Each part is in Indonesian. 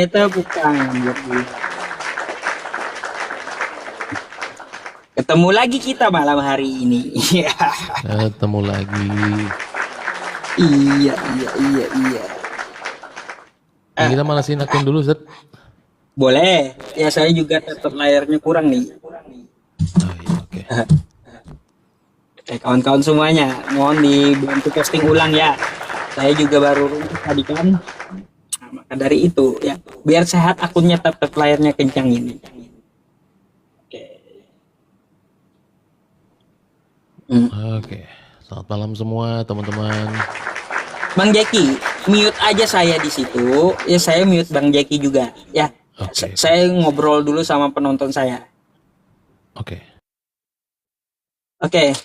tepuk tangan buat dia. Ketemu lagi kita malam hari ini. Ketemu lagi. Iya. Yang kita manasin akun dulu, Zat. Boleh. Ya saya juga tetap layarnya kurang nih. Oh, iya, oke. Kawan-kawan semuanya, mohon dibantu posting ulang ya. Saya juga baru tadi kan. Nah, maka dari itu ya, biar sehat akunnya tetap layarnya kencang ini. Oke. Oke. Selamat malam semua, teman-teman. Bang Jeki, mute aja saya di situ. Ya saya mute Bang Jeki juga. Ya, Oke. saya ngobrol dulu sama penonton saya. Oke. Oke,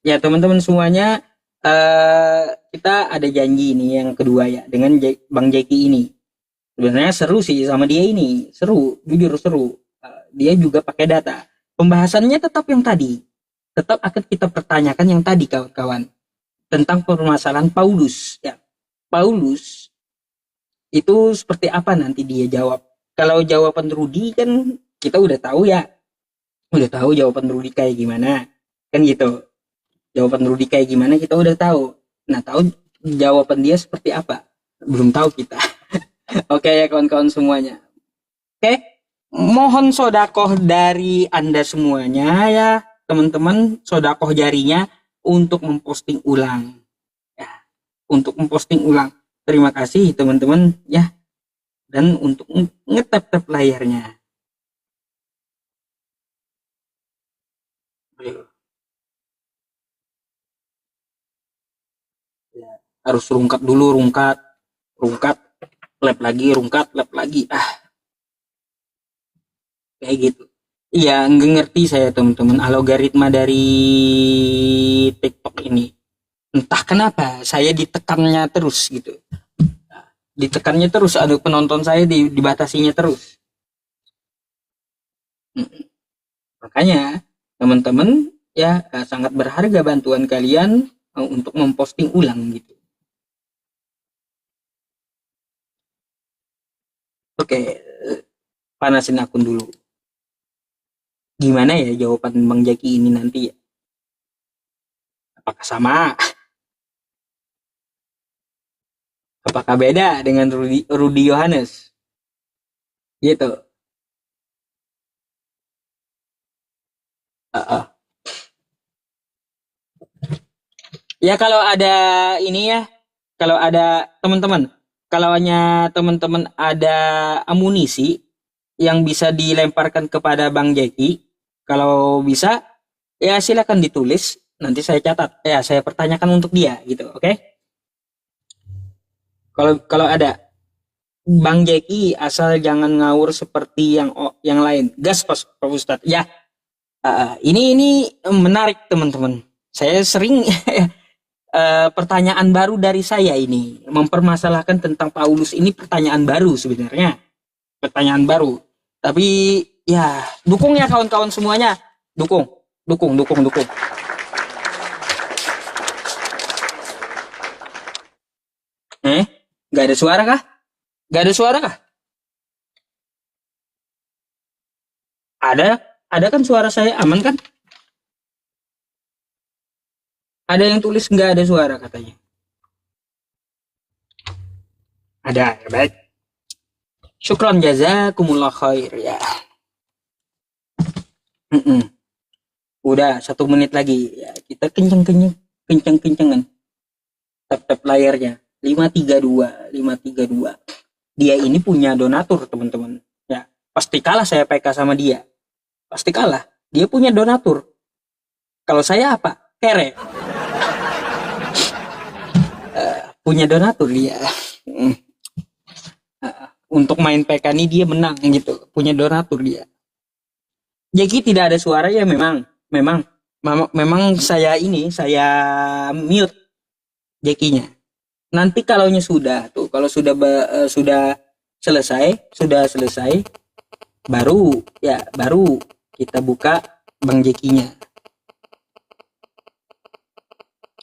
ya teman-teman semuanya, kita ada janji ini yang kedua ya dengan Bang Jeki ini. Sebenarnya seru sih sama dia ini, seru, jujur seru. Dia juga pakai data. Pembahasannya tetap yang tadi, tetap akan kita pertanyakan yang tadi kawan-kawan tentang permasalahan Paulus. Ya, Paulus itu seperti apa nanti dia jawab. Kalau jawaban Rudi kan kita udah tahu ya, udah tahu jawaban Rudi kayak gimana, kan gitu. Jawaban Rudi kayak gimana kita udah tahu. Nah, tahu jawaban dia seperti apa? Belum tahu kita. Oke ya kawan-kawan semuanya. Oke, mohon sodakoh dari Anda semuanya ya, teman-teman, sodakoh jarinya untuk memposting ulang. Ya, untuk memposting ulang. Terima kasih teman-teman ya, dan untuk ngetap-tap layarnya. Ya, harus rungkat dulu, rungkat, lap lagi, rungkat, lap lagi. Kayak gitu. Iya, nggak ngerti saya teman-teman algoritma dari TikTok ini. Entah kenapa saya ditekannya terus gitu. Ditekannya terus, ada penonton saya dibatasinya terus. Makanya teman-teman ya, sangat berharga bantuan kalian untuk memposting ulang gitu. Oke, panasin akun dulu. Gimana ya jawaban Bang Jaki ini nanti ya? Apakah sama? Apakah beda dengan Rudy Yohanes? Gitu. Uh, uh. Ya kalau ada ini ya, kalau ada teman-teman, kalau hanya teman-teman ada amunisi yang bisa dilemparkan kepada Bang Jeki, kalau bisa ya silakan ditulis, nanti saya catat, ya saya pertanyakan untuk dia gitu, oke? Kalau kalau ada Bang Jeki asal jangan ngawur seperti yang lain, gas Pak Ustadz. Ya, ini menarik teman-teman. Saya sering pertanyaan baru dari saya ini mempermasalahkan tentang Paulus ini, pertanyaan baru sebenarnya, pertanyaan baru, tapi ya dukung ya kawan-kawan semuanya, dukung dukung. Nggak ada suara kah? Nggak ada suara kah? Ada kan, suara saya aman kan? Ada yang tulis nggak ada suara katanya. Ada, ya baik. Syukron jazakumullah khair ya. Udah 1 menit lagi ya, kita kenceng-kencengan tap layarnya 532. Dia ini punya donatur teman-teman ya, pasti kalah saya PK sama dia, pasti kalah. Dia punya donatur, kalau saya apa, kere. Punya donatur dia. Untuk main PK ini dia menang gitu, punya donatur dia. Jadi tidak ada suara ya, memang saya mute Jekinya. Nanti kalaunya sudah tuh, kalau sudah selesai, baru kita buka Bang Jekinya.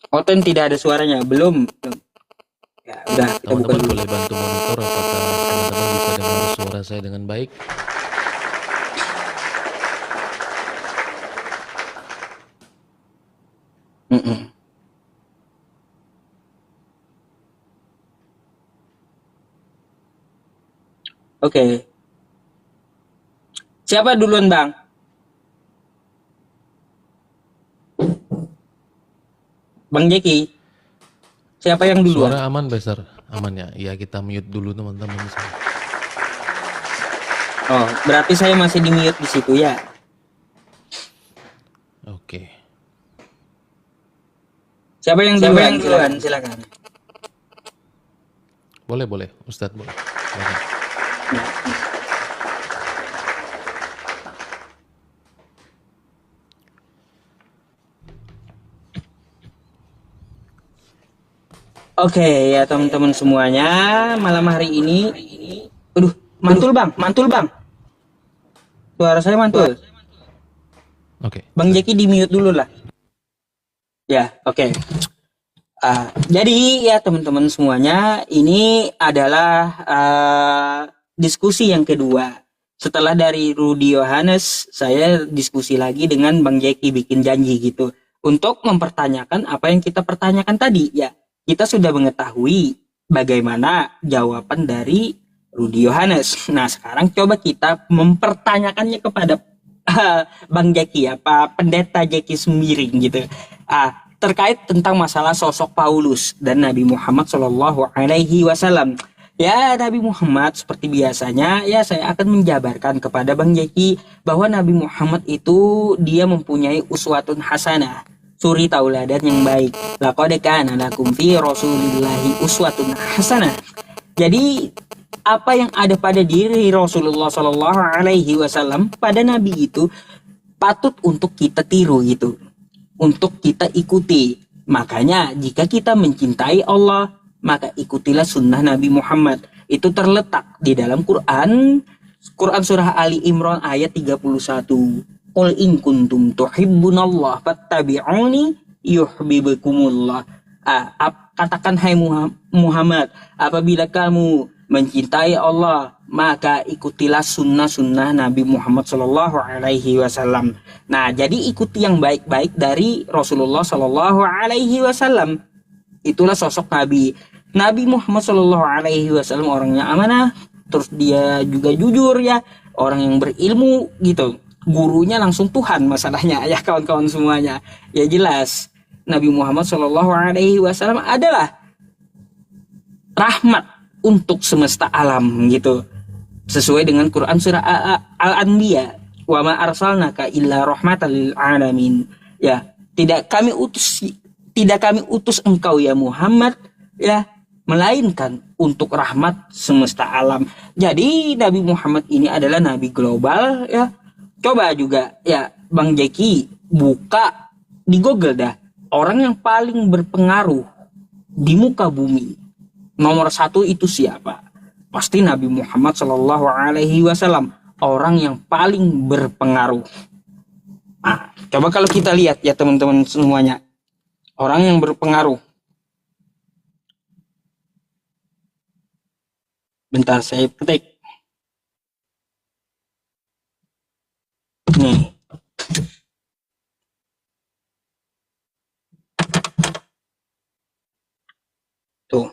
Oten tidak ada suaranya, belum. Ya udah, kita buka Teman-teman dulu. boleh bantu monitor apakah teman-teman bisa dengar suara saya dengan baik? Mm-mm. Oke. Siapa duluan, Bang? Bang Jeki. Siapa yang duluan? Suara aman besar, aman ya? Ya kita mute dulu teman-teman. Oh, berarti saya masih di mute di situ ya. Oke. Siapa yang duluan? Silakan. Boleh, Ustadz boleh. Silakan. Oke ya teman-teman semuanya, malam hari ini, aduh, mantul bang, suara saya mantul. Oke. Bang Jeki di mute dulu lah. Ya, oke. Jadi ya teman-teman semuanya, ini adalah diskusi yang kedua. Setelah dari Rudy Yohanes, saya diskusi lagi dengan Bang Jeki, bikin janji gitu untuk mempertanyakan apa yang kita pertanyakan tadi ya. Kita sudah mengetahui bagaimana jawaban dari Rudy Yohanes. Nah, sekarang coba kita mempertanyakannya kepada Bang Jeki, apa Pendeta Jeki Sembiring gitu. Terkait tentang masalah sosok Paulus dan Nabi Muhammad Shallallahu Alaihi Wasallam. Ya, Nabi Muhammad seperti biasanya, ya saya akan menjabarkan kepada Bang Jeki bahwa Nabi Muhammad itu dia mempunyai uswatun hasanah, suri tauladan yang baik. Laqad kana lakum fi Rasulillahi uswatun hasanah. Jadi apa yang ada pada diri Rasulullah Shallallahu Alaihi Wasallam pada Nabi itu patut untuk kita tiru gitu, untuk kita ikuti. Makanya jika kita mencintai Allah, maka ikutilah sunnah Nabi Muhammad. Itu terletak di dalam Quran surah Ali Imran ayat 31. Qul in kuntum tuhibbunallah fattabi'uni yuhibbukumullah. Katakan hai Muhammad, apabila kamu mencintai Allah, maka ikutilah sunnah-sunnah Nabi Muhammad Shallallahu Alaihi Wasallam. Nah, jadi ikuti yang baik-baik dari Rasulullah Shallallahu Alaihi Wasallam. Itulah sosok Nabi Muhammad Shallallahu Alaihi Wasallam, orangnya amanah, terus dia juga jujur ya, orang yang berilmu gitu. Gurunya langsung Tuhan masalahnya ya kawan-kawan semuanya. Ya jelas Nabi Muhammad Shallallahu Alaihi Wasallam adalah rahmat untuk semesta alam gitu, sesuai dengan Quran surah Al-Anbiya, wa ma arsalnaka illa rahmatan lil alamin. Ya, tidak kami utus engkau ya Muhammad ya, melainkan untuk rahmat semesta alam. Jadi Nabi Muhammad ini adalah nabi global ya. Coba juga ya Bang Jeki buka di Google dah, orang yang paling berpengaruh di muka bumi nomor 1 itu siapa? Pasti Nabi Muhammad Shallallahu Alaihi Wasallam, orang yang paling berpengaruh. Nah, coba kalau kita lihat ya teman-teman semuanya, orang yang berpengaruh. Bentar saya ketik. Nih. Tuh.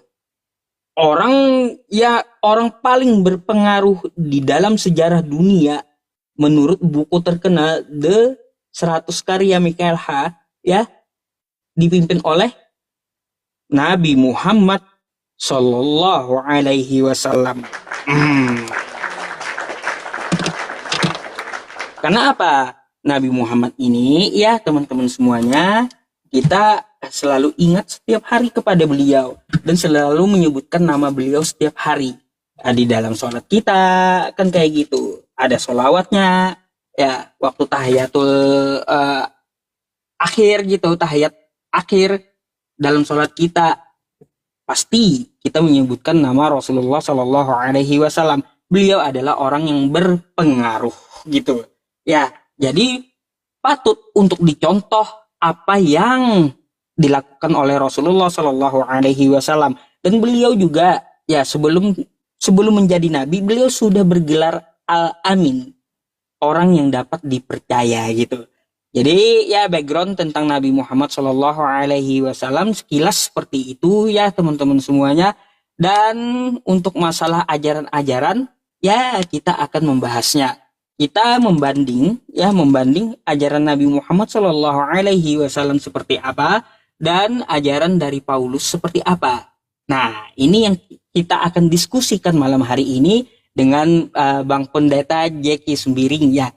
Orang paling berpengaruh di dalam sejarah dunia menurut buku terkenal The 100 Karya Michael H. ya, dipimpin oleh Nabi Muhammad Sallallahu Alaihi Wasallam. Karena apa? Nabi Muhammad ini ya teman-teman semuanya, kita selalu ingat setiap hari kepada beliau dan selalu menyebutkan nama beliau setiap hari. Di dalam sholat kita kan kayak gitu, ada sholawatnya ya, waktu tahiyatul akhir gitu, tahiyat akhir dalam sholat kita pasti kita menyebutkan nama Rasulullah Shallallahu Alaihi Wasallam. Beliau adalah orang yang berpengaruh gitu ya, jadi patut untuk dicontoh apa yang dilakukan oleh Rasulullah Shallallahu Alaihi Wasallam. Dan beliau juga ya sebelum sebelum menjadi nabi beliau sudah bergelar Al-Amin, orang yang dapat dipercaya gitu. Jadi ya background tentang Nabi Muhammad Shallallahu Alaihi Wasallam sekilas seperti itu ya teman-teman semuanya. Dan untuk masalah ajaran-ajaran ya kita akan membahasnya. Kita membanding ajaran Nabi Muhammad Shallallahu Alaihi Wasallam seperti apa dan ajaran dari Paulus seperti apa. Nah ini yang kita akan diskusikan malam hari ini dengan Bang Pendeta Jeki Sembiring ya.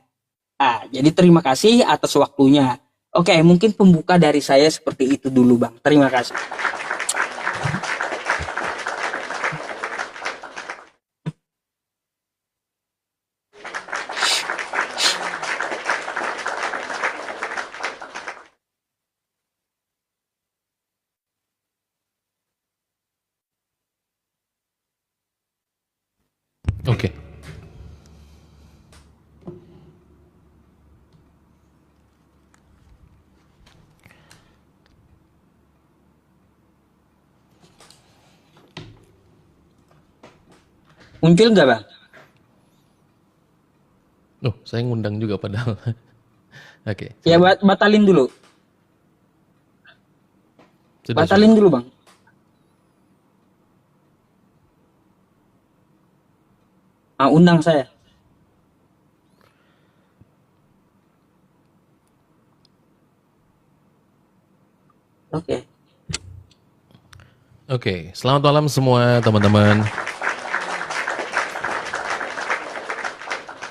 Jadi terima kasih atas waktunya. Oke, mungkin pembuka dari saya seperti itu dulu, Bang. Terima kasih. Oke. Muncul nggak, Bang? Oh, saya ngundang juga padahal. Oke. Ya, batalin dulu. Sudah. Batalin dulu, Bang. Undang saya. Oke. Oke, selamat malam semua teman-teman.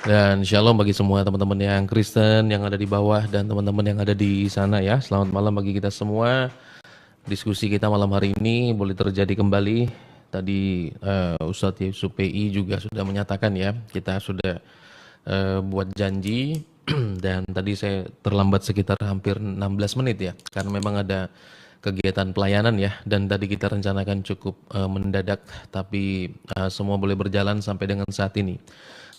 Dan shalom bagi semua teman-teman yang Kristen yang ada di bawah dan teman-teman yang ada di sana ya. Selamat malam bagi kita semua. Diskusi kita malam hari ini boleh terjadi kembali. Tadi Ustadz Yusuf PI juga sudah menyatakan ya, kita sudah buat janji dan tadi saya terlambat sekitar hampir 16 menit ya, karena memang ada kegiatan pelayanan ya, dan tadi kita rencanakan cukup mendadak, tapi semua boleh berjalan sampai dengan saat ini.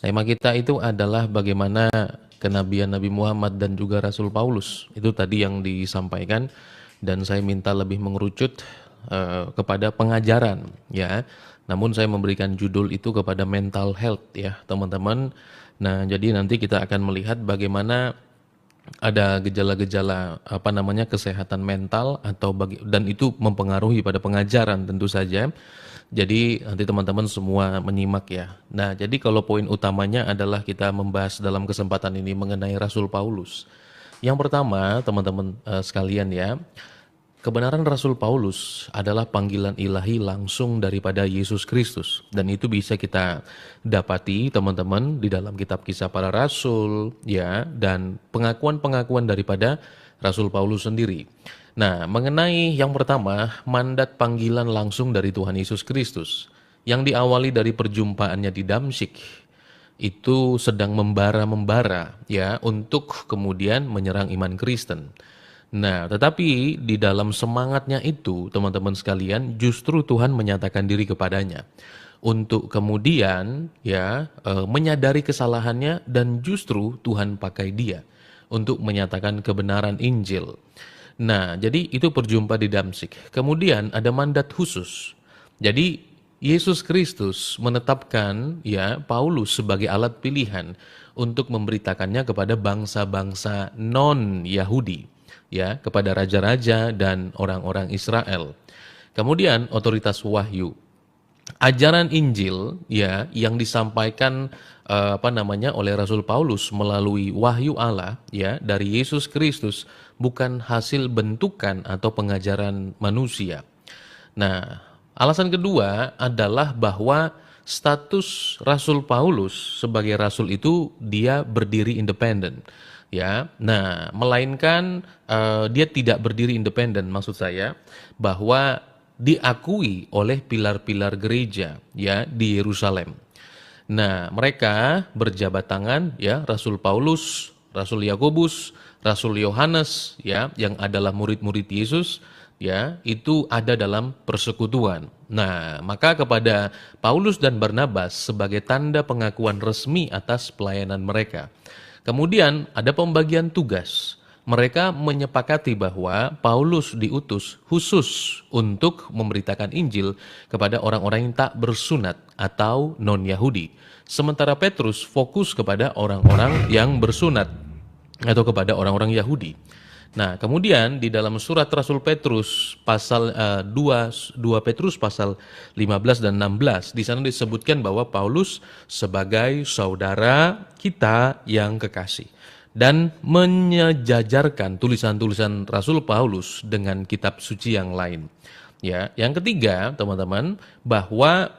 Tema kita itu adalah bagaimana kenabian Nabi Muhammad dan juga Rasul Paulus. Itu tadi yang disampaikan dan saya minta lebih mengerucut kepada pengajaran ya. Namun saya memberikan judul itu kepada mental health ya, teman-teman. Nah, jadi nanti kita akan melihat bagaimana ada gejala-gejala kesehatan mental atau dan itu mempengaruhi pada pengajaran tentu saja. Jadi nanti teman-teman semua menyimak ya. Nah, jadi kalau poin utamanya adalah kita membahas dalam kesempatan ini mengenai Rasul Paulus. Yang pertama, teman-teman sekalian ya, kebenaran Rasul Paulus adalah panggilan ilahi langsung daripada Yesus Kristus. Dan itu bisa kita dapati teman-teman di dalam kitab Kisah Para Rasul ya, dan pengakuan-pengakuan daripada Rasul Paulus sendiri. Nah, mengenai yang pertama, mandat panggilan langsung dari Tuhan Yesus Kristus yang diawali dari perjumpaannya di Damsyik, itu sedang membara-membara ya untuk kemudian menyerang iman Kristen. Nah, tetapi di dalam semangatnya itu, teman-teman sekalian, justru Tuhan menyatakan diri kepadanya untuk kemudian ya menyadari kesalahannya, dan justru Tuhan pakai dia untuk menyatakan kebenaran Injil. Nah, jadi itu perjumpaan di Damsyik. Kemudian ada mandat khusus. Jadi Yesus Kristus menetapkan ya Paulus sebagai alat pilihan untuk memberitakannya kepada bangsa-bangsa non-Yahudi, ya, kepada raja-raja dan orang-orang Israel. Kemudian otoritas wahyu. Ajaran Injil ya yang disampaikan oleh Rasul Paulus melalui wahyu Allah ya dari Yesus Kristus bukan hasil bentukan atau pengajaran manusia. Nah, alasan kedua adalah bahwa status Rasul Paulus sebagai rasul itu dia berdiri independen. Ya, nah, melainkan dia tidak berdiri independen, maksud saya bahwa diakui oleh pilar-pilar gereja ya di Yerusalem. Nah, mereka berjabat tangan ya, Rasul Paulus, Rasul Yakobus, Rasul Yohanes ya yang adalah murid-murid Yesus ya, itu ada dalam persekutuan. Nah, maka kepada Paulus dan Barnabas sebagai tanda pengakuan resmi atas pelayanan mereka. Kemudian ada pembagian tugas. Mereka menyepakati bahwa Paulus diutus khusus untuk memberitakan Injil kepada orang-orang yang tak bersunat atau non-Yahudi. Sementara Petrus fokus kepada orang-orang yang bersunat atau kepada orang-orang Yahudi. Nah, kemudian di dalam surat Rasul Petrus pasal 2 Petrus pasal 15 dan 16 di sana disebutkan bahwa Paulus sebagai saudara kita yang kekasih dan menyejajarkan tulisan-tulisan Rasul Paulus dengan kitab suci yang lain. Ya, yang ketiga, teman-teman, bahwa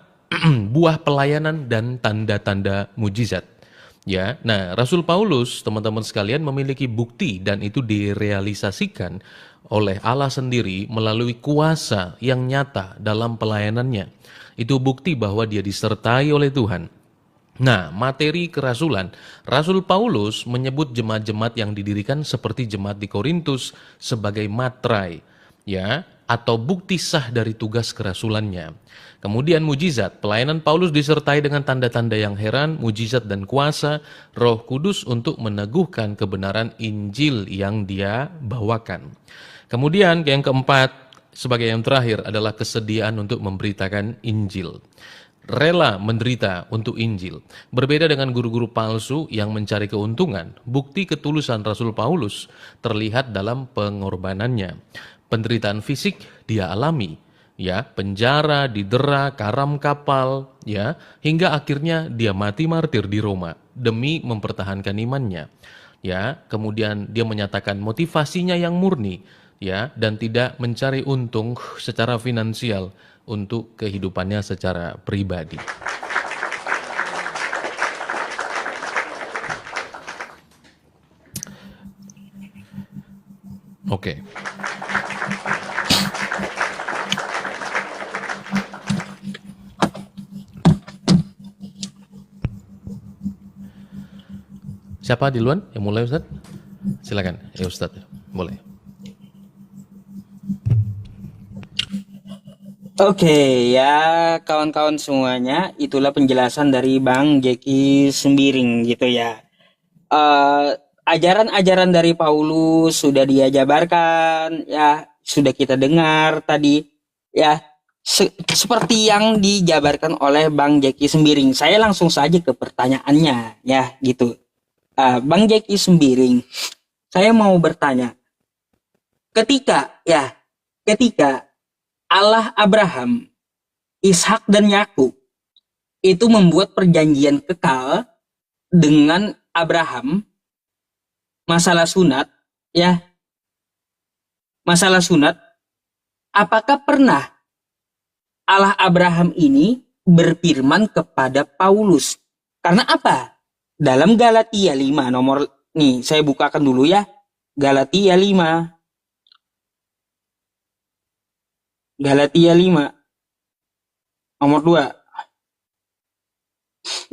buah pelayanan dan tanda-tanda mujizat. Ya, nah Rasul Paulus, teman-teman sekalian, memiliki bukti dan itu direalisasikan oleh Allah sendiri melalui kuasa yang nyata dalam pelayanannya. Itu bukti bahwa dia disertai oleh Tuhan. Nah, materi kerasulan, Rasul Paulus menyebut jemaat-jemaat yang didirikan seperti jemaat di Korintus sebagai matrai, ya, atau bukti sah dari tugas kerasulannya. Kemudian mujizat, pelayanan Paulus disertai dengan tanda-tanda yang heran, mujizat dan kuasa Roh Kudus untuk meneguhkan kebenaran Injil yang dia bawakan. Kemudian yang keempat, sebagai yang terakhir adalah kesediaan untuk memberitakan Injil. Rela menderita untuk Injil. Berbeda dengan guru-guru palsu yang mencari keuntungan, bukti ketulusan Rasul Paulus terlihat dalam pengorbanannya. Penderitaan fisik dia alami, ya, penjara, didera, karam kapal, ya, hingga akhirnya dia mati martir di Roma demi mempertahankan imannya. Ya, kemudian dia menyatakan motivasinya yang murni, ya, dan tidak mencari untung secara finansial untuk kehidupannya secara pribadi. Oke. Siapa duluan yang mulai, Ustaz? Silakan, ya Ustaz, boleh. Oke, ya kawan-kawan semuanya, itulah penjelasan dari Bang Jeki Sembiring gitu ya. Ajaran-ajaran dari Paulus sudah dia jabarkan, ya sudah kita dengar tadi, ya seperti yang dijabarkan oleh Bang Jeki Sembiring. Saya langsung saja ke pertanyaannya, ya gitu. Bang Jeki Sembiring, saya mau bertanya, ketika Allah Abraham, Ishak dan Yakub itu membuat perjanjian kekal dengan Abraham, masalah sunat, ya, masalah sunat, apakah pernah Allah Abraham ini berfirman kepada Paulus? Karena apa? Dalam Galatia 5 nomor, nih saya bukakan dulu ya, Galatia 5 nomor 2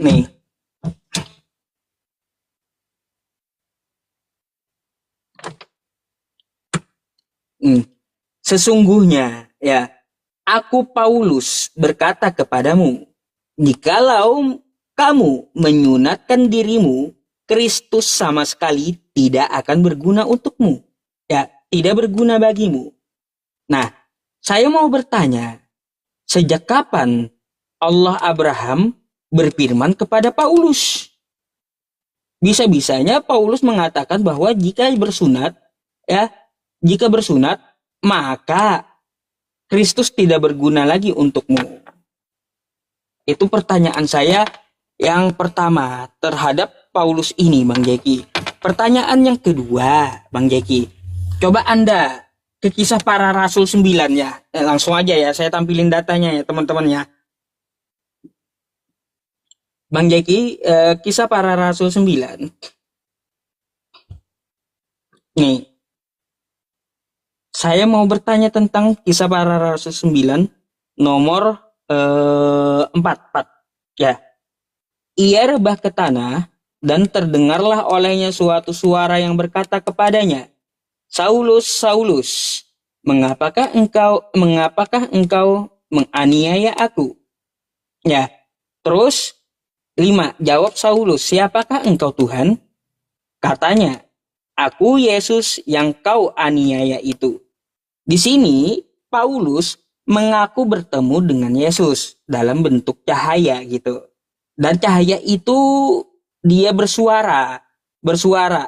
nih. Sesungguhnya ya, aku Paulus berkata kepadamu, jikalau kamu menyunatkan dirimu, Kristus sama sekali tidak akan berguna untukmu, ya, tidak berguna bagimu. Nah, saya mau bertanya, sejak kapan Allah Abraham berfirman kepada Paulus? Bisa-bisanya Paulus mengatakan bahwa jika bersunat, maka Kristus tidak berguna lagi untukmu. Itu pertanyaan saya yang pertama terhadap Paulus ini, Bang Jeki. Pertanyaan yang kedua, Bang Jeki, coba Anda ke Kisah Para Rasul 9 ya. Langsung aja ya, saya tampilin datanya ya teman-teman ya. Bang Jeki, Kisah Para Rasul 9. Nih, saya mau bertanya tentang Kisah Para Rasul 9 nomor 4 ya. Ia rebah ke tanah dan terdengarlah olehnya suatu suara yang berkata kepadanya, Saulus, Saulus, mengapakah engkau menganiaya aku? Ya, terus 5, jawab Saulus, siapakah engkau Tuhan? Katanya, Aku Yesus yang kau aniaya itu. Di sini Paulus mengaku bertemu dengan Yesus dalam bentuk cahaya gitu. Dan cahaya itu dia bersuara.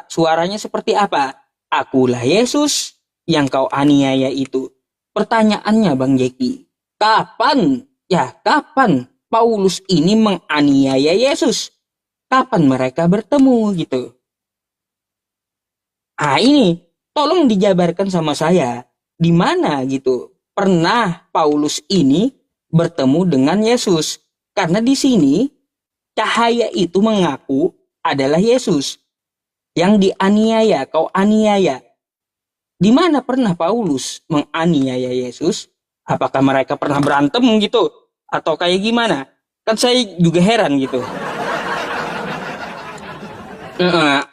Suaranya seperti apa? Akulah Yesus yang kau aniaya itu. Pertanyaannya Bang Jeki, kapan Paulus ini menganiaya Yesus? Kapan mereka bertemu gitu? Ah ini, tolong dijabarkan sama saya. Di mana gitu? Pernah Paulus ini bertemu dengan Yesus? Karena di sini cahaya itu mengaku adalah Yesus yang dianiaya, kau aniaya. Di mana pernah Paulus menganiaya Yesus? Apakah mereka pernah berantem gitu? Atau kayak gimana? Kan saya juga heran gitu.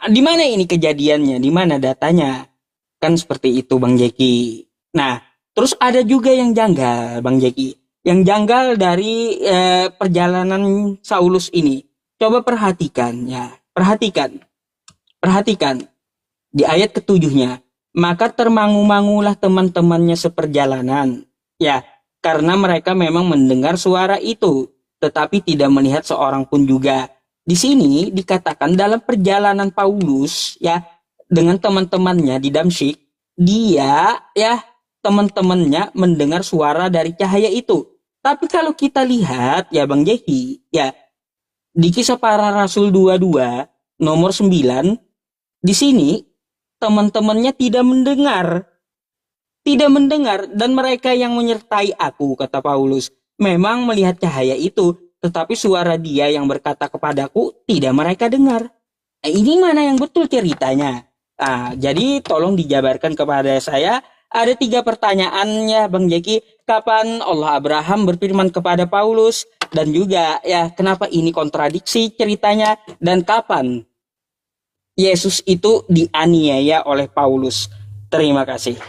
Di mana ini kejadiannya? Di mana datanya? Kan seperti itu Bang Jeki. Nah, terus ada juga yang janggal Bang Jeki. Yang janggal dari perjalanan Saulus ini. Coba perhatikan ya. Perhatikan. Di ayat ketujuhnya. Maka termangu-mangulah teman-temannya seperjalanan. Ya, karena mereka memang mendengar suara itu. Tetapi tidak melihat seorang pun juga. Di sini dikatakan dalam perjalanan Paulus ya dengan teman-temannya di Damsyik, dia ya teman-temannya mendengar suara dari cahaya itu. Tapi kalau kita lihat ya Bang Jeki, ya di Kisah Para Rasul 22 nomor 9, di sini teman-temannya tidak mendengar dan mereka yang menyertai aku, kata Paulus, memang melihat cahaya itu, tetapi suara dia yang berkata kepadaku tidak mereka dengar. Ini mana yang betul ceritanya? Jadi tolong dijabarkan kepada saya. Ada 3 pertanyaannya Bang Jeki. Kapan Allah Abraham berfirman kepada Paulus? Dan juga ya kenapa ini kontradiksi ceritanya? Dan kapan Yesus itu dianiaya oleh Paulus? Terima kasih.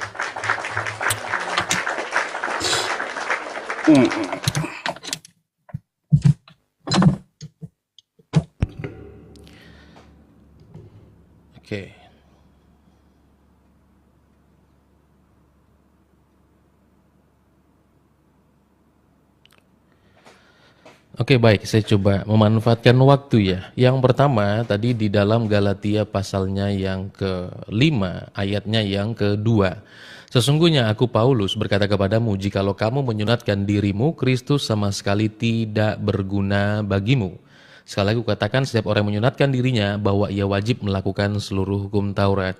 Oke. Oke, baik, saya coba memanfaatkan waktu ya. Yang pertama tadi di dalam Galatia pasalnya yang ke-5, ayatnya yang ke-2. Sesungguhnya aku Paulus berkata kepadamu, jikalau kamu menyunatkan dirimu, Kristus sama sekali tidak berguna bagimu. Sekali lagi kukatakan, setiap orang menyunatkan dirinya bahwa ia wajib melakukan seluruh hukum Taurat.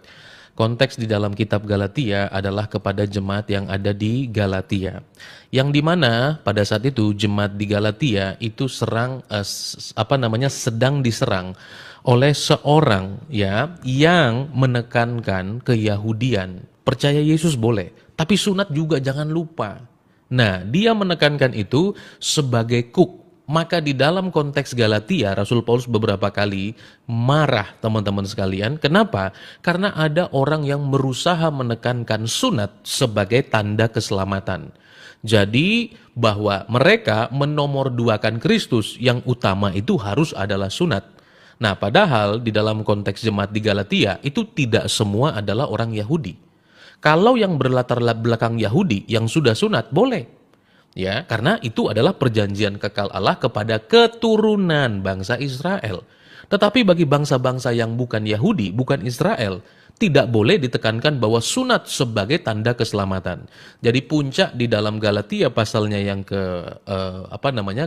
Konteks di dalam kitab Galatia adalah kepada jemaat yang ada di Galatia. Yang dimana pada saat itu jemaat di Galatia itu sedang diserang oleh seorang ya yang menekankan keyahudian. Percaya Yesus boleh, tapi sunat juga jangan lupa. Nah, dia menekankan itu sebagai kuk. Maka di dalam konteks Galatia, Rasul Paulus beberapa kali marah teman-teman sekalian. Kenapa? Karena ada orang yang berusaha menekankan sunat sebagai tanda keselamatan. Jadi bahwa mereka menomorduakan Kristus, yang utama itu harus adalah sunat. Nah, padahal di dalam konteks jemaat di Galatia itu tidak semua adalah orang Yahudi. Kalau yang berlatar belakang Yahudi yang sudah sunat boleh. Ya, karena itu adalah perjanjian kekal Allah kepada keturunan bangsa Israel. Tetapi bagi bangsa-bangsa yang bukan Yahudi, bukan Israel, tidak boleh ditekankan bahwa sunat sebagai tanda keselamatan. Jadi puncak di dalam Galatia pasalnya yang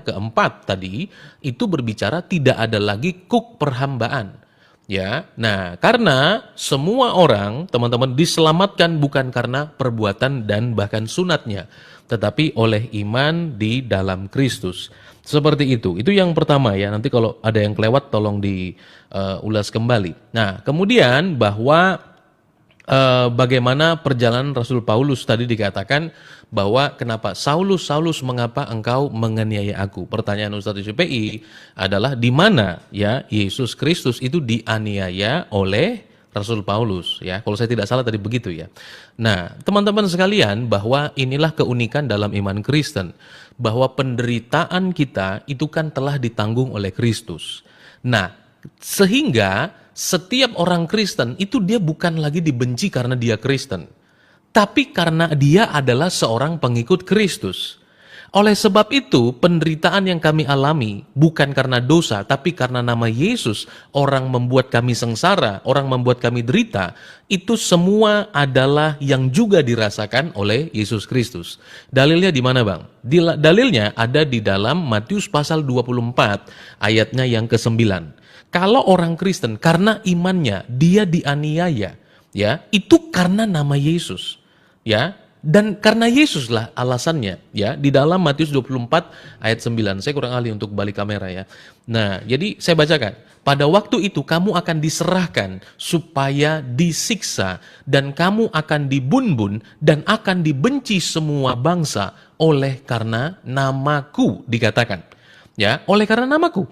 keempat tadi itu berbicara tidak ada lagi kuk perhambaan. Ya, nah karena semua orang teman-teman diselamatkan bukan karena perbuatan dan bahkan sunatnya, tetapi oleh iman di dalam Kristus. Seperti itu yang pertama ya, nanti kalau ada yang kelewat tolong diulas kembali. Nah kemudian bahwa bagaimana perjalanan Rasul Paulus tadi dikatakan bahwa kenapa Saulus mengapa engkau menganiaya aku? Pertanyaan Ustadz SPI adalah di mana ya Yesus Kristus itu dianiaya oleh Rasul Paulus ya. Kalau saya tidak salah tadi begitu ya. Nah, teman-teman sekalian, bahwa inilah keunikan dalam iman Kristen, bahwa penderitaan kita itu kan telah ditanggung oleh Kristus. Nah, sehingga setiap orang Kristen itu dia bukan lagi dibenci karena dia Kristen, tapi karena dia adalah seorang pengikut Kristus. Oleh sebab itu, penderitaan yang kami alami bukan karena dosa, tapi karena nama Yesus, orang membuat kami sengsara, orang membuat kami derita, itu semua adalah yang juga dirasakan oleh Yesus Kristus. Dalilnya di mana, Bang? Dalilnya ada di dalam Matius pasal 24, ayatnya yang ke-9. Kalau orang Kristen karena imannya dia dianiaya, ya, itu karena nama Yesus. Ya, dan karena Yesuslah alasannya, ya, di dalam Matius 24 ayat 9. Saya kurang ahli untuk balik kamera ya. Nah, jadi saya bacakan. Pada waktu itu kamu akan diserahkan supaya disiksa dan kamu akan dibunbun dan akan dibenci semua bangsa oleh karena namaku, dikatakan. Ya, oleh karena namaku.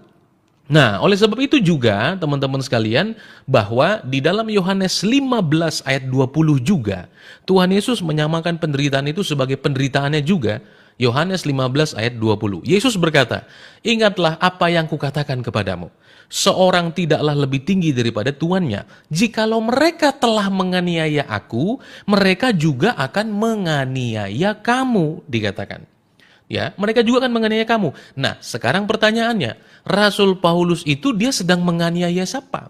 Nah, oleh sebab itu juga teman-teman sekalian, bahwa di dalam Yohanes 15 ayat 20 juga Tuhan Yesus menyamakan penderitaan itu sebagai penderitaannya juga. Yohanes 15 ayat 20. Yesus berkata, "Ingatlah apa yang kukatakan kepadamu. Seorang tidaklah lebih tinggi daripada tuannya. Jikalau mereka telah menganiaya aku, mereka juga akan menganiaya kamu," dikatakan. Ya, mereka juga akan menganiaya kamu. Nah, sekarang pertanyaannya, Rasul Paulus itu dia sedang menganiaya siapa?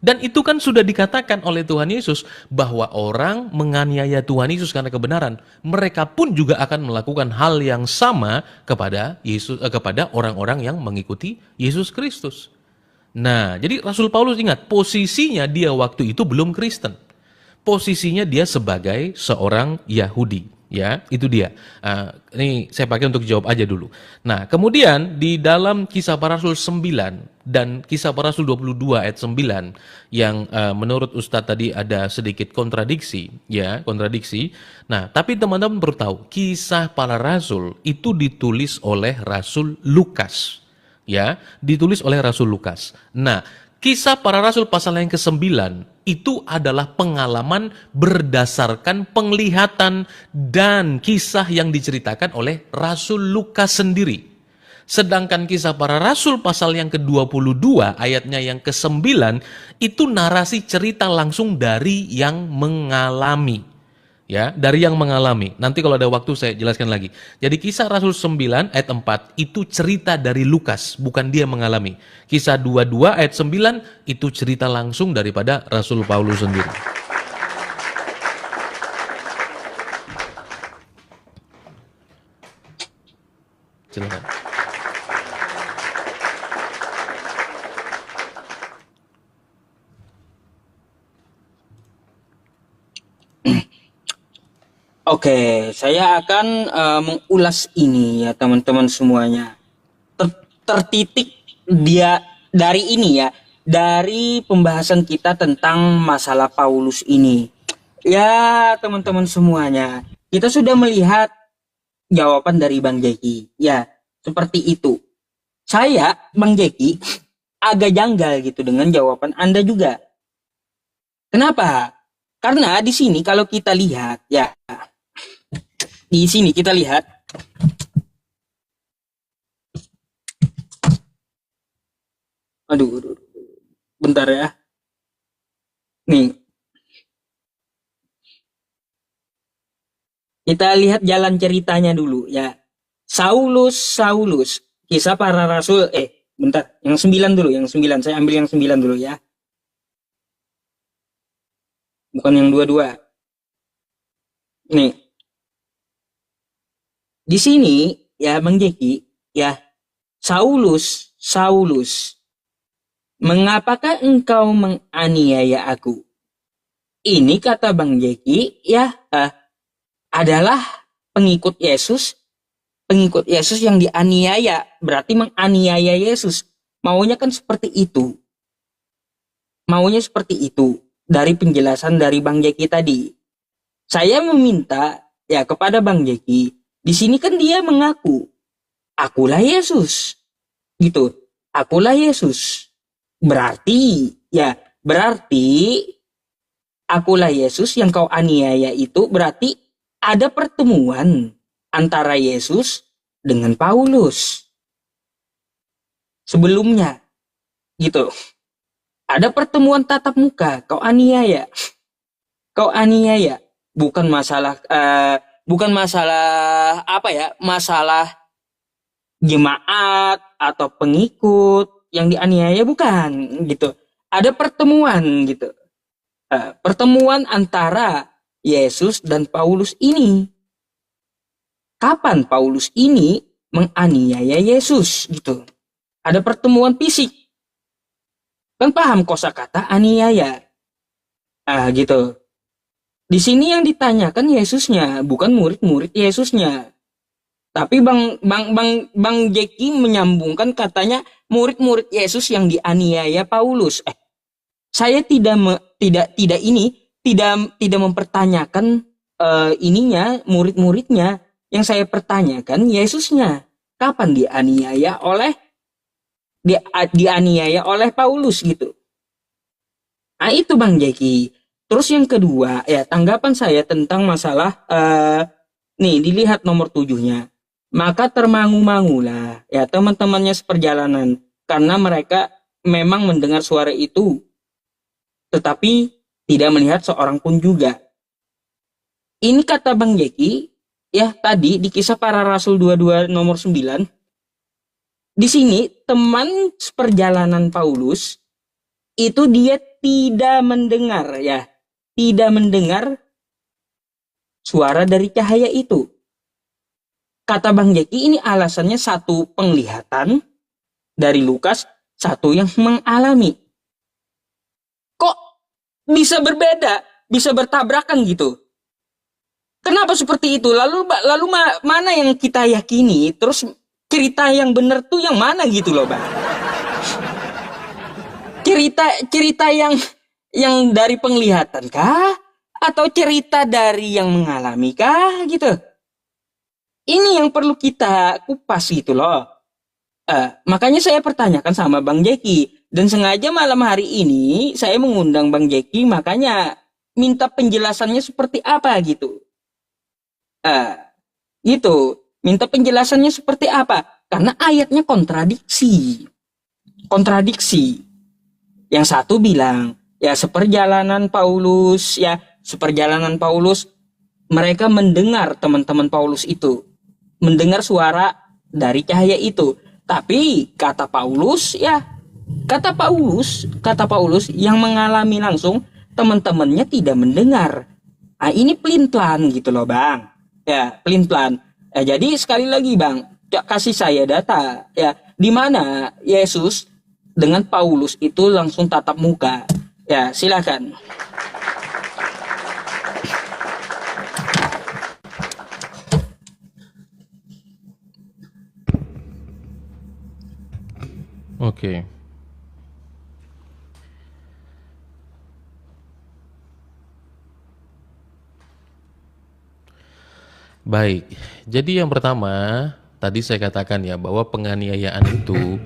Dan itu kan sudah dikatakan oleh Tuhan Yesus bahwa orang menganiaya Tuhan Yesus karena kebenaran, mereka pun juga akan melakukan hal yang sama kepada Yesus, kepada orang-orang yang mengikuti Yesus Kristus. Nah, jadi Rasul Paulus ingat, posisinya dia waktu itu belum Kristen. Posisinya dia sebagai seorang Yahudi. Ya, itu dia. Ini saya pakai untuk jawab aja dulu. Nah, kemudian di dalam Kisah Para Rasul 9 dan Kisah Para Rasul 22 ayat 9 yang menurut Ustadz tadi ada sedikit kontradiksi, ya, kontradiksi. Nah, tapi teman-teman perlu tahu, Kisah Para Rasul itu ditulis oleh Rasul Lukas. Ya, ditulis oleh Rasul Lukas. Nah, Kisah Para Rasul pasal yang ke-9 itu adalah pengalaman berdasarkan penglihatan dan kisah yang diceritakan oleh Rasul Lukas sendiri. Sedangkan Kisah Para Rasul pasal yang ke-22 ayatnya yang ke-9 itu narasi cerita langsung dari yang mengalami. Ya, dari yang mengalami. Nanti kalau ada waktu saya jelaskan lagi. Jadi Kisah Rasul 9 ayat 4 itu cerita dari Lukas, bukan dia mengalami. Kisah 22 ayat 9 itu cerita langsung daripada Rasul Paulus sendiri. Silakan. Oke, saya akan mengulas ini ya teman-teman semuanya. Tertitik dia dari ini ya, dari pembahasan kita tentang masalah Paulus ini. Ya teman-teman semuanya, kita sudah melihat jawaban dari Bang Jeki. Ya, seperti itu. Saya, Bang Jeki, agak janggal gitu dengan jawaban Anda juga. Kenapa? Karena di sini kalau kita lihat ya, di sini kita lihat aduh, bentar ya. Nih, kita lihat jalan ceritanya dulu ya. Saulus, Kisah Para Rasul, bentar, yang 9 dulu, yang 9, saya ambil yang 9 dulu ya. Bukan yang 22. Nih, di sini ya Bang Jeki ya, Saulus, mengapakah engkau menganiaya aku? Ini kata Bang Jeki ya, adalah pengikut Yesus yang dianiaya, berarti menganiaya Yesus. Maunya kan seperti itu. Maunya seperti itu dari penjelasan dari Bang Jeki tadi. Saya meminta ya kepada Bang Jeki, di sini kan dia mengaku, akulah Yesus. Gitu. Akulah Yesus. Berarti akulah Yesus yang kau aniaya itu, berarti ada pertemuan antara Yesus dengan Paulus sebelumnya gitu. Ada pertemuan tatap muka, kau aniaya. Kau aniaya. Bukan masalah apa ya? Masalah jemaat atau pengikut yang dianiaya, bukan gitu. Ada pertemuan gitu. Pertemuan antara Yesus dan Paulus ini. Kapan Paulus ini menganiaya Yesus gitu. Ada pertemuan fisik. Kan paham kosakata aniaya. Gitu. Di sini yang ditanyakan Yesusnya, bukan murid-murid Yesusnya. Tapi Bang Jeki menyambungkan katanya murid-murid Yesus yang dianiaya Paulus. Saya tidak mempertanyakan ininya murid-muridnya. Yang saya pertanyakan Yesusnya. Kapan dianiaya oleh Paulus gitu. Nah itu Bang Jeki. Terus yang kedua ya tanggapan saya tentang masalah nih dilihat nomor 7-nya. Maka termangu-mangulah ya teman-temannya seperjalanan karena mereka memang mendengar suara itu tetapi tidak melihat seorang pun juga. Ini kata Bang Jeki ya tadi di Kisah Para Rasul 22 nomor 9. Di sini teman seperjalanan Paulus itu dia tidak mendengar ya, tidak mendengar suara dari cahaya itu. Kata Bang Jeki ini alasannya satu penglihatan dari Lukas, satu yang mengalami. Kok bisa berbeda, bisa bertabrakan gitu? Kenapa seperti itu? Lalu mana yang kita yakini? Terus cerita yang benar tuh yang mana gitu loh, Bang? Cerita yang dari penglihatan kah? Atau cerita dari yang mengalami kah gitu? Ini yang perlu kita kupas gitu loh. Makanya saya pertanyakan sama Bang Jeki. Dan sengaja malam hari ini saya mengundang Bang Jeki. Makanya minta penjelasannya seperti apa gitu. Gitu. Minta penjelasannya seperti apa. Karena ayatnya kontradiksi. Yang satu bilang, ya seperjalanan Paulus, mereka mendengar teman-teman Paulus itu. Mendengar suara dari cahaya itu. Tapi kata Paulus yang mengalami langsung teman-temannya tidak mendengar. Nah, ini pelin-pelan gitu loh, Bang. Ya, pelin-pelan. Jadi sekali lagi, Bang, kasih saya data ya, di mana Yesus dengan Paulus itu langsung tatap muka. Ya, silakan. Oke. Baik. Jadi yang pertama, tadi saya katakan ya bahwa penganiayaan itu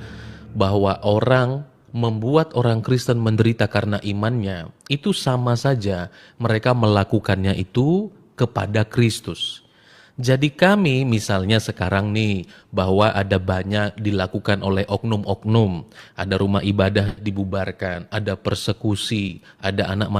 bahwa orang membuat orang Kristen menderita karena imannya, itu sama saja mereka melakukannya itu kepada Kristus. Jadi kami misalnya sekarang nih bahwa ada banyak dilakukan oleh oknum-oknum, ada rumah ibadah dibubarkan, ada persekusi, ada anak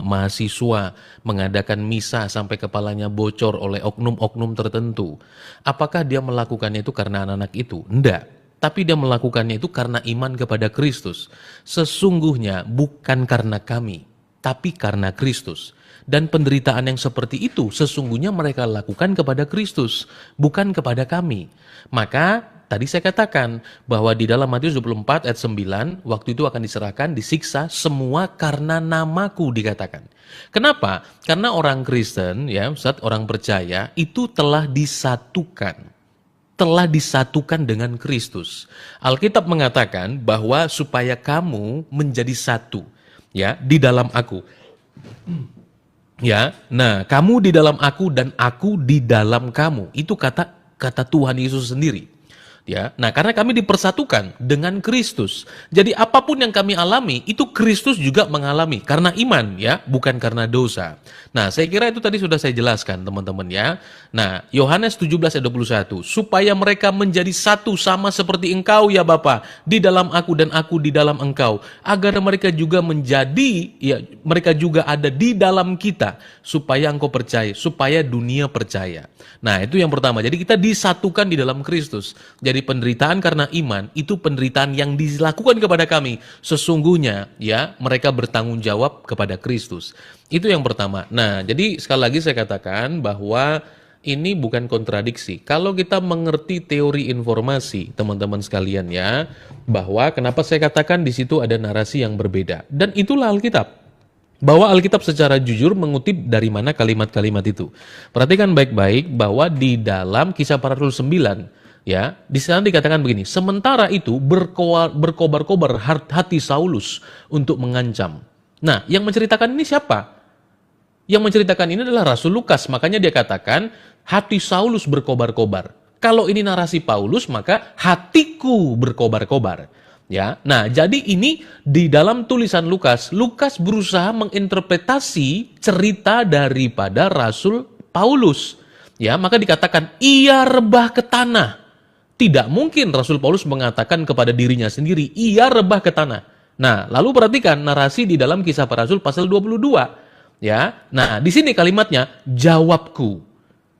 mahasiswa mengadakan misa sampai kepalanya bocor oleh oknum-oknum tertentu. Apakah dia melakukannya itu karena anak-anak itu? Enggak. Tapi dia melakukannya itu karena iman kepada Kristus. Sesungguhnya bukan karena kami, tapi karena Kristus. Dan penderitaan yang seperti itu sesungguhnya mereka lakukan kepada Kristus, bukan kepada kami. Maka tadi saya katakan bahwa di dalam Matius 24 ayat 9, waktu itu akan diserahkan, disiksa semua karena namaku dikatakan. Kenapa? Karena orang Kristen, ya, Ustaz, orang percaya itu telah disatukan dengan Kristus. Alkitab mengatakan bahwa supaya kamu menjadi satu, ya, di dalam aku. Ya, nah kamu di dalam aku dan aku di dalam kamu. Itu kata Tuhan Yesus sendiri. Ya, nah karena kami dipersatukan dengan Kristus. Jadi apapun yang kami alami itu Kristus juga mengalami karena iman ya, bukan karena dosa. Nah, saya kira itu tadi sudah saya jelaskan teman-teman ya. Nah, Yohanes 17 ayat 21, supaya mereka menjadi satu sama seperti Engkau ya Bapa, di dalam aku dan aku di dalam Engkau, agar mereka juga menjadi ya, mereka juga ada di dalam kita, supaya Engkau percaya, supaya dunia percaya. Nah, itu yang pertama. Jadi kita disatukan di dalam Kristus. Jadi penderitaan karena iman itu penderitaan yang dilakukan kepada kami. Sesungguhnya ya mereka bertanggung jawab kepada Kristus. Itu yang pertama. Nah, jadi sekali lagi saya katakan bahwa ini bukan kontradiksi. Kalau kita mengerti teori informasi, teman-teman sekalian ya, bahwa kenapa saya katakan di situ ada narasi yang berbeda. Dan itulah Alkitab. Bahwa Alkitab secara jujur mengutip dari mana kalimat-kalimat itu. Perhatikan baik-baik bahwa di dalam Kisah Para Rasul 9, ya, di sana dikatakan begini, sementara itu berkobar-kobar hati Saulus untuk mengancam. Nah, yang menceritakan ini siapa? Yang menceritakan ini adalah Rasul Lukas, makanya dia katakan hati Saulus berkobar-kobar. Kalau ini narasi Paulus, maka hatiku berkobar-kobar. Ya, nah jadi ini di dalam tulisan Lukas, Lukas berusaha menginterpretasi cerita daripada Rasul Paulus. Ya, maka dikatakan ia rebah ke tanah. Tidak mungkin Rasul Paulus mengatakan kepada dirinya sendiri, ia rebah ke tanah. Nah, lalu perhatikan narasi di dalam Kisah Para Rasul pasal 22. Ya, nah di sini kalimatnya jawabku.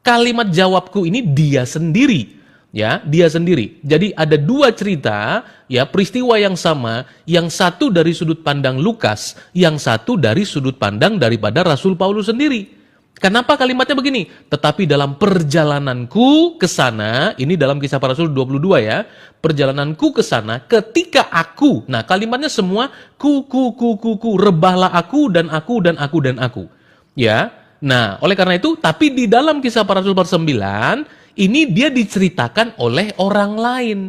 Kalimat jawabku ini dia sendiri. Ya, dia sendiri. Jadi ada dua cerita, ya, peristiwa yang sama, yang satu dari sudut pandang Lukas, yang satu dari sudut pandang daripada Rasul Paulus sendiri. Kenapa kalimatnya begini? Tetapi dalam perjalananku ke sana, ini dalam Kisah Para Rasul 22 ya, perjalananku ke sana ketika aku. Nah, kalimatnya semua ku, rebahlah aku dan aku dan aku dan aku. Ya. Nah, oleh karena itu, tapi di dalam Kisah Para Rasul pasal 9, ini dia diceritakan oleh orang lain.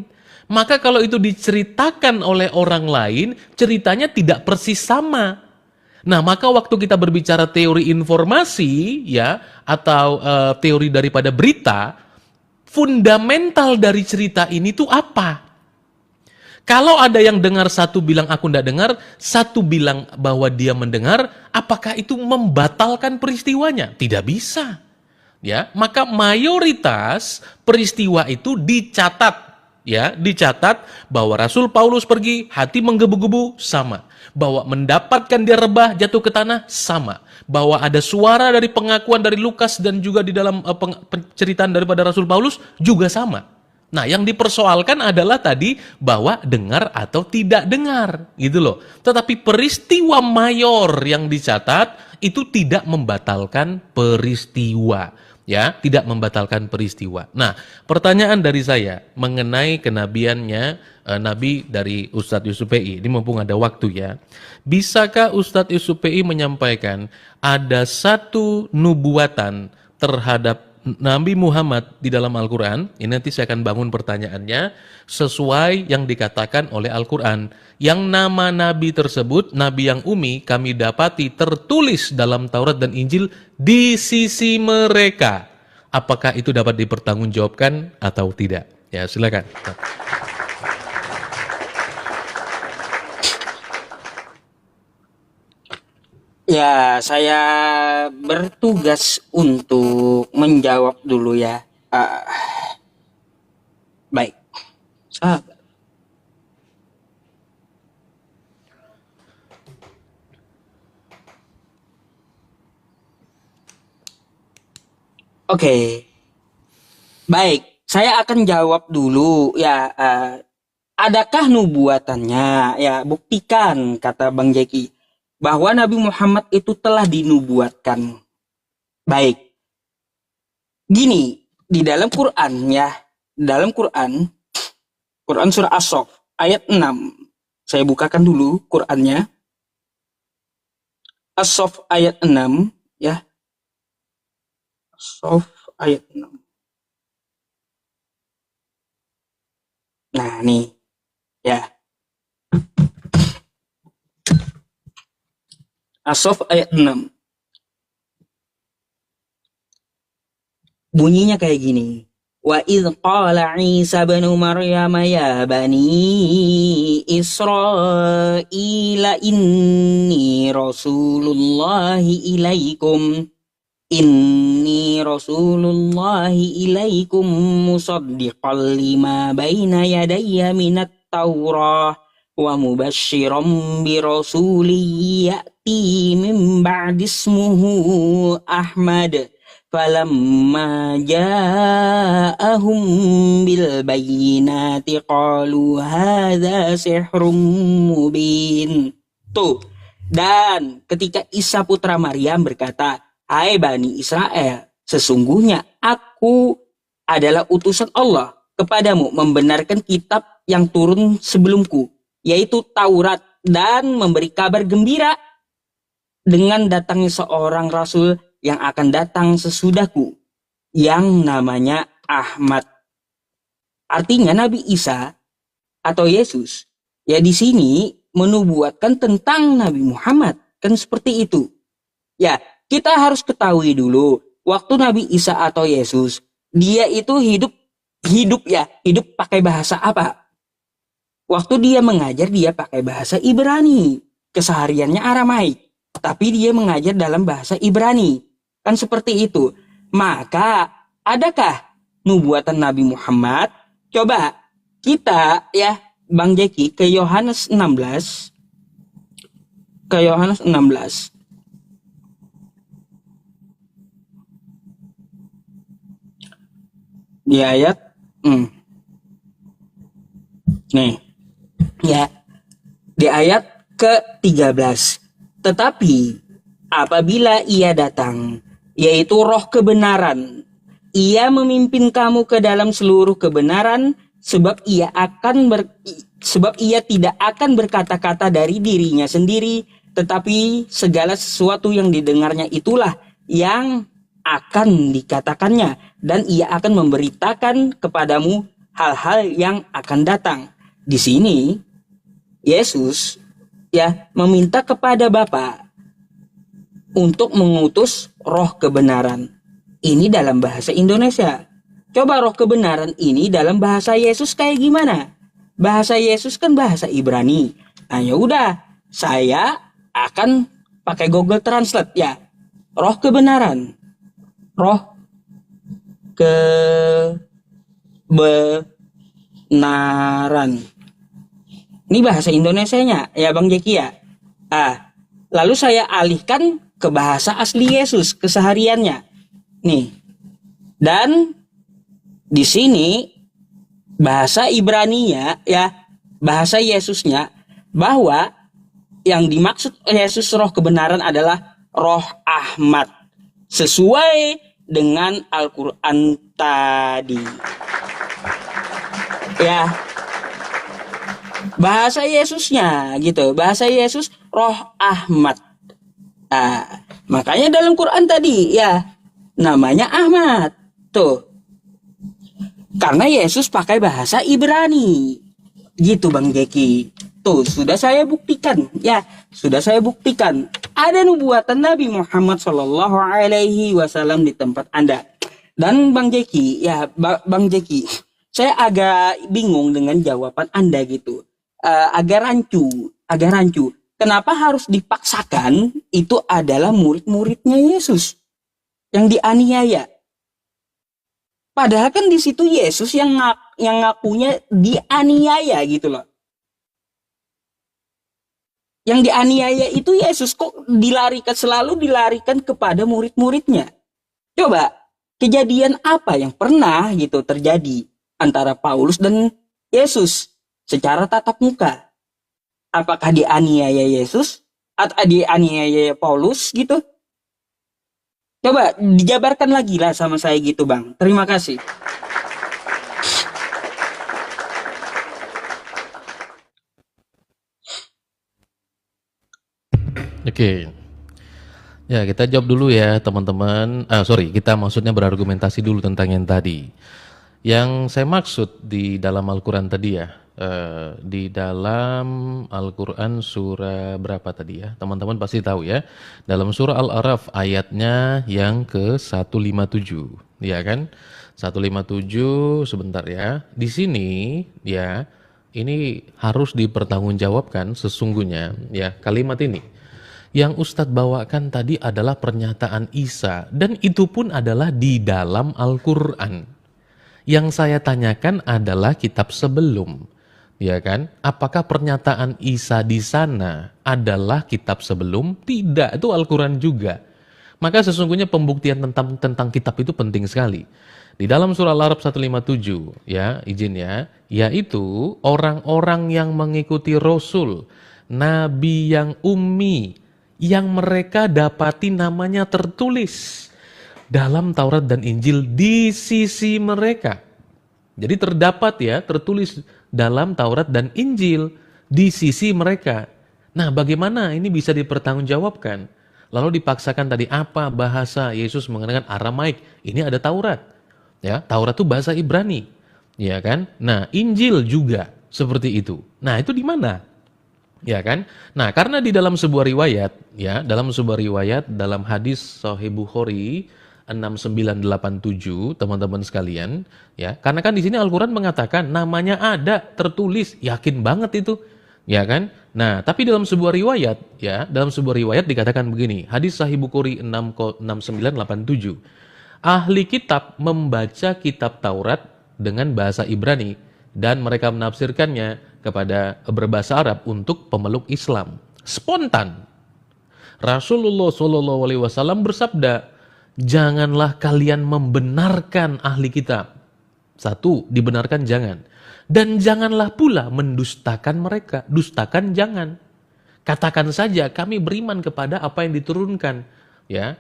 Maka kalau itu diceritakan oleh orang lain, ceritanya tidak persis sama. Nah, maka waktu kita berbicara teori informasi, ya, atau teori daripada berita, fundamental dari cerita ini tuh apa? Kalau ada yang dengar satu bilang aku tidak dengar, satu bilang bahwa dia mendengar, apakah itu membatalkan peristiwanya? Tidak bisa. Ya, maka mayoritas peristiwa itu dicatat, ya, dicatat bahwa Rasul Paulus pergi, hati menggebu-gebu, sama. Bahwa mendapatkan dia rebah, jatuh ke tanah, sama. Bahwa ada suara dari pengakuan dari Lukas dan juga di dalam penceritaan daripada Rasul Paulus juga sama. Nah, yang dipersoalkan adalah tadi bahwa dengar atau tidak dengar, gitu loh. Tetapi peristiwa mayor yang dicatat itu tidak membatalkan peristiwa, ya, tidak membatalkan peristiwa. Nah, pertanyaan dari saya mengenai kenabiannya Nabi dari Ustadz Yusuf PI, ini mumpung ada waktu ya. Bisakah Ustadz Yusuf PI menyampaikan ada satu nubuatan terhadap Nabi Muhammad di dalam Al-Quran, ini nanti saya akan bangun pertanyaannya, sesuai yang dikatakan oleh Al-Quran. Yang nama Nabi tersebut, Nabi yang umi, kami dapati tertulis dalam Taurat dan Injil di sisi mereka. Apakah itu dapat dipertanggungjawabkan atau tidak? Ya, silakan. Ya, saya bertugas untuk menjawab dulu ya. Baik. Sahabat. Oke. Baik, saya akan jawab dulu ya. Adakah nubuatannya? Ya, buktikan, kata Bang Jeki, bahwa Nabi Muhammad itu telah dinubuatkan. Baik. Gini, di dalam Quran ya, dalam Quran surah As-Saff ayat 6. Saya bukakan dulu Qurannya. As-Saff ayat 6 ya. As-Saff ayat 6. Nah, nih ya. As-Saff ayat 6. Bunyinya kayak gini. Wa idh qala Isa ibnu Maryam ya bani Israila inni rasulullahi ilaikum Inni rasulullahi ilaikum musaddiqan lima baina yadayya minat taurah wa mubasysyiran bi rasulin ya'ti min ba'di ismuhu Ahmad falamma ja'ahum bil bayyinati qalu hadza sihrun mubin. Tuh, dan ketika Isa putra Maryam berkata, "Hai Bani Israel, sesungguhnya aku adalah utusan Allah kepadamu membenarkan kitab yang turun sebelumku, yaitu Taurat, dan memberi kabar gembira dengan datangnya seorang rasul yang akan datang sesudahku, yang namanya Ahmad." Artinya Nabi Isa atau Yesus, ya di sini menubuatkan tentang Nabi Muhammad, kan seperti itu. Ya, kita harus ketahui dulu, waktu Nabi Isa atau Yesus, dia itu hidup pakai bahasa apa? Waktu dia mengajar, dia pakai bahasa Ibrani. Kesehariannya Aramaik, tapi dia mengajar dalam bahasa Ibrani. Kan seperti itu. Maka, adakah nubuatan Nabi Muhammad? Coba kita ya, Bang Jeki, ke Yohanes 16. Ke Yohanes 16. Di ayat nih ya, di ayat ke-13. Tetapi apabila ia datang, yaitu roh kebenaran, ia memimpin kamu ke dalam seluruh kebenaran, sebab ia tidak akan berkata-kata dari dirinya sendiri, tetapi segala sesuatu yang didengarnya itulah yang akan dikatakannya, dan ia akan memberitakan kepadamu hal-hal yang akan datang. Di sini Yesus ya meminta kepada Bapa untuk mengutus roh kebenaran. Ini dalam bahasa Indonesia. Coba roh kebenaran ini dalam bahasa Yesus kayak gimana? Bahasa Yesus kan bahasa Ibrani. Nah ya udah, saya akan pakai Google Translate ya. Roh kebenaran. Roh kebenaran. Ini bahasa Indonesianya ya Bang Jeki ya. Lalu saya alihkan ke bahasa asli Yesus kesehariannya. Nih. Dan di sini bahasa Ibraninya ya, bahasa Yesusnya, bahwa yang dimaksud Yesus roh kebenaran adalah roh Ahmad, sesuai dengan Al-Quran tadi. Ya, bahasa Yesusnya gitu, bahasa Yesus roh Ahmad. Makanya dalam Quran tadi ya namanya Ahmad. Tuh. Karena Yesus pakai bahasa Ibrani. Gitu Bang Jeki. Tuh, sudah saya buktikan. Ya, sudah saya buktikan. Ada nubuatan Nabi Muhammad SAW di tempat Anda. Dan Bang Jeki, ya Bang Jeki, saya agak bingung dengan jawaban Anda gitu. Agak rancu. Kenapa harus dipaksakan itu adalah murid-muridnya Yesus yang dianiaya? Padahal kan di situ Yesus yang ngakunya dianiaya gitu loh. Yang dianiaya itu Yesus, kok selalu dilarikan kepada murid-muridnya. Coba, kejadian apa yang pernah gitu terjadi antara Paulus dan Yesus secara tatap muka? Apakah dianiaya Yesus atau dianiaya Paulus gitu? Coba dijabarkan lagi lah sama saya gitu Bang. Terima kasih. Oke. Ya, kita jawab dulu ya teman-teman. Kita maksudnya berargumentasi dulu tentang yang tadi. Yang saya maksud di dalam Al-Quran tadi ya, di dalam Al-Quran surah berapa tadi ya? Teman-teman pasti tahu ya. Dalam surah Al-Araf ayatnya yang ke-157, ya kan? 157 sebentar ya. Di sini ya, ini harus dipertanggungjawabkan sesungguhnya ya kalimat ini. Yang Ustadz bawakan tadi adalah pernyataan Isa dan itu pun adalah di dalam Al-Qur'an. Yang saya tanyakan adalah kitab sebelum. Ya kan? Apakah pernyataan Isa di sana adalah kitab sebelum? Tidak, itu Al-Qur'an juga. Maka sesungguhnya pembuktian tentang kitab itu penting sekali. Di dalam surah Al-Araf 157, ya, izin ya, yaitu orang-orang yang mengikuti Rasul, Nabi yang ummi, yang mereka dapati namanya tertulis dalam Taurat dan Injil di sisi mereka. Jadi terdapat ya, tertulis dalam Taurat dan Injil di sisi mereka. Nah, bagaimana ini bisa dipertanggungjawabkan? Lalu dipaksakan tadi apa bahasa Yesus menggunakan Aramaik? Ini ada Taurat. Ya, Taurat itu bahasa Ibrani. Ya kan? Nah, Injil juga seperti itu. Nah, itu di mana? Ya kan? Nah, karena di dalam sebuah riwayat, ya, dalam sebuah riwayat dalam hadis Sahih Bukhari 6987, teman-teman sekalian, ya. Karena kan di sini Al-Qur'an mengatakan namanya ada tertulis, yakin banget itu. Ya kan? Nah, tapi dalam sebuah riwayat, ya, dalam sebuah riwayat dikatakan begini, hadis Sahih Bukhari 6987. Ahli kitab membaca kitab Taurat dengan bahasa Ibrani dan mereka menafsirkannya kepada berbahasa Arab untuk pemeluk Islam. Spontan. Rasulullah SAW bersabda, janganlah kalian membenarkan ahli kitab. Satu, dibenarkan jangan. Dan janganlah pula mendustakan mereka. Dustakan jangan. Katakan saja kami beriman kepada apa yang diturunkan, ya,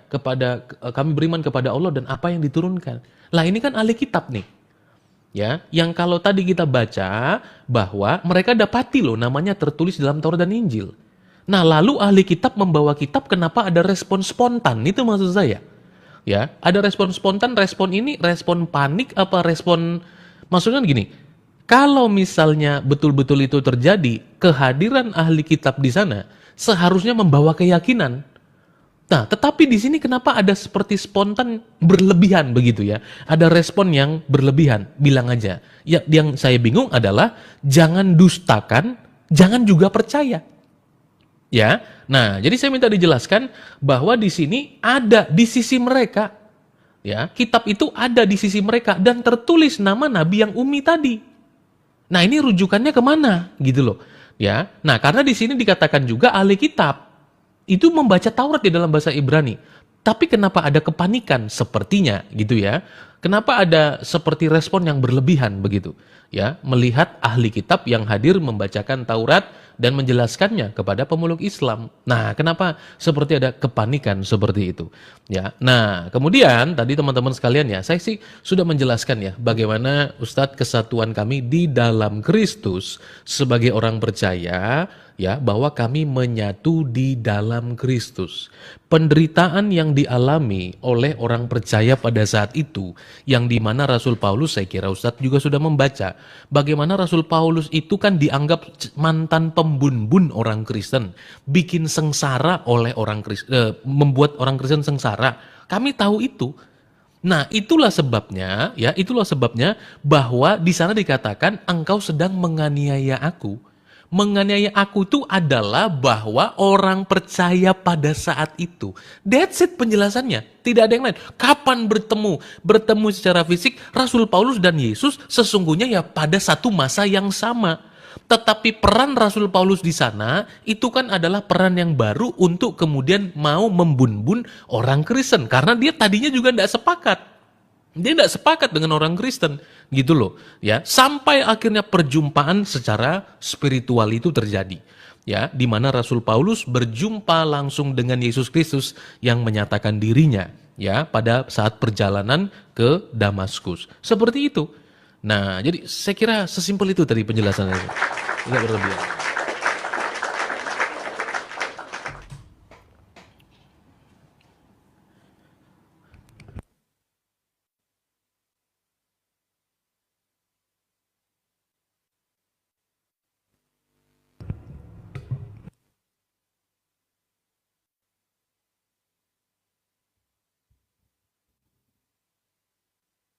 kami beriman kepada Allah dan apa yang diturunkan. Lah ini kan ahli kitab nih. Ya, yang kalau tadi kita baca bahwa mereka dapati loh namanya tertulis dalam Taurat dan Injil. Nah, lalu ahli kitab membawa kitab, kenapa ada respon spontan? Itu maksud saya. Ya, ada respon spontan, respon ini respon panik apa respon, maksudnya gini. Kalau misalnya betul-betul itu terjadi, kehadiran ahli kitab di sana seharusnya membawa keyakinan. Nah, tetapi di sini kenapa ada seperti spontan berlebihan begitu ya? Ada respon yang berlebihan, bilang aja. Ya, yang saya bingung adalah jangan dustakan, jangan juga percaya. Ya. Nah, jadi saya minta dijelaskan bahwa di sini ada di sisi mereka. Ya, kitab itu ada di sisi mereka dan tertulis nama nabi yang ummi tadi. Nah, ini rujukannya kemana gitu loh. Ya. Nah, karena di sini dikatakan juga ahli kitab itu membaca Taurat di dalam bahasa Ibrani. Tapi kenapa ada kepanikan sepertinya gitu ya? Kenapa ada seperti respon yang berlebihan begitu? Ya, melihat ahli kitab yang hadir membacakan Taurat dan menjelaskannya kepada pemeluk Islam. Nah, kenapa seperti ada kepanikan seperti itu? Ya. Nah, kemudian tadi teman-teman sekalian ya, saya sih sudah menjelaskan ya bagaimana Ustadz kesatuan kami di dalam Kristus sebagai orang percaya, ya, bahwa kami menyatu di dalam Kristus. Penderitaan yang dialami oleh orang percaya pada saat itu, yang dimana Rasul Paulus, saya kira Ustadz juga sudah membaca, bagaimana Rasul Paulus itu kan dianggap mantan pembunbun orang Kristen, bikin sengsara oleh orang Kristen, membuat orang Kristen sengsara. Kami tahu itu. Nah, itulah sebabnya, ya, itulah sebabnya bahwa di sana dikatakan engkau sedang menganiaya aku. Menganiaya aku itu adalah bahwa orang percaya pada saat itu. That's it penjelasannya. Tidak ada yang lain. Kapan bertemu? Bertemu secara fisik, Rasul Paulus dan Yesus sesungguhnya ya pada satu masa yang sama. Tetapi peran Rasul Paulus di sana itu kan adalah peran yang baru untuk kemudian mau membunbun orang Kristen. Karena dia tadinya juga tidak sepakat. Dia tidak sepakat dengan orang Kristen, gitu loh, ya. Sampai akhirnya perjumpaan secara spiritual itu terjadi, ya, di mana Rasul Paulus berjumpa langsung dengan Yesus Kristus yang menyatakan dirinya, ya, pada saat perjalanan ke Damaskus. Seperti itu. Nah, jadi saya kira sesimpel itu tadi penjelasannya. Tidak berlebihan.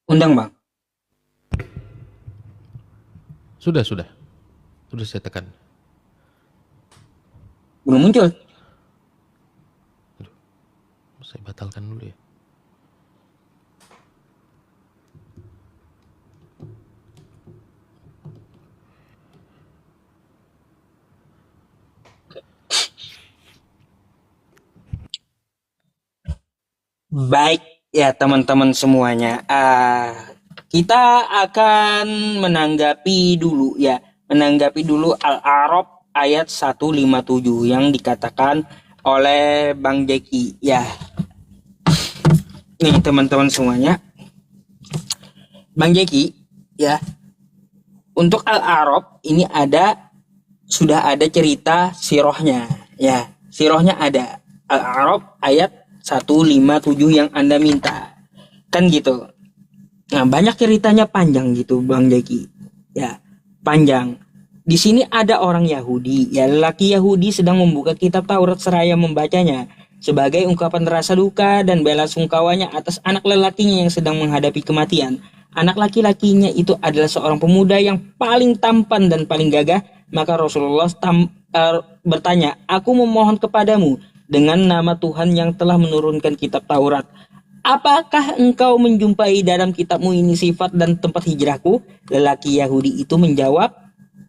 Undang Bang. Sudah saya tekan. Belum muncul. Saya batalkan dulu ya. Baik ya teman-teman semuanya. Kita akan menanggapi dulu Al-A'raf ayat 157 yang dikatakan oleh Bang Jeki ya. Nih teman-teman semuanya, Bang Jeki ya, untuk Al-A'raf ini sudah ada cerita sirahnya ya. Sirahnya ada Al-A'raf ayat 157 yang Anda minta. Kan gitu. Nah, banyak ceritanya panjang gitu Bang Jeki. Ya, panjang. Di sini ada orang Yahudi, ya lelaki Yahudi sedang membuka kitab Taurat seraya membacanya sebagai ungkapan rasa duka dan bela sungkawanya atas anak lelakinya yang sedang menghadapi kematian. Anak laki-lakinya itu adalah seorang pemuda yang paling tampan dan paling gagah. Maka Rasulullah bertanya, "Aku memohon kepadamu dengan nama Tuhan yang telah menurunkan kitab Taurat. Apakah engkau menjumpai dalam kitabmu ini sifat dan tempat hijrahku?" Lelaki Yahudi itu menjawab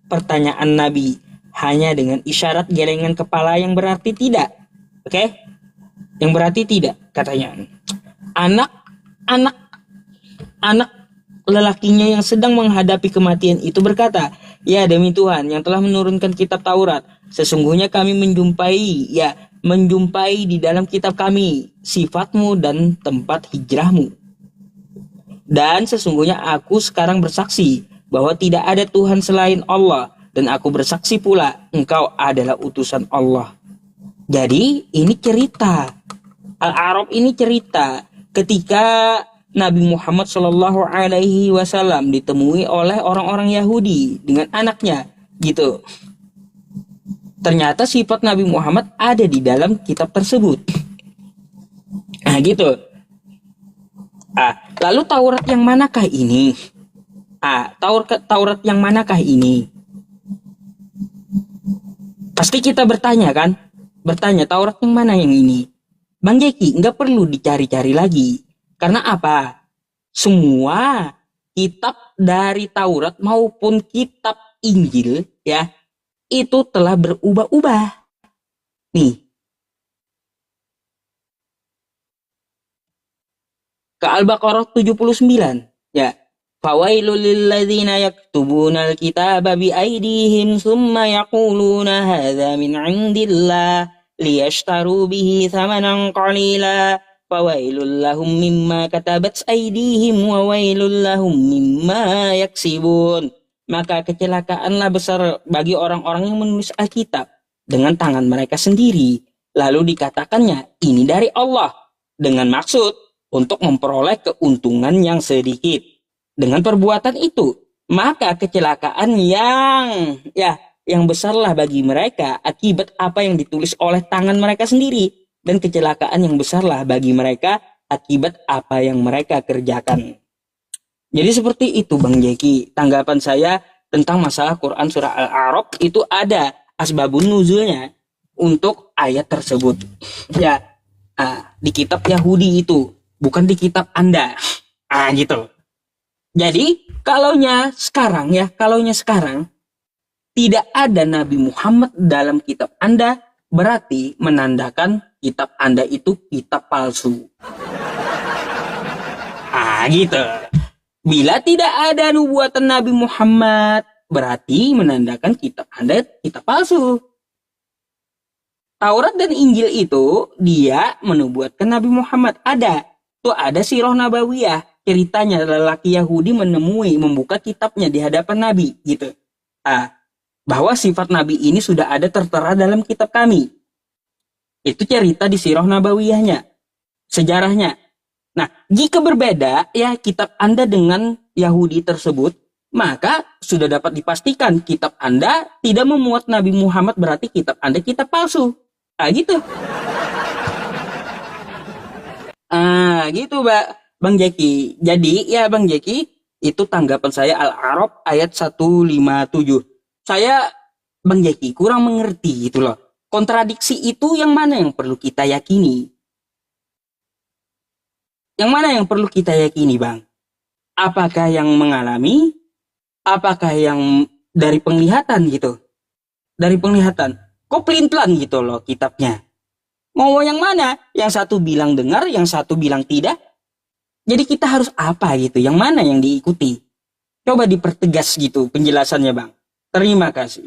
pertanyaan Nabi hanya dengan isyarat gelengan kepala yang berarti tidak. Oke? Yang berarti tidak, katanya. Anak lelakinya yang sedang menghadapi kematian itu berkata, "Ya demi Tuhan yang telah menurunkan kitab Taurat, sesungguhnya kami menjumpai di dalam kitab kami sifatmu dan tempat hijrahmu. Dan sesungguhnya aku sekarang bersaksi bahwa tidak ada Tuhan selain Allah, dan aku bersaksi pula engkau adalah utusan Allah." Jadi ini cerita Al-A'raf, ini cerita ketika Nabi Muhammad Shallallahu Alaihi Wasallam ditemui oleh orang-orang Yahudi dengan anaknya gitu. Ternyata sifat Nabi Muhammad ada di dalam kitab tersebut. Nah gitu. Lalu Taurat yang manakah ini? Taurat yang manakah ini? Pasti kita bertanya kan? Bertanya, Taurat yang mana yang ini? Bang Jeki, nggak perlu dicari-cari lagi. Karena apa? Semua kitab dari Taurat maupun kitab Injil ya, itu telah berubah-ubah. Nih. Ke Al-Baqarah 79 ya. Fawailul lilladzina yaktubuna al-kitaba biaydihim thumma yaquluna hadza min 'indillah liyashtaru bihi thamanan qalila fawailul lahum mimma katabat aydihim wa wailul lahum mimma yaksibun. Maka kecelakaanlah besar bagi orang-orang yang menulis Alkitab dengan tangan mereka sendiri, lalu dikatakannya ini dari Allah dengan maksud untuk memperoleh keuntungan yang sedikit. Dengan perbuatan itu, maka kecelakaan yang besarlah bagi mereka akibat apa yang ditulis oleh tangan mereka sendiri, dan kecelakaan yang besarlah bagi mereka akibat apa yang mereka kerjakan. Jadi seperti itu Bang Jeki, tanggapan saya tentang masalah Quran surah Al-A'raf. Itu ada asbabun nuzulnya untuk ayat tersebut. Ya, di kitab Yahudi itu, bukan di kitab Anda. Gitu. Jadi, kalaunya sekarang tidak ada Nabi Muhammad dalam kitab Anda, berarti menandakan kitab Anda itu kitab palsu. Gitu. Bila tidak ada nubuatan Nabi Muhammad, berarti menandakan kitab Anda kitab palsu. Taurat dan Injil itu dia menubuatkan Nabi Muhammad. Ada sirah nabawiyah. Ceritanya lelaki Yahudi membuka kitabnya di hadapan Nabi gitu. Bahwa sifat Nabi ini sudah ada tertera dalam kitab kami. Itu cerita di sirah nabawiyahnya, sejarahnya. Nah, jika berbeda ya kitab Anda dengan Yahudi tersebut, maka sudah dapat dipastikan kitab Anda tidak memuat Nabi Muhammad, berarti kitab Anda kitab palsu. Gitu. Gitu, Mbak. Bang Jeki. Jadi ya Bang Jeki, itu tanggapan saya Al-A'raf ayat 157. Saya Bang Jeki kurang mengerti gitu loh. Kontradiksi itu yang mana yang perlu kita yakini? Yang mana yang perlu kita yakini, Bang? Apakah yang mengalami? Apakah yang dari penglihatan gitu? Dari penglihatan. Kok pelin-pelan gitu loh kitabnya. Mau yang mana? Yang satu bilang dengar, yang satu bilang tidak. Jadi kita harus apa gitu? Yang mana yang diikuti? Coba dipertegas gitu penjelasannya, Bang. Terima kasih.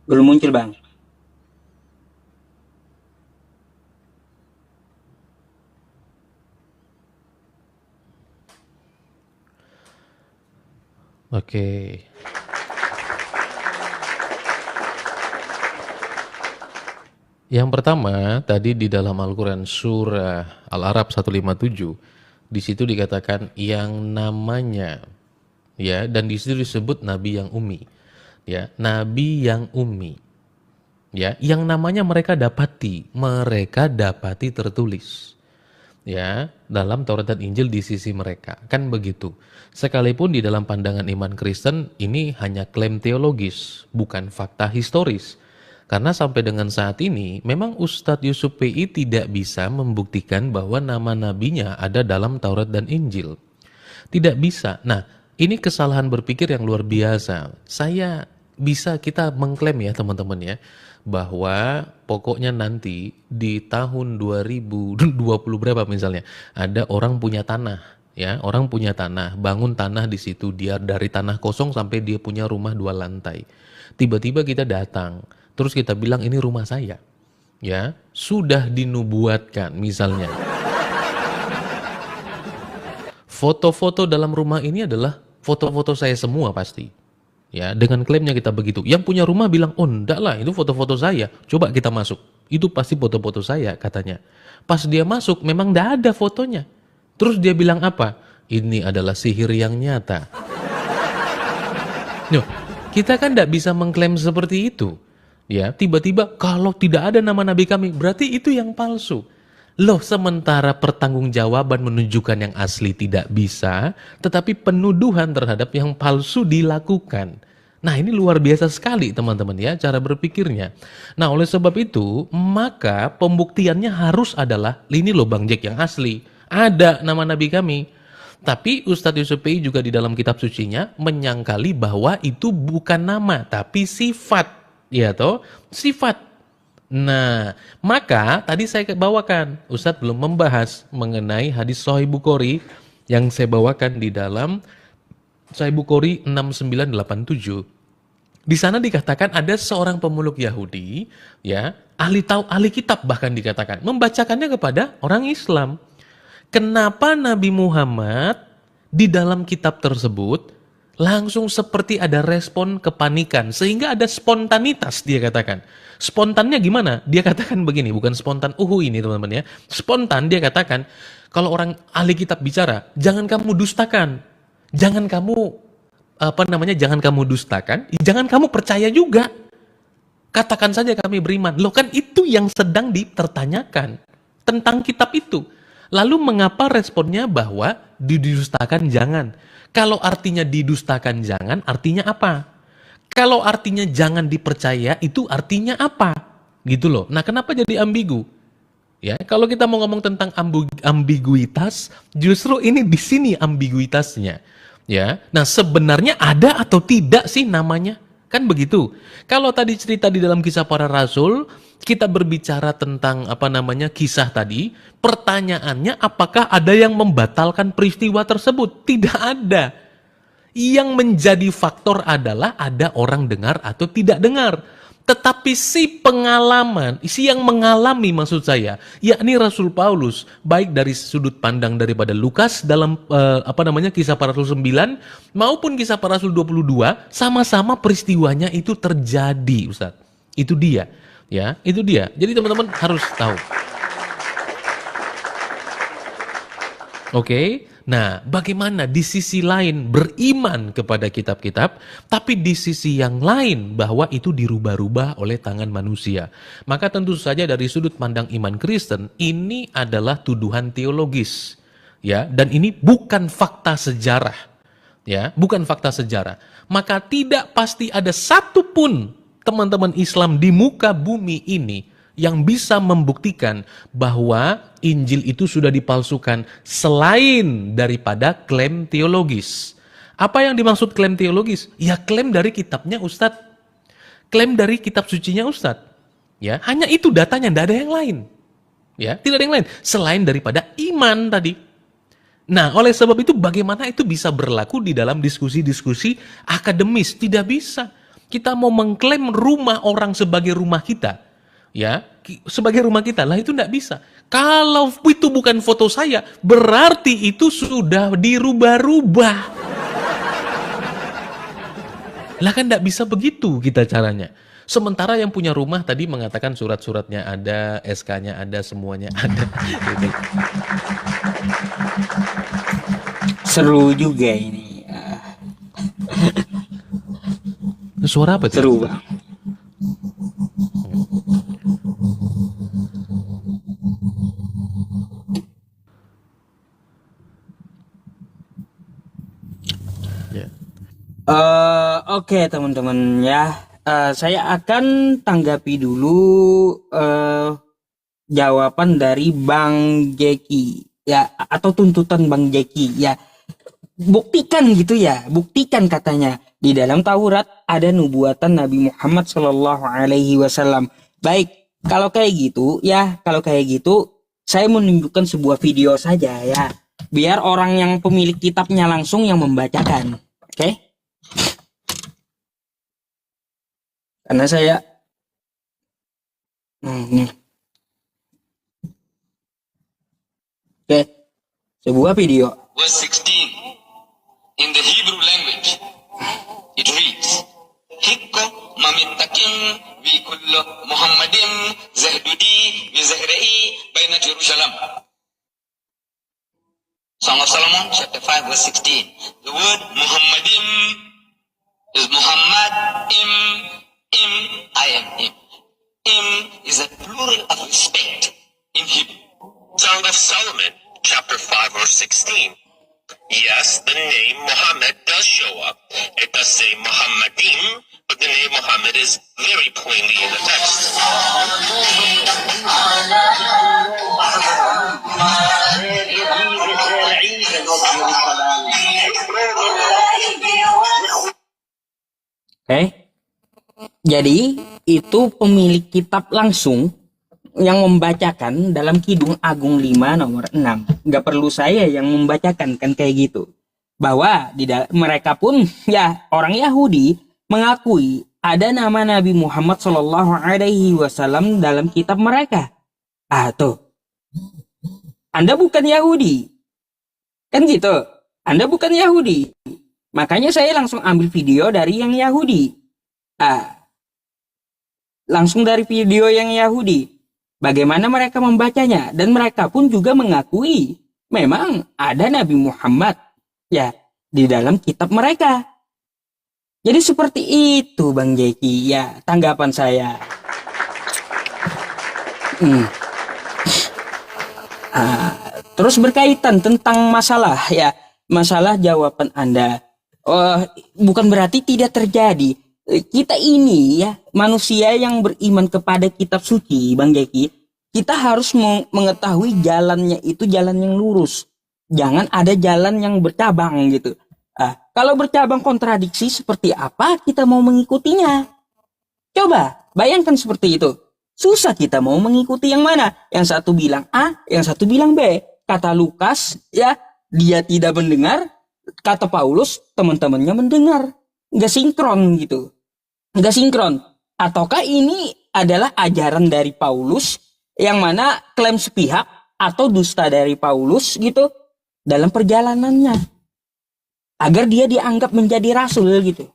Belum muncul, Bang. Oke. Yang pertama, tadi di dalam Al-Quran surah Al-A'raf 157, di situ dikatakan yang namanya, ya, dan di situ disebut nabi yang ummi, ya, nabi yang ummi, ya, yang namanya mereka dapati tertulis, ya, dalam Taurat dan Injil di sisi mereka, kan begitu. Sekalipun di dalam pandangan iman Kristen ini hanya klaim teologis, bukan fakta historis. Karena sampai dengan saat ini, memang Ustadz Yusuf PI tidak bisa membuktikan bahwa nama nabinya ada dalam Taurat dan Injil. Tidak bisa. Nah, ini kesalahan berpikir yang luar biasa. Kita mengklaim ya teman-teman ya, bahwa pokoknya nanti di tahun 2020 berapa misalnya, ada orang punya tanah. Ya, orang punya tanah, bangun tanah di situ, dia dari tanah kosong sampai dia punya rumah 2 lantai. Tiba-tiba kita datang, terus kita bilang ini rumah saya, ya sudah dinubuatkan misalnya. Foto-foto dalam rumah ini adalah foto-foto saya semua pasti, ya dengan klaimnya kita begitu. Yang punya rumah bilang, oh enggak lah itu foto-foto saya, coba kita masuk, itu pasti foto-foto saya katanya. Pas dia masuk memang enggak ada fotonya. Terus dia bilang apa? Ini adalah sihir yang nyata. Nuh, kita kan enggak bisa mengklaim seperti itu. Ya, tiba-tiba kalau tidak ada nama nabi kami, berarti itu yang palsu. Loh, sementara pertanggungjawaban menunjukkan yang asli tidak bisa, tetapi penuduhan terhadap yang palsu dilakukan. Nah, ini luar biasa sekali teman-teman ya, cara berpikirnya. Nah, oleh sebab itu, maka pembuktiannya harus adalah, ini loh Bang Jack yang asli. Ada nama nabi kami. Tapi Ustadz Yusuf PI juga di dalam kitab sucinya menyangkali bahwa itu bukan nama, tapi sifat. Ya toh, sifat. Nah, maka tadi saya bawakan, Ustadz belum membahas mengenai hadis Sahih Bukhari yang saya bawakan di dalam Sahih Bukhari 6987. Di sana dikatakan ada seorang pemeluk Yahudi, ya, ahli kitab bahkan dikatakan, membacakannya kepada orang Islam. Kenapa Nabi Muhammad di dalam kitab tersebut langsung seperti ada respon kepanikan, sehingga ada spontanitas dia katakan. Spontannya gimana? Dia katakan begini, bukan spontan ini teman-teman ya. Spontan dia katakan, kalau orang ahli kitab bicara, jangan kamu dustakan. Jangan kamu jangan kamu dustakan, jangan kamu percaya juga. Katakan saja kami beriman. Loh kan itu yang sedang ditertanyakan tentang kitab itu. Lalu mengapa responnya bahwa didustakan jangan? Kalau artinya didustakan jangan, artinya apa? Kalau artinya jangan dipercaya, itu artinya apa? Gitu loh. Nah, kenapa jadi ambigu? Ya, kalau kita mau ngomong tentang ambiguitas, justru ini di sini ambiguitasnya. Ya. Nah, sebenarnya ada atau tidak sih namanya? Kan begitu. Kalau tadi cerita di dalam Kisah Para Rasul, kita berbicara tentang kisah tadi, pertanyaannya apakah ada yang membatalkan peristiwa tersebut? Tidak ada. Yang menjadi faktor adalah ada orang dengar atau tidak dengar. Tetapi si pengalaman, si yang mengalami maksud saya, yakni Rasul Paulus, baik dari sudut pandang daripada Lukas dalam Kisah Para Rasul 9 maupun Kisah Para Rasul 22, sama-sama peristiwanya itu terjadi, Ustaz. Itu dia, ya, itu dia. Jadi teman-teman harus tahu. Oke, nah bagaimana di sisi lain beriman kepada kitab-kitab, tapi di sisi yang lain bahwa itu dirubah-rubah oleh tangan manusia. Maka tentu saja dari sudut pandang iman Kristen, ini adalah tuduhan teologis, ya, dan ini bukan fakta sejarah, ya, bukan fakta sejarah. Maka tidak pasti ada satupun teman-teman Islam di muka bumi ini yang bisa membuktikan bahwa Injil itu sudah dipalsukan selain daripada klaim teologis. Apa yang dimaksud klaim teologis? Ya klaim dari kitabnya Ustadz. Klaim dari kitab sucinya Ustadz. Ya, hanya itu datanya, tidak ada yang lain. Ya, tidak ada yang lain selain daripada iman tadi. Nah, oleh sebab itu bagaimana itu bisa berlaku di dalam diskusi-diskusi akademis? Tidak bisa. Kita mau mengklaim rumah orang sebagai rumah kita, ya, sebagai rumah kita, lah itu tidak bisa. Kalau itu bukan foto saya, berarti itu sudah dirubah-rubah. Lah kan tidak bisa begitu kita caranya. Sementara yang punya rumah tadi mengatakan surat-suratnya ada, SK-nya ada, semuanya ada. Gitu. Seru juga ini. Suara apa itu? Seru bang. Oke teman-teman ya, saya akan tanggapi dulu jawaban dari Bang Jeki ya, atau tuntutan Bang Jeki ya. Buktikan gitu ya, buktikan katanya di dalam Taurat ada nubuatan Nabi Muhammad Shallallahu Alaihi Wasallam. Baik, kalau kayak gitu ya, kalau kayak gitu saya menunjukkan sebuah video saja ya, biar orang yang pemilik kitabnya langsung yang membacakan, oke? Karena saya oke, sebuah video. Verse 16 in the Hebrew language it reads Hikko mamittakin vi kullu Muhammadin zahdudi vi zahrai baina Jerusalem. Song of Solomon chapter 5 verse 16. The word Muhammadim is Muhammad im I am him. Im is a plural of respect in Hebrew. Song of Solomon, chapter 5, verse 16. Yes, the name Muhammad does show up. It does say Muhammadim, but the name Muhammad is very plainly in the text. Oke. Jadi itu pemilik kitab langsung yang membacakan dalam Kidung Agung 5 nomor 6. Nggak perlu saya yang membacakan kan kayak gitu. Bahwa mereka pun ya orang Yahudi mengakui ada nama Nabi Muhammad Shallallahu Alaihi Wasallam dalam kitab mereka. Tuh. Anda bukan Yahudi. Kan gitu. Anda bukan Yahudi. Makanya saya langsung ambil video dari yang Yahudi. Langsung dari video yang Yahudi. Bagaimana mereka membacanya. Dan mereka pun juga mengakui memang ada Nabi Muhammad ya di dalam kitab mereka. Jadi seperti itu Bang Jeki ya tanggapan saya. Terus berkaitan tentang masalah ya, masalah jawaban Anda. Bukan berarti tidak terjadi. Kita ini ya manusia yang beriman kepada kitab suci Bang Jeki, kita harus mengetahui jalannya itu jalan yang lurus. Jangan ada jalan yang bercabang gitu. Kalau bercabang kontradiksi seperti apa kita mau mengikutinya? Coba bayangkan seperti itu. Susah kita mau mengikuti yang mana? Yang satu bilang A, yang satu bilang B. Kata Lukas ya dia tidak mendengar. Kata Paulus teman-temannya mendengar. Nggak sinkron gitu. Nggak sinkron. Ataukah ini adalah ajaran dari Paulus yang mana klaim sepihak atau dusta dari Paulus gitu dalam perjalanannya agar dia dianggap menjadi rasul gitu.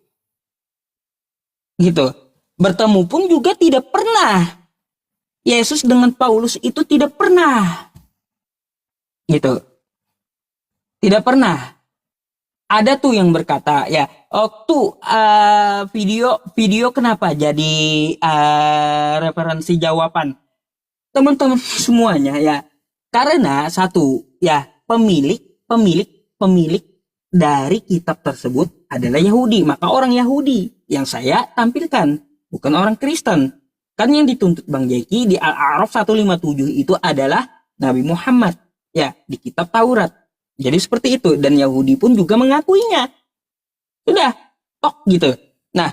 Gitu. Bertemu pun juga tidak pernah. Yesus dengan Paulus itu tidak pernah. Gitu. Tidak pernah. Ada tuh yang berkata ya, waktu video kenapa jadi referensi jawaban teman-teman semuanya ya, karena satu ya, pemilik dari kitab tersebut adalah Yahudi, maka orang Yahudi yang saya tampilkan bukan orang Kristen. Kan yang dituntut Bang Jeki di Al-A'raf 157 itu adalah Nabi Muhammad ya, di kitab Taurat. Jadi seperti itu, dan Yahudi pun juga mengakuinya. Sudah, tok gitu. Nah,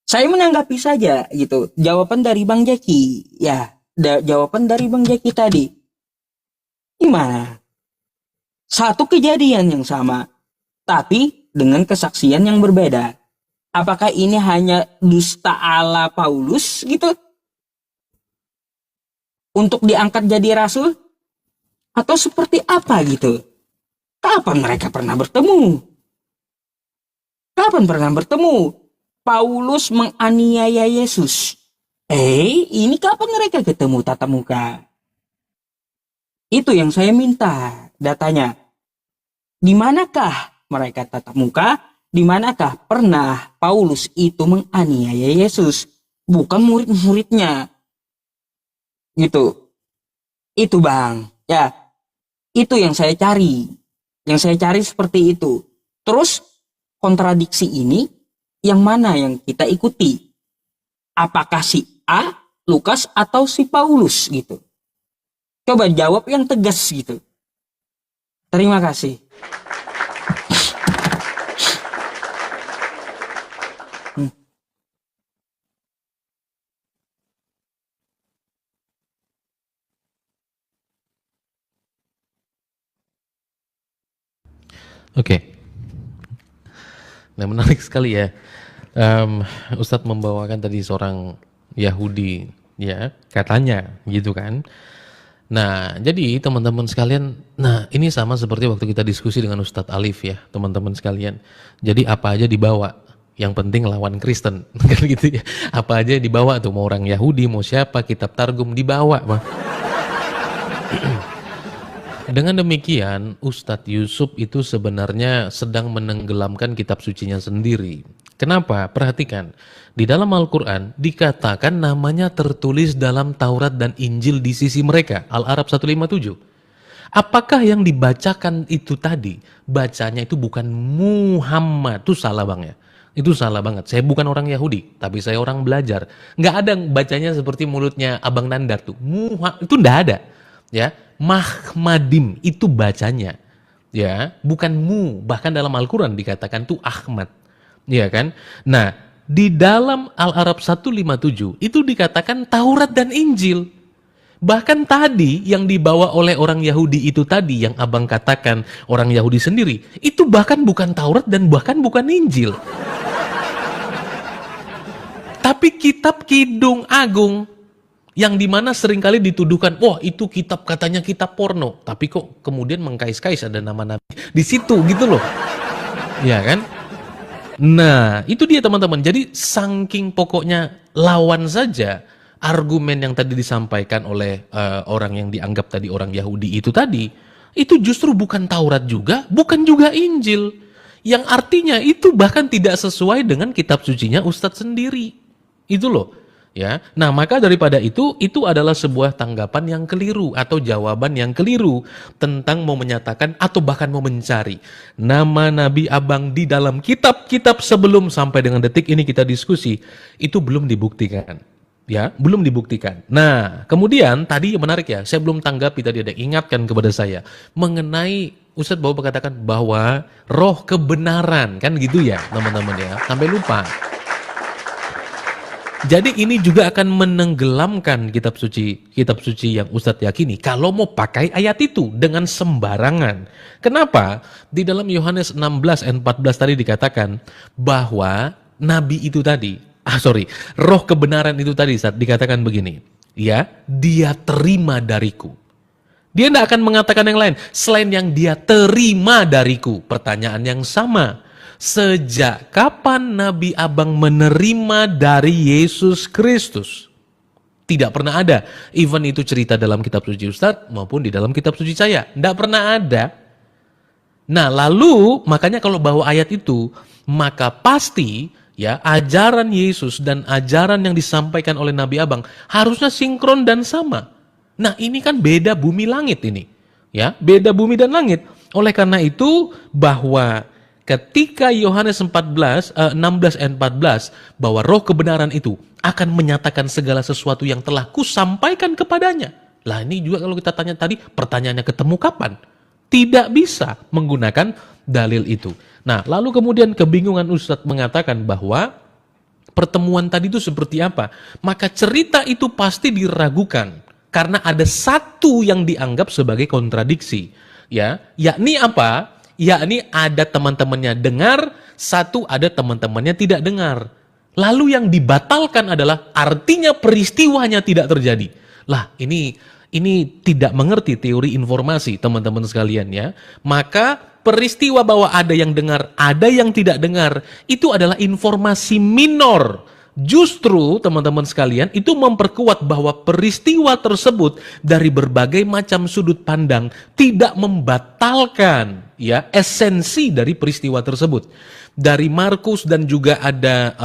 saya menanggapi saja gitu jawaban dari Bang Jeki. Ya, jawaban dari Bang Jeki tadi. Gimana? Satu kejadian yang sama, tapi dengan kesaksian yang berbeda. Apakah ini hanya dusta ala Paulus gitu? Untuk diangkat jadi rasul? Atau seperti apa gitu? Kapan mereka pernah bertemu? Kapan pernah bertemu? Paulus menganiaya Yesus. Ini kapan mereka ketemu tatap muka? Itu yang saya minta datanya. Di manakah mereka tatap muka? Di manakah pernah Paulus itu menganiaya Yesus? Bukan murid-muridnya. Gitu. Itu Bang. Ya, itu yang saya cari. Yang saya cari seperti itu. Terus kontradiksi ini yang mana yang kita ikuti? Apakah si A, Lukas, atau si Paulus gitu? Coba jawab yang tegas gitu. Terima kasih. Oke. Nah, menarik sekali ya. Ustadz membawakan tadi seorang Yahudi, ya, katanya gitu kan. Nah, jadi teman-teman sekalian, nah ini sama seperti waktu kita diskusi dengan Ustadz Alif ya, teman-teman sekalian. Jadi apa aja dibawa, yang penting lawan Kristen, kan gitu ya. Apa aja dibawa tuh, mau orang Yahudi, mau siapa, kitab Targum dibawa, mah. Dengan demikian, Ustadz Yusuf itu sebenarnya sedang menenggelamkan kitab sucinya sendiri. Kenapa? Perhatikan, di dalam Al-Quran dikatakan namanya tertulis dalam Taurat dan Injil di sisi mereka, Al-Araf 157. Apakah yang dibacakan itu tadi, bacanya itu bukan Muhammad? Itu salah Bang ya. Itu salah banget. Saya bukan orang Yahudi, tapi saya orang belajar. Nggak ada bacanya seperti mulutnya Abang Nandar tuh. Itu nggak ada. Ya, Mahmadim itu bacanya. Ya, bukan mu. Bahkan dalam Al-Quran dikatakan tuh Ahmad. Ya kan? Nah, di dalam Al-Araf 157 itu dikatakan Taurat dan Injil. Bahkan tadi yang dibawa oleh orang Yahudi itu tadi, yang abang katakan orang Yahudi sendiri, itu bahkan bukan Taurat dan bahkan bukan Injil. Tapi kitab Kidung Agung, yang dimana seringkali dituduhkan, wah itu kitab katanya kitab porno, tapi kok kemudian mengkais-kais ada nama Nabi di situ gitu loh. Ya kan? Nah, itu dia teman-teman. Jadi saking pokoknya lawan saja argumen yang tadi disampaikan oleh orang yang dianggap tadi orang Yahudi itu tadi, itu justru bukan Taurat juga, bukan juga Injil. Yang artinya itu bahkan tidak sesuai dengan kitab sucinya Ustadz sendiri. Itu loh. Ya, nah maka daripada itu adalah sebuah tanggapan yang keliru atau jawaban yang keliru tentang mau menyatakan atau bahkan mau mencari nama Nabi Abang di dalam kitab-kitab sebelum sampai dengan detik ini kita diskusi, itu belum dibuktikan. Ya, belum dibuktikan. Nah, kemudian tadi menarik ya, saya belum tanggapi tadi, ada ingatkan kepada saya mengenai Ustadz Bapak katakan bahwa roh kebenaran, kan gitu ya teman-teman ya, sampai lupa. Jadi ini juga akan menenggelamkan kitab suci yang Ustadz yakini kalau mau pakai ayat itu dengan sembarangan. Kenapa? Di dalam Yohanes 16 ayat 14 tadi dikatakan bahwa Nabi itu tadi roh kebenaran itu tadi saat dikatakan begini, ya, dia terima dariku. Dia tidak akan mengatakan yang lain selain yang dia terima dariku. Pertanyaan yang sama. Sejak kapan Nabi Abang menerima dari Yesus Kristus? Tidak pernah ada. Even itu cerita dalam kitab suci Ustadz maupun di dalam kitab suci saya. Tidak pernah ada. Nah lalu makanya kalau bawa ayat itu, maka pasti ya ajaran Yesus dan ajaran yang disampaikan oleh Nabi Abang harusnya sinkron dan sama. Nah ini kan beda bumi langit ini. Ya, beda bumi dan langit. Oleh karena itu bahwa ketika Yohanes 16 ayat 14 bahwa roh kebenaran itu akan menyatakan segala sesuatu yang telah kusampaikan kepadanya. Lah ini juga kalau kita tanya tadi pertanyaannya ketemu kapan? Tidak bisa menggunakan dalil itu. Nah lalu kemudian kebingungan Ustadz mengatakan bahwa pertemuan tadi itu seperti apa? Maka cerita itu pasti diragukan. Karena ada satu yang dianggap sebagai kontradiksi. Ya, yakni apa? Yakni ada teman-temannya dengar, satu ada teman-temannya tidak dengar. Lalu yang dibatalkan adalah artinya peristiwanya tidak terjadi. Lah, ini tidak mengerti teori informasi, teman-teman sekalian ya. Maka peristiwa bahwa ada yang dengar, ada yang tidak dengar, itu adalah informasi minor. Justru teman-teman sekalian itu memperkuat bahwa peristiwa tersebut dari berbagai macam sudut pandang tidak membatalkan ya esensi dari peristiwa tersebut. Dari Markus dan juga ada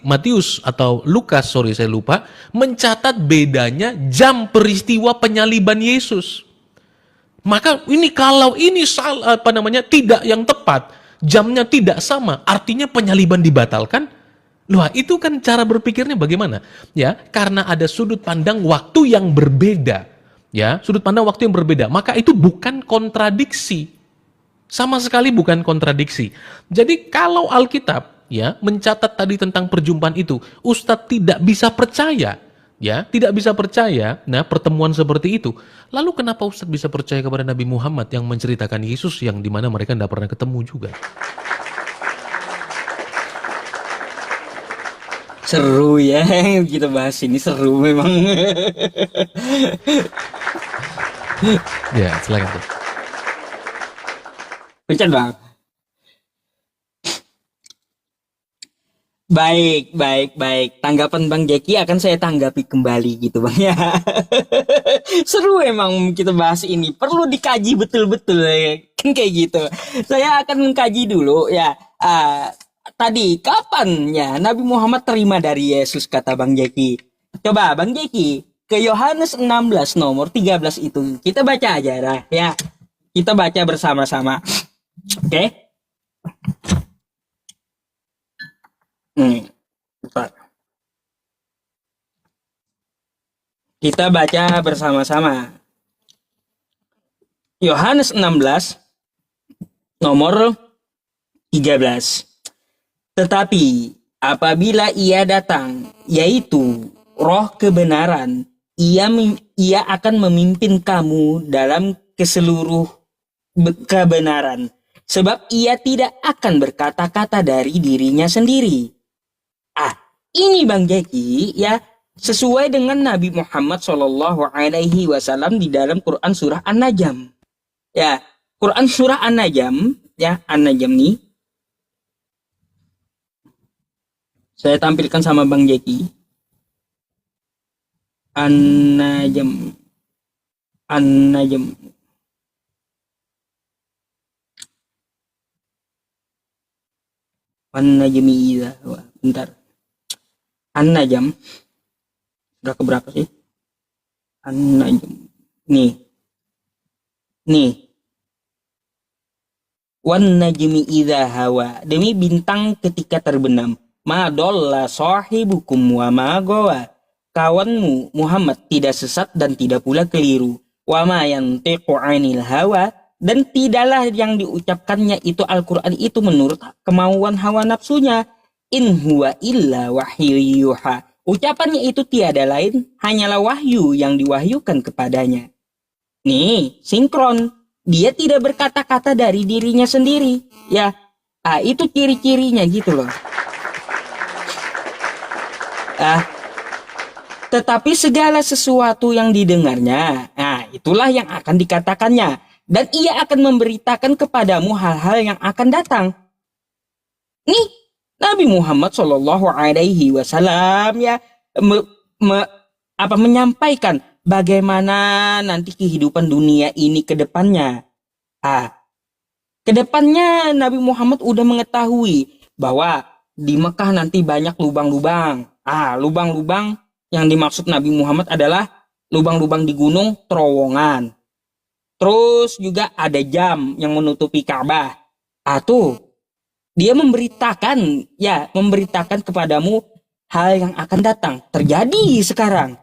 Matius atau Lukas, saya lupa, mencatat bedanya jam peristiwa penyaliban Yesus. Maka ini kalau ini tidak yang tepat, jamnya tidak sama, artinya penyaliban dibatalkan. Wah, itu kan cara berpikirnya bagaimana? Ya, karena ada sudut pandang waktu yang berbeda. Ya, sudut pandang waktu yang berbeda. Maka itu bukan kontradiksi. Sama sekali bukan kontradiksi. Jadi kalau Alkitab ya mencatat tadi tentang perjumpaan itu, Ustadz tidak bisa percaya. Ya, tidak bisa percaya. Nah, pertemuan seperti itu. Lalu kenapa Ustadz bisa percaya kepada Nabi Muhammad yang menceritakan Yesus yang dimana mereka tidak pernah ketemu juga? Seru ya, kita bahas ini seru memang. Ya, silakan tuh. Pencet bang. Baik. Tanggapan Bang Jeki akan saya tanggapi kembali gitu bang ya. Seru emang kita bahas ini. Perlu dikaji betul-betul ya. Kan kayak gitu. Saya akan mengkaji dulu ya. Tadi kapan ya Nabi Muhammad terima dari Yesus kata Bang Jeki. Coba Bang Jeki ke Yohanes 16 nomor 13 itu. Kita baca aja dah ya. Kita baca bersama-sama. Oke. Kita baca bersama-sama. Yohanes 16 nomor 13. Tetapi apabila ia datang, yaitu roh kebenaran, ia akan memimpin kamu dalam keseluruh kebenaran. Sebab ia tidak akan berkata-kata dari dirinya sendiri. Ini Bang Jeki ya, sesuai dengan Nabi Muhammad SAW di dalam Quran surah An-Najm. Ya, Quran surah An-Najm ya, An-Najm nih. Saya tampilkan sama Bang Jeki. An-Najm. An-Najmi idza. Bentar. An-Najm. Sudah keberapa sih? An-Najm. Nih. Wan-Najmi idza hawa. Demi bintang ketika terbenam. Ma dolla sahibukum wa ma gawa. Kawanmu Muhammad tidak sesat dan tidak pula keliru. Wa ma yantiqu 'anil hawa, dan tidaklah yang diucapkannya itu Al-Qur'an itu menurut kemauan hawa nafsunya. In huwa illa wahyu yuha. Ucapannya itu tiada lain hanyalah wahyu yang diwahyukan kepadanya. Nih, sinkron. Dia tidak berkata-kata dari dirinya sendiri. Ya, itu ciri-cirinya gitu loh. Ah, tetapi segala sesuatu yang didengarnya, nah itulah yang akan dikatakannya. Dan ia akan memberitakan kepadamu hal-hal yang akan datang. Nih, Nabi Muhammad Shallallahu Alaihi Wasallam ya menyampaikan bagaimana nanti kehidupan dunia ini ke depannya. Ke depannya Nabi Muhammad udah mengetahui bahwa di Mekah nanti banyak lubang-lubang. Lubang-lubang yang dimaksud Nabi Muhammad adalah lubang-lubang di gunung terowongan. Terus juga ada jam yang menutupi Ka'bah. Tuh, dia memberitakan kepadamu hal yang akan datang. Terjadi sekarang.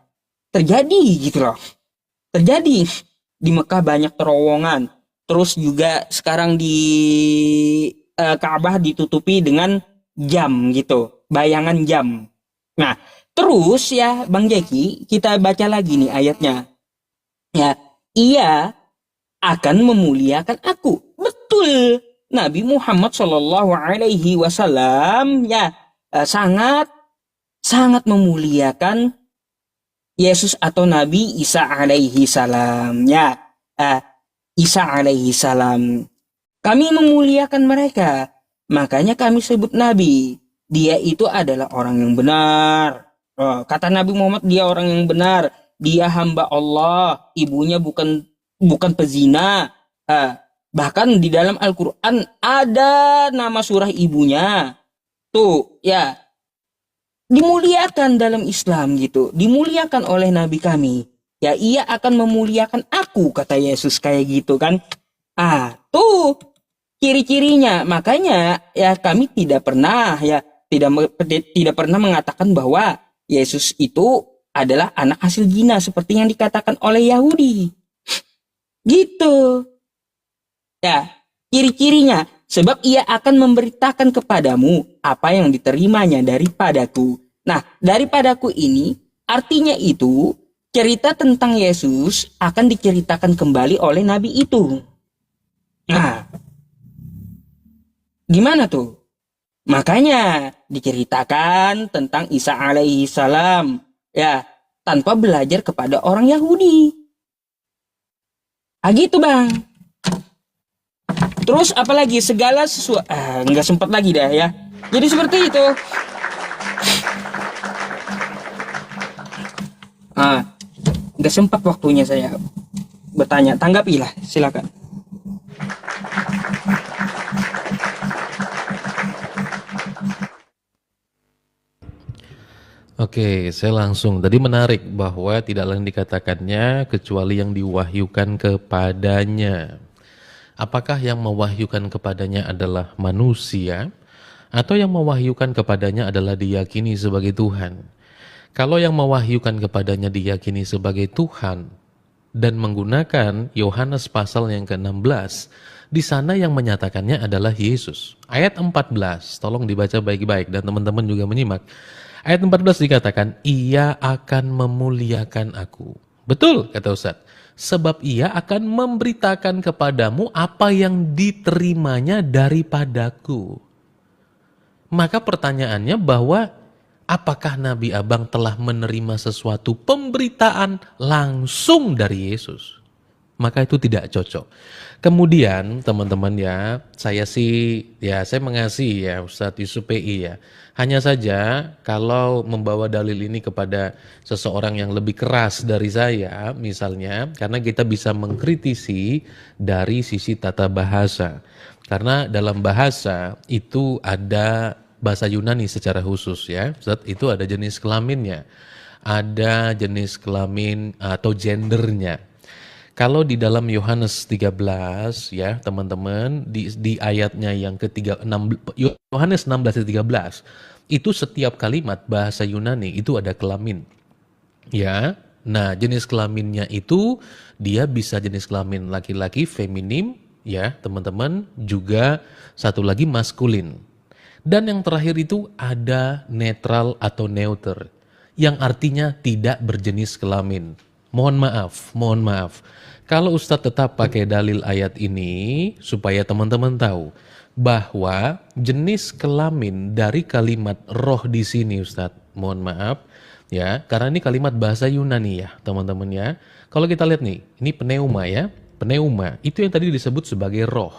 Terjadi gitu loh. Terjadi. Di Mekah banyak terowongan. Terus juga sekarang di Ka'bah ditutupi dengan jam gitu. Bayangan jam. Nah, terus ya Bang Jeki, kita baca lagi nih ayatnya. Ya, ia akan memuliakan aku. Betul. Nabi Muhammad Shallallahu Alaihi Wasallam sangat memuliakan Yesus atau Nabi Isa alaihi salam. Isa alaihi salam. Kami memuliakan mereka. Makanya kami sebut Nabi. Dia itu adalah orang yang benar. Kata Nabi Muhammad, dia orang yang benar. Dia hamba Allah. Ibunya bukan pezina. Bahkan di dalam Al-Quran ada nama surah ibunya. Tuh ya, dimuliakan dalam Islam gitu. Dimuliakan oleh Nabi kami. Ya, ia akan memuliakan aku, kata Yesus kayak gitu kan. Tuh ciri-cirinya. Makanya ya kami tidak pernah mengatakan bahwa Yesus itu adalah anak hasil zina seperti yang dikatakan oleh Yahudi. Gitu. Ya, ciri-cirinya. Sebab ia akan memberitakan kepadamu apa yang diterimanya daripadaku. Nah, daripadaku ini artinya itu cerita tentang Yesus akan diceritakan kembali oleh Nabi itu. Nah, gimana tuh? Makanya diceritakan tentang Isa alaihi salam. Ya, tanpa belajar kepada orang Yahudi. Gitu Bang. Terus apalagi segala sesuatu nggak sempat lagi dah ya. Jadi seperti itu. Nggak sempat waktunya saya bertanya. Tanggapilah, silakan. Oke, saya langsung. Tadi menarik bahwa tidak lain dikatakannya kecuali yang diwahyukan kepadanya. Apakah yang mewahyukan kepadanya adalah manusia atau yang mewahyukan kepadanya adalah diyakini sebagai Tuhan? Kalau yang mewahyukan kepadanya diyakini sebagai Tuhan dan menggunakan Yohanes pasal yang ke-16, di sana yang menyatakannya adalah Yesus. Ayat 14, tolong dibaca baik-baik dan teman-teman juga menyimak. Ayat 14 dikatakan, ia akan memuliakan aku. Betul, kata Ustaz. Sebab ia akan memberitakan kepadamu apa yang diterimanya daripadaku. Maka pertanyaannya bahwa apakah Nabi Abang telah menerima sesuatu pemberitaan langsung dari Yesus? Maka itu tidak cocok. Kemudian teman-teman ya, saya mengasihi ya Ustadz Yusuf PI ya. Hanya saja kalau membawa dalil ini kepada seseorang yang lebih keras dari saya misalnya, karena kita bisa mengkritisi dari sisi tata bahasa. Karena dalam bahasa itu ada bahasa Yunani secara khusus ya, Ustadz, itu ada jenis kelaminnya. Ada jenis kelamin atau gendernya. Kalau di dalam Yohanes 13 ya teman-teman di ayatnya yang ketiga Yohanes 16 ayat 13 itu setiap kalimat bahasa Yunani itu ada kelamin. Ya. Nah, jenis kelaminnya itu dia bisa jenis kelamin laki-laki feminim ya, teman-teman, juga satu lagi maskulin. Dan yang terakhir itu ada netral atau neuter yang artinya tidak berjenis kelamin. Mohon maaf. Kalau Ustadz tetap pakai dalil ayat ini supaya teman-teman tahu bahwa jenis kelamin dari kalimat roh di sini, Ustadz, mohon maaf ya, karena ini kalimat bahasa Yunani ya, teman-teman ya. Kalau kita lihat nih, ini pneuma ya, pneuma itu yang tadi disebut sebagai roh.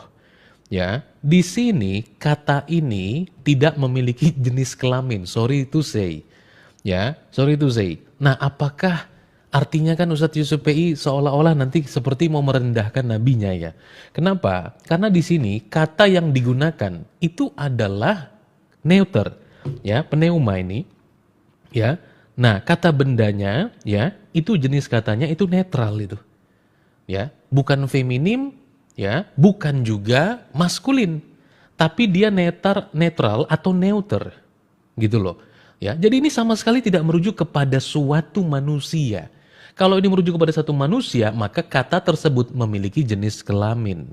Ya, di sini kata ini tidak memiliki jenis kelamin. Sorry to say. Ya, sorry to say. Nah, apakah artinya kan Ustadz Yusuf PI seolah-olah nanti seperti mau merendahkan nabinya ya. Kenapa? Karena di sini kata yang digunakan itu adalah neuter. Ya, pneuma ini. Ya. Nah, kata bendanya ya, itu jenis katanya itu netral itu. Ya, bukan feminim, ya, bukan juga maskulin. Tapi dia netral atau neuter. Gitu loh. Ya, jadi ini sama sekali tidak merujuk kepada suatu manusia. Kalau ini merujuk kepada satu manusia, maka kata tersebut memiliki jenis kelamin.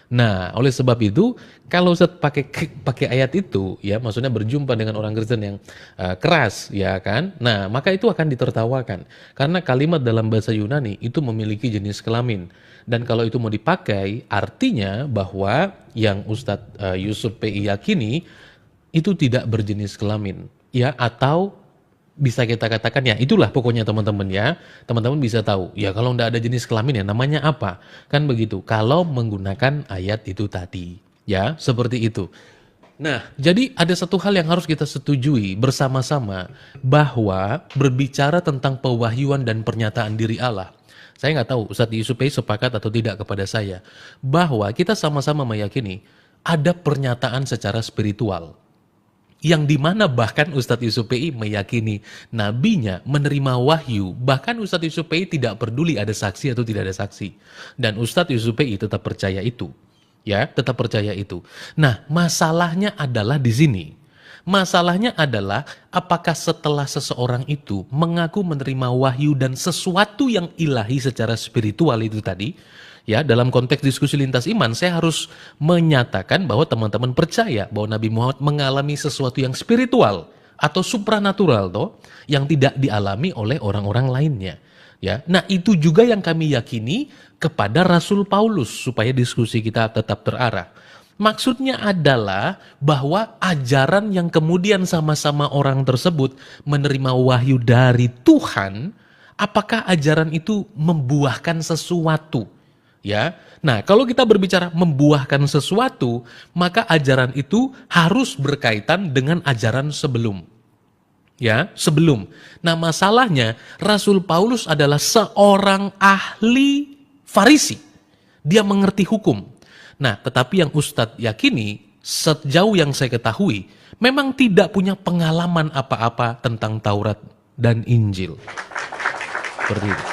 Nah, oleh sebab itu, kalau Ustaz pakai ayat itu, ya, maksudnya berjumpa dengan orang Kristen yang keras, ya kan? Nah, maka itu akan ditertawakan. Karena kalimat dalam bahasa Yunani itu memiliki jenis kelamin. Dan kalau itu mau dipakai, artinya bahwa yang Ustadz Yusuf PI yakini itu tidak berjenis kelamin. Ya, atau bisa kita katakan ya itulah pokoknya teman-teman ya. Teman-teman bisa tahu. Ya kalau tidak ada jenis kelamin ya namanya apa? Kan begitu. Kalau menggunakan ayat itu tadi. Ya, seperti itu. Nah, jadi ada satu hal yang harus kita setujui bersama-sama. Bahwa berbicara tentang pewahyuan dan pernyataan diri Allah. Saya nggak tahu Ustadz Yusuf PI sepakat atau tidak kepada saya. Bahwa kita sama-sama meyakini ada pernyataan secara spiritual. Yang dimana bahkan Ustadz Yusuf PI meyakini nabinya menerima wahyu. Bahkan Ustadz Yusuf PI tidak peduli ada saksi atau tidak ada saksi. Dan Ustadz Yusuf PI tetap percaya itu. Ya, tetap percaya itu. Nah, masalahnya adalah di sini. Masalahnya adalah apakah setelah seseorang itu mengaku menerima wahyu dan sesuatu yang ilahi secara spiritual itu tadi, ya, dalam konteks diskusi lintas iman, saya harus menyatakan bahwa teman-teman percaya bahwa Nabi Muhammad mengalami sesuatu yang spiritual atau supranatural toh, yang tidak dialami oleh orang-orang lainnya. Ya, nah itu juga yang kami yakini kepada Rasul Paulus supaya diskusi kita tetap terarah. Maksudnya adalah bahwa ajaran yang kemudian sama-sama orang tersebut menerima wahyu dari Tuhan, apakah ajaran itu membuahkan sesuatu? Ya, nah kalau kita berbicara membuahkan sesuatu, maka ajaran itu harus berkaitan dengan ajaran sebelum. Ya, sebelum. Nah masalahnya Rasul Paulus adalah seorang ahli Farisi. Dia mengerti hukum. Nah tetapi yang Ustadz yakini, sejauh yang saya ketahui, memang tidak punya pengalaman apa-apa tentang Taurat dan Injil. Seperti itu.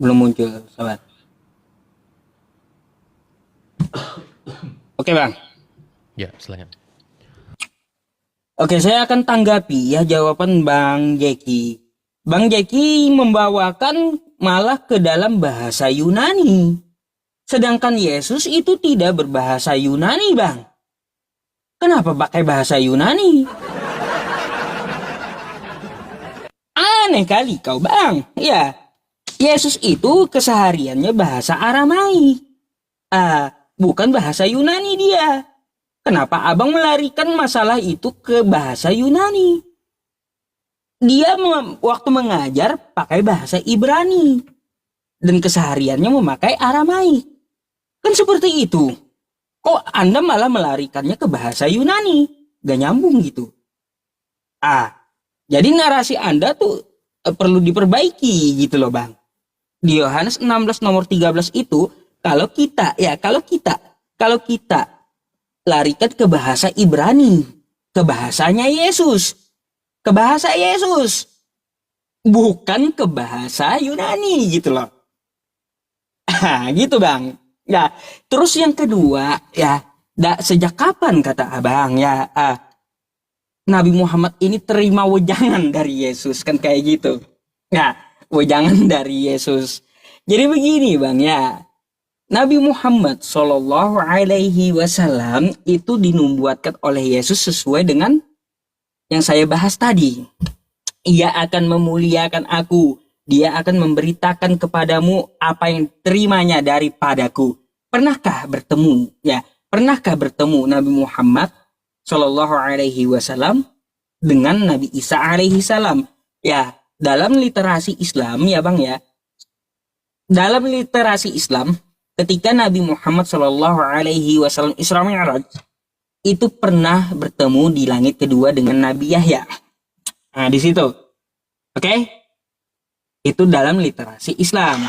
Belum muncul, sahabat. Oke bang. Ya, silakan. Oke, saya akan tanggapi ya jawaban Bang Jeki. Bang Jeki membawakan malah ke dalam bahasa Yunani. Sedangkan Yesus itu tidak berbahasa Yunani, Bang. Kenapa pakai bahasa Yunani? Aneh kali kau, Bang. Ya, Yesus itu kesehariannya bahasa Aramaik. Bukan bahasa Yunani dia. Kenapa abang melarikan masalah itu ke bahasa Yunani? Dia waktu mengajar pakai bahasa Ibrani. Dan kesehariannya memakai Aramaik. Kan seperti itu. Kok Anda malah melarikannya ke bahasa Yunani? Gak nyambung gitu. Jadi narasi Anda tuh perlu diperbaiki gitu loh bang. Di Yohanes 16 nomor 13 itu, kalau kita larikan ke bahasa Ibrani, ke bahasanya Yesus, ke bahasa Yesus, bukan ke bahasa Yunani gitu loh. Gitu bang. Ya, terus yang kedua ya, sejak kapan kata abang ya Nabi Muhammad ini terima wejangan dari Yesus kan kayak gitu. Ya, wejangan dari Yesus. Jadi begini bang ya, Nabi Muhammad Shallallahu Alaihi Wasallam itu dinubuatkan oleh Yesus sesuai dengan yang saya bahas tadi. Ia akan memuliakan aku. Dia akan memberitakan kepadamu apa yang terimanya daripadaku. Pernahkah bertemu? Ya, pernahkah bertemu Nabi Muhammad Shallallahu Alaihi Wasallam dengan Nabi Isa Alaihi Salam? Ya, dalam literasi Islam ya bang ya. Dalam literasi Islam, ketika Nabi Muhammad Shallallahu Alaihi Wasallam Isra Mi'raj itu pernah bertemu di langit kedua dengan Nabi Yahya. Nah, di situ. Oke? Itu dalam literasi Islam.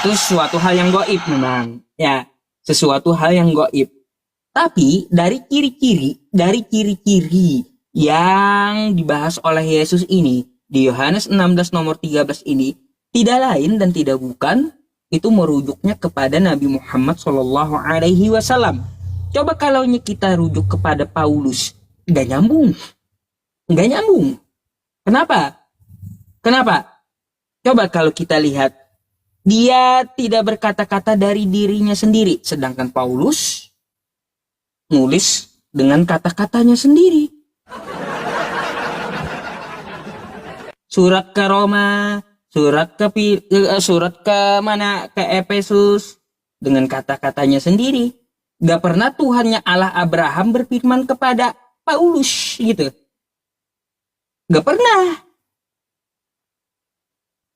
Itu sesuatu hal yang gaib memang. Ya, sesuatu hal yang gaib. Tapi dari ciri-ciri yang dibahas oleh Yesus ini di Yohanes 16 nomor 13 ini tidak lain dan tidak bukan itu merujuknya kepada Nabi Muhammad Shallallahu Alaihi Wasallam. Coba kalau kita rujuk kepada Paulus, nggak nyambung. Kenapa? Coba kalau kita lihat, dia tidak berkata-kata dari dirinya sendiri, sedangkan Paulus nulis dengan kata-katanya sendiri. Surat ke Roma, surat ke mana? Ke Efesus dengan kata-katanya sendiri. Gak pernah Tuhannya Allah Abraham berfirman kepada Paulus gitu. Gak pernah.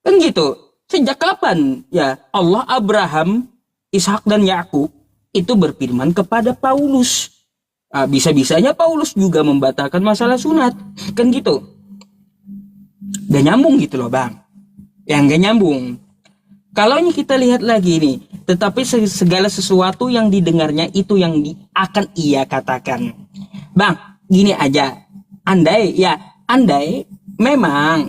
Kan gitu. Sejak kapan ya Allah Abraham, Ishak dan Yakub itu berfirman kepada Paulus? Bisa-bisanya Paulus juga membatalkan masalah sunat. Kan gitu. Gak nyambung gitu loh bang. Yang gak nyambung. Kalau ini kita lihat lagi nih, tetapi segala sesuatu yang didengarnya itu yang akan ia katakan. Bang, gini aja. Andai memang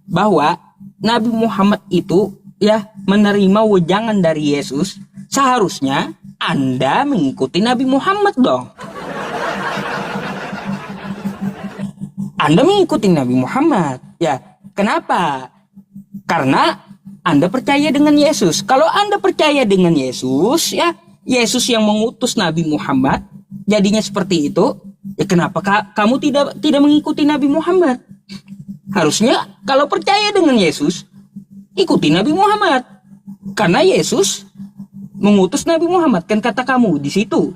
bahwa Nabi Muhammad itu ya menerima wejangan dari Yesus, seharusnya Anda mengikuti Nabi Muhammad dong. Anda mengikuti Nabi Muhammad. Ya, kenapa? Karena Anda percaya dengan Yesus. Kalau Anda percaya dengan Yesus, ya Yesus yang mengutus Nabi Muhammad, jadinya seperti itu. Ya kenapa kamu tidak mengikuti Nabi Muhammad? Harusnya kalau percaya dengan Yesus, ikuti Nabi Muhammad. Karena Yesus mengutus Nabi Muhammad, kan kata kamu di situ.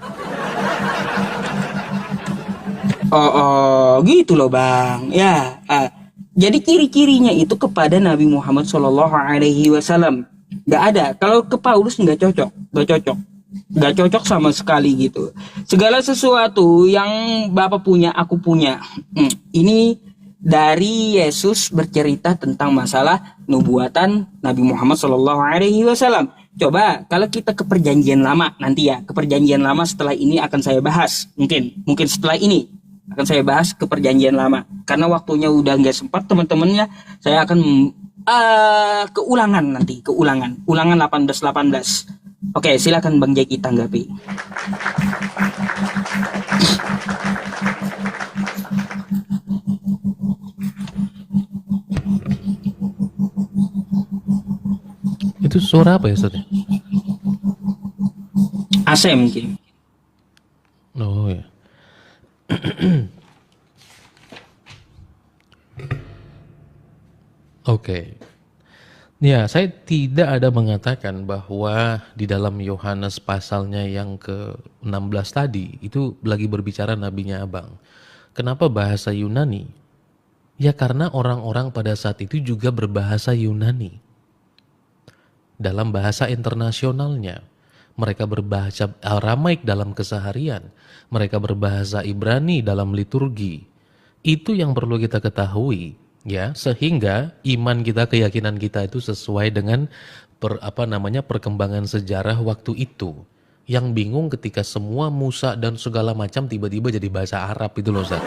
Gitu loh bang. Ya, jadi ciri-cirinya itu kepada Nabi Muhammad Shallallahu Alaihi Wasallam. Gak ada. Kalau ke Paulus gak cocok sama sekali gitu. Segala sesuatu yang Bapak punya, aku punya. Ini dari Yesus bercerita tentang masalah nubuatan Nabi Muhammad Shallallahu Alaihi Wasallam. Coba kalau kita ke perjanjian lama nanti ya, ke perjanjian lama setelah ini akan saya bahas. Mungkin setelah ini akan saya bahas ke perjanjian lama. Karena waktunya udah nggak sempat teman-temannya, saya akan keulangan 18. Oke, silakan Bang Jeki tanggapi. Itu suara apa ya Ustaz? AC mungkin. Oh ya. Oke. Ya, saya tidak ada mengatakan bahwa di dalam Yohanes pasalnya yang ke-16 tadi itu lagi berbicara nabinya Abang. Kenapa bahasa Yunani? Ya karena orang-orang pada saat itu juga berbahasa Yunani. Dalam bahasa internasionalnya. Mereka berbahasa Aramaik dalam keseharian. Mereka berbahasa Ibrani dalam liturgi. Itu yang perlu kita ketahui, ya, sehingga iman kita, keyakinan kita itu sesuai dengan perkembangan sejarah waktu itu. Yang bingung ketika semua Musa dan segala macam tiba-tiba jadi bahasa Arab itu loh, Ustaz.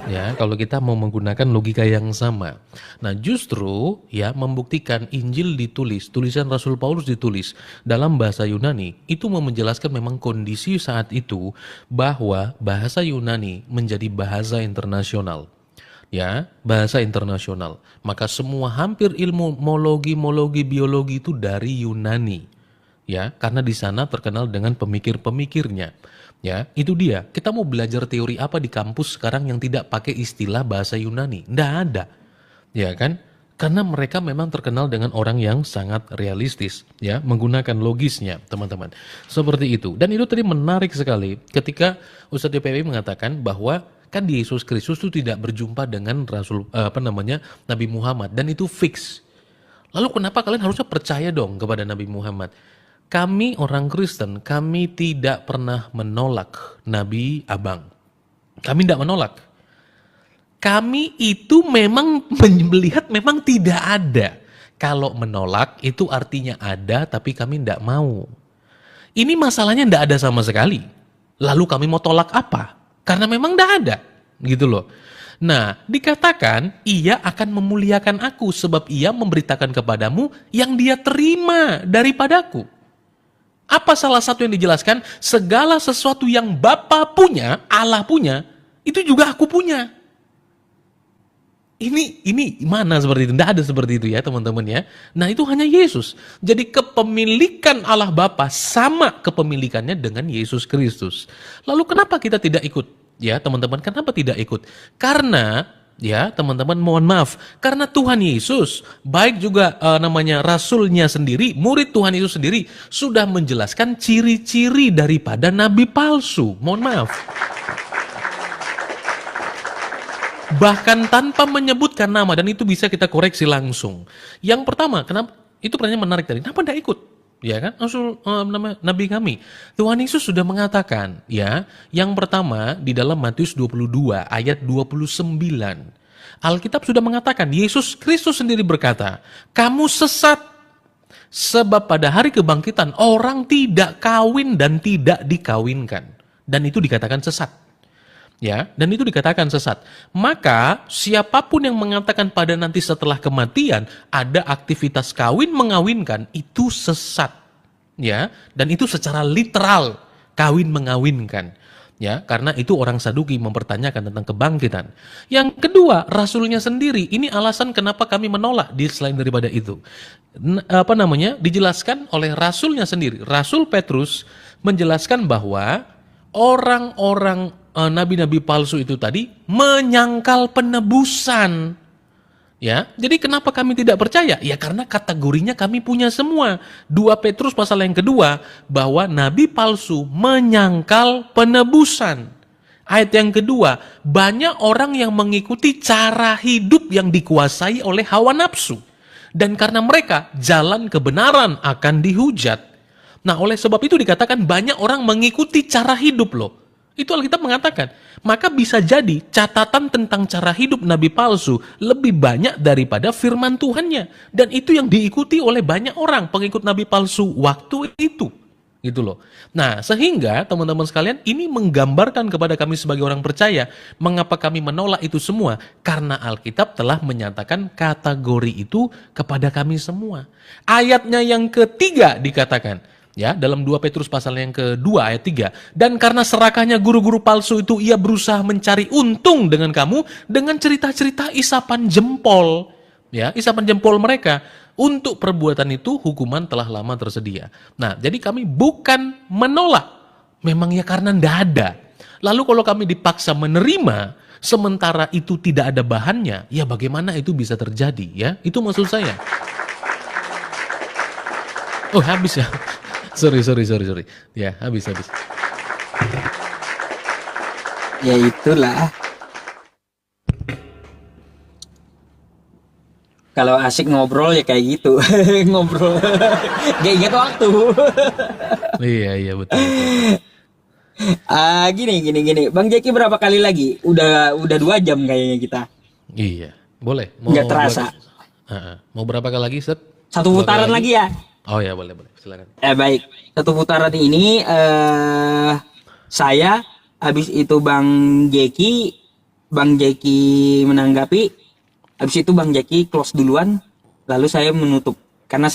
Ya, kalau kita mau menggunakan logika yang sama. Nah, justru ya membuktikan Injil ditulis, tulisan Rasul Paulus ditulis dalam bahasa Yunani, itu mau menjelaskan memang kondisi saat itu bahwa bahasa Yunani menjadi bahasa internasional. ya, bahasa internasional. Maka semua hampir ilmu mologi, biologi itu dari Yunani. Ya, karena di sana terkenal dengan pemikir-pemikirnya. Ya, itu dia. Kita mau belajar teori apa di kampus sekarang yang tidak pakai istilah bahasa Yunani? Nggak ada. Ya kan? Karena mereka memang terkenal dengan orang yang sangat realistis, ya, menggunakan logisnya, teman-teman. Seperti itu. Dan itu tadi menarik sekali ketika Ustadz DPW mengatakan bahwa kan Yesus Kristus itu tidak berjumpa dengan Nabi Muhammad, dan itu fix. Lalu kenapa kalian harusnya percaya dong kepada Nabi Muhammad? Kami orang Kristen, kami tidak pernah menolak Nabi Abang. Kami tidak menolak. Kami itu memang melihat memang tidak ada. Kalau menolak itu artinya ada, tapi kami tidak mau. Ini masalahnya tidak ada sama sekali. Lalu kami mau tolak apa? Karena memang tidak ada. Gitu loh. Nah, dikatakan ia akan memuliakan aku sebab ia memberitakan kepadamu yang dia terima daripadaku. Apa salah satu yang dijelaskan? Segala sesuatu yang Bapa punya, Allah punya, itu juga aku punya. Ini mana seperti itu? Tidak ada seperti itu ya teman-teman ya. Nah itu hanya Yesus. Jadi kepemilikan Allah Bapa sama kepemilikannya dengan Yesus Kristus. Lalu kenapa kita tidak ikut? Ya teman-teman, kenapa tidak ikut? Karena ya teman-teman mohon maaf. Karena Tuhan Yesus, baik juga rasulnya sendiri, murid Tuhan Yesus sendiri, sudah menjelaskan ciri-ciri daripada nabi palsu. Mohon maaf. Bahkan tanpa menyebutkan nama, dan itu bisa kita koreksi langsung. Yang pertama, kenapa itu pertanyaan menarik tadi? Kenapa tidak ikut? Ya kan, Nabi kami. Tuhan Yesus sudah mengatakan, ya, yang pertama di dalam Matius 22 ayat 29. Alkitab sudah mengatakan, Yesus Kristus sendiri berkata, kamu sesat sebab pada hari kebangkitan orang tidak kawin dan tidak dikawinkan. Dan itu dikatakan sesat. Ya, dan itu dikatakan sesat. Maka siapapun yang mengatakan pada nanti setelah kematian ada aktivitas kawin mengawinkan, itu sesat. Ya, dan itu secara literal kawin mengawinkan. Ya, karena itu orang Saduki mempertanyakan tentang kebangkitan. Yang kedua, rasulnya sendiri. Ini alasan kenapa kami menolak selain daripada itu. Dijelaskan oleh rasulnya sendiri. Rasul Petrus menjelaskan bahwa orang-orang nabi-nabi palsu itu tadi menyangkal penebusan. Ya, jadi kenapa kami tidak percaya? Ya karena kategorinya kami punya semua. 2 Petrus pasal yang kedua, bahwa nabi palsu menyangkal penebusan. Ayat yang kedua, banyak orang yang mengikuti cara hidup yang dikuasai oleh hawa nafsu. Dan karena mereka, jalan kebenaran akan dihujat. Nah, oleh sebab itu dikatakan banyak orang mengikuti cara hidup loh. Itu Alkitab mengatakan. Maka bisa jadi catatan tentang cara hidup nabi palsu lebih banyak daripada firman Tuhannya. Dan itu yang diikuti oleh banyak orang pengikut nabi palsu waktu itu. Gitu loh. Nah, sehingga teman-teman sekalian ini menggambarkan kepada kami sebagai orang percaya mengapa kami menolak itu semua. Karena Alkitab telah menyatakan kategori itu kepada kami semua. Ayatnya yang ketiga dikatakan, ya, dalam 2 Petrus pasal yang kedua ayat 3. Dan karena serakahnya guru-guru palsu itu, ia berusaha mencari untung dengan kamu dengan cerita-cerita isapan jempol. Ya, isapan jempol mereka. Untuk perbuatan itu hukuman telah lama tersedia. Nah, jadi kami bukan menolak. Memang ya karena tidak ada. Lalu kalau kami dipaksa menerima, sementara itu tidak ada bahannya, ya bagaimana itu bisa terjadi? Ya, itu maksud saya. Oh, habis ya. Sorry. Ya, habis. Ya itulah. Kalau asik ngobrol ya kayak gitu. Ngobrol. Gak ingat waktu. Iya, betul. Gini. Bang Jeki berapa kali lagi? Udah 2 jam kayaknya kita. Iya, boleh. Nggak terasa. Mau berapa kali lagi, Set? 1 putaran lagi ya? Oh ya, boleh. Silakan. Baik. 1 putaran ini saya, habis itu Bang Jeki menanggapi, habis itu Bang Jeki close duluan, lalu saya menutup. Karena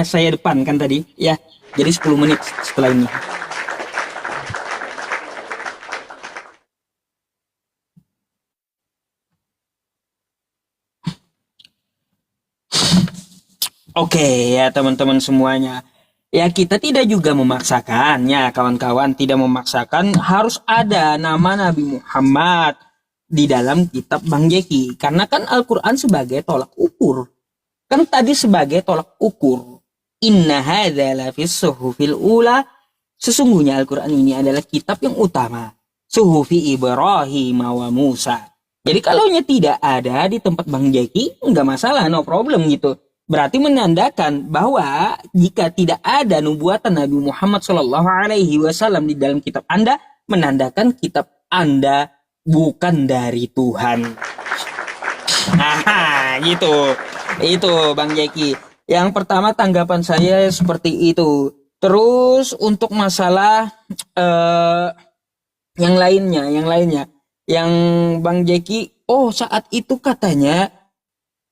saya depan kan tadi, ya. Jadi 10 menit setelah ini. Oke ya teman-teman semuanya. Ya kita tidak juga memaksakan ya kawan-kawan, tidak memaksakan harus ada nama Nabi Muhammad di dalam kitab Bang Jeki. Karena kan Al-Quran sebagai tolak ukur. Kan tadi sebagai tolak ukur. Inna hadza lafis suhufil ula. Sesungguhnya Al-Quran ini adalah kitab yang utama. Suhufi Ibrahim wa Musa. Jadi kalau tidak ada di tempat Bang Jeki, nggak masalah, no problem gitu. Berarti menandakan bahwa jika tidak ada nubuatan Nabi Muhammad SAW di dalam kitab Anda, menandakan kitab Anda bukan dari Tuhan. Nah, gitu. Itu Bang Jeki. Yang pertama tanggapan saya seperti itu. Terus untuk masalah yang lainnya, yang Bang Jeki, saat itu katanya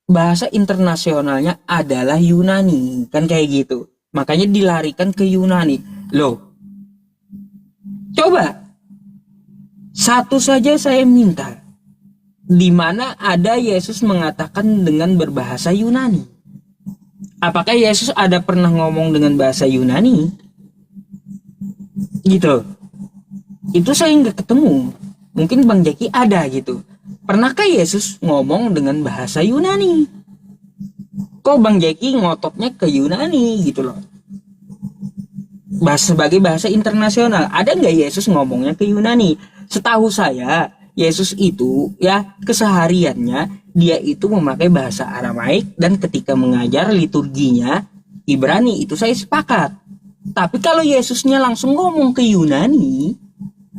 bahasa internasionalnya adalah Yunani, kan kayak gitu. Makanya dilarikan ke Yunani. Loh, coba satu saja saya minta, di mana ada Yesus mengatakan dengan berbahasa Yunani. Apakah Yesus ada pernah ngomong dengan bahasa Yunani? Gitu. Itu saya nggak ketemu. Mungkin Bang Jeki ada gitu. Pernahkah Yesus ngomong dengan bahasa Yunani? Kok Bang Jeki ngototnya ke Yunani gitu loh. Sebagai bahasa internasional, ada nggak Yesus ngomongnya ke Yunani? Setahu saya, Yesus itu ya kesehariannya dia itu memakai bahasa Aramaik dan ketika mengajar liturginya Ibrani, itu saya sepakat. Tapi kalau Yesusnya langsung ngomong ke Yunani,